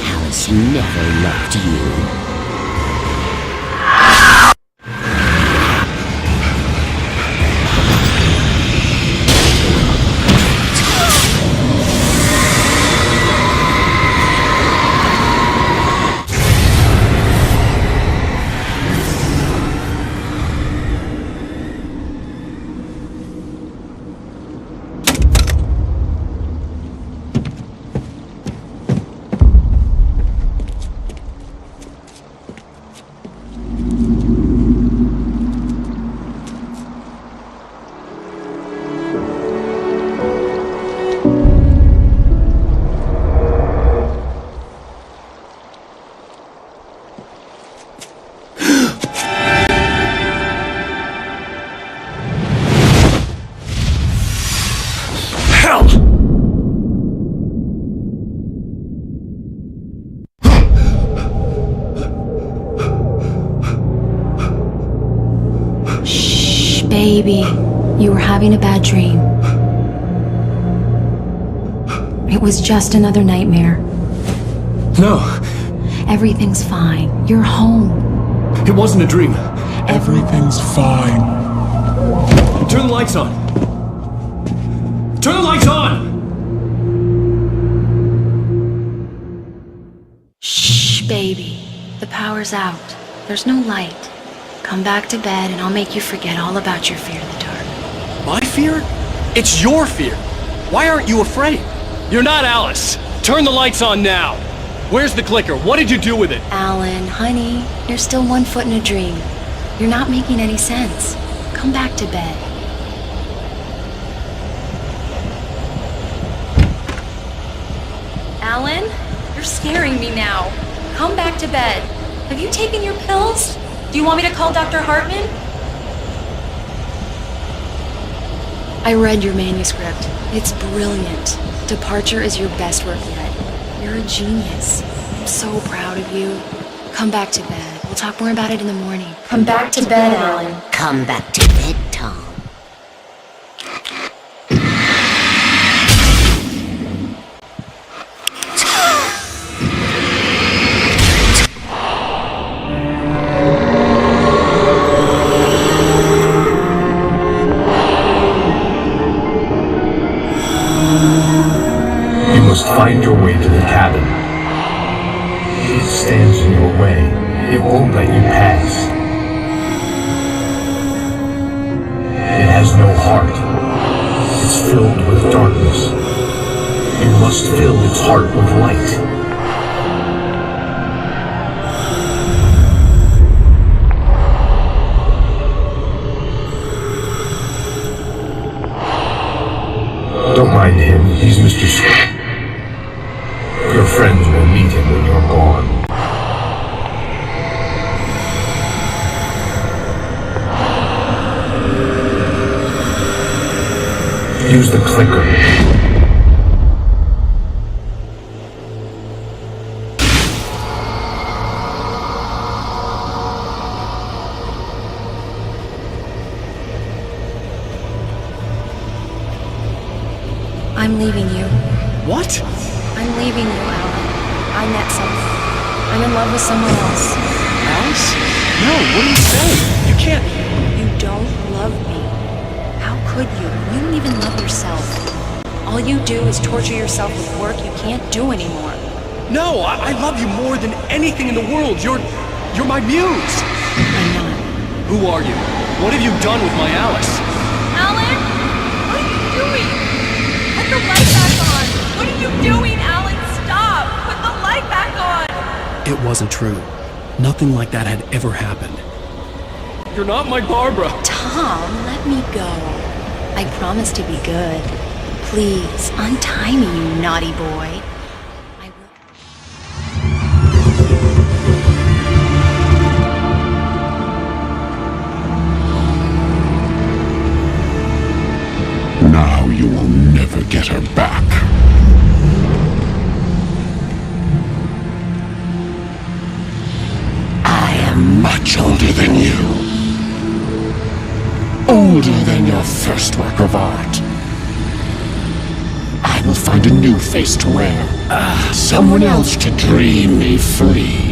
Alice never loved you. Baby, you were having a bad dream. It was just another nightmare. No. Everything's fine. You're home. It wasn't a dream. Everything's fine. Turn the lights on. Turn the lights on! Shh, baby. The power's out. There's no light. Come back to bed and I'll make you forget all about your fear in the dark. My fear? It's your fear. Why aren't you afraid? You're not Alice. Turn the lights on now. Where's the clicker? What did you do with it? Alan, honey, you're still 1 foot in a dream. You're not making any sense. Come back to bed. Alan, you're scaring me now. Come back to bed. Have you taken your pills? Do you want me to call Dr. Hartman? I read your manuscript. It's brilliant. Departure is your best work yet. You're a genius. I'm so proud of you. Come back to bed. We'll talk more about it in the morning. Come back to bed, Alan. Come back to bed, Tom. Find your way to the cabin. It stands in your way. It won't let you pass. It has no heart. It's filled with darkness. You must fill its heart with light. Don't mind him, he's Mr. Swift. Your friends will meet him when you're gone. Use the clicker. I'm leaving you. What? I'm leaving you, Alan. I met someone. I'm in love with someone else. Alice? No, what are you saying? You can't... You don't love me. How could you? You don't even love yourself. All you do is torture yourself with work you can't do anymore. No, I love you more than anything in the world. You're my muse. I'm not. Who are you? What have you done with my Alice? Alan? What are you doing? Put the light back on! What are you doing, Alan? Stop! Put the light back on! It wasn't true. Nothing like that had ever happened. You're not my Barbara. Tom, let me go. I promise to be good. Please, untie me, you naughty boy. Now you will never get her back. I am much older than you. Older than your first work of art. I will find a new face to wear. Someone else to dream me free.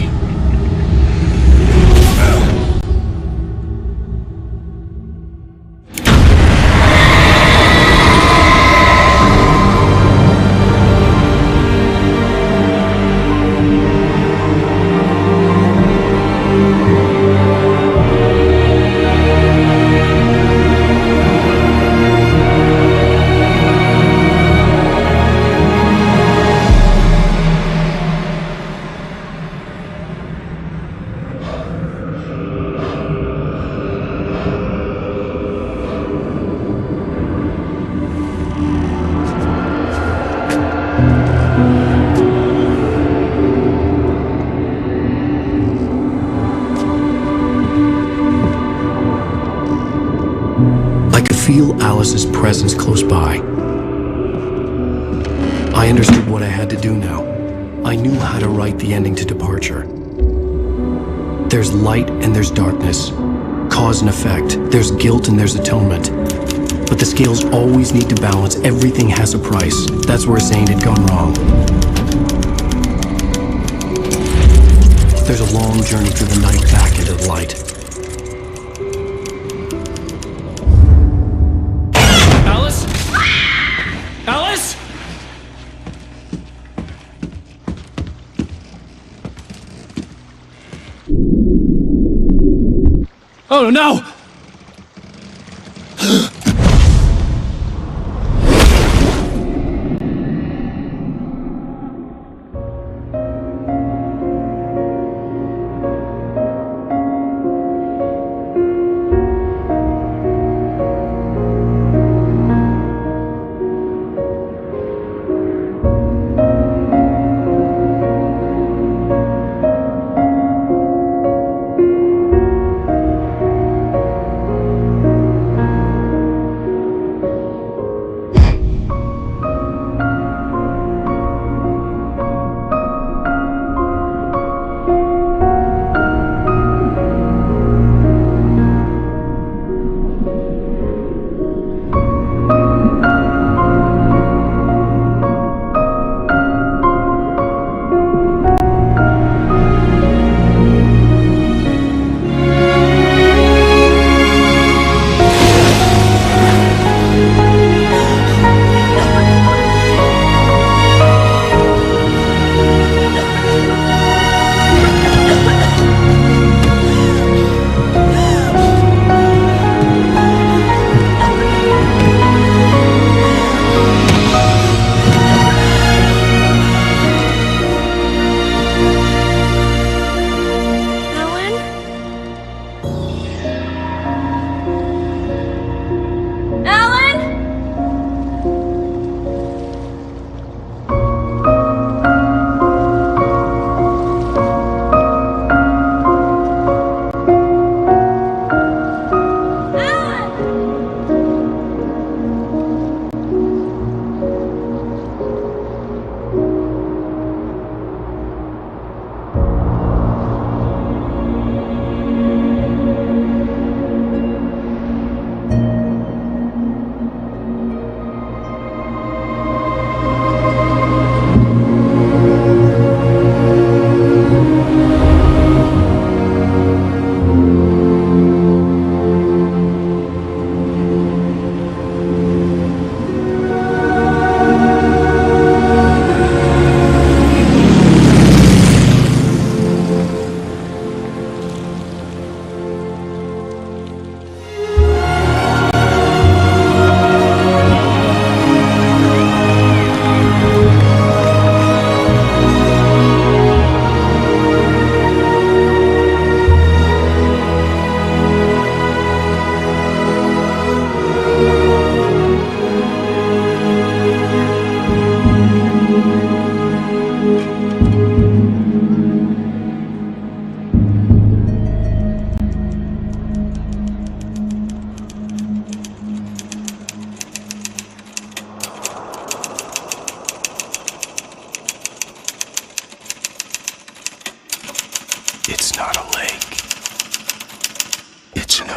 Feel Alice's presence close by. I understood what I had to do now. I knew how to write the ending to Departure. There's light and there's darkness. Cause and effect. There's guilt and there's atonement. But the scales always need to balance. Everything has a price. That's where Zane had gone wrong. There's a long journey through the night back into the light. Alice? Oh no! It's not a lake. It's an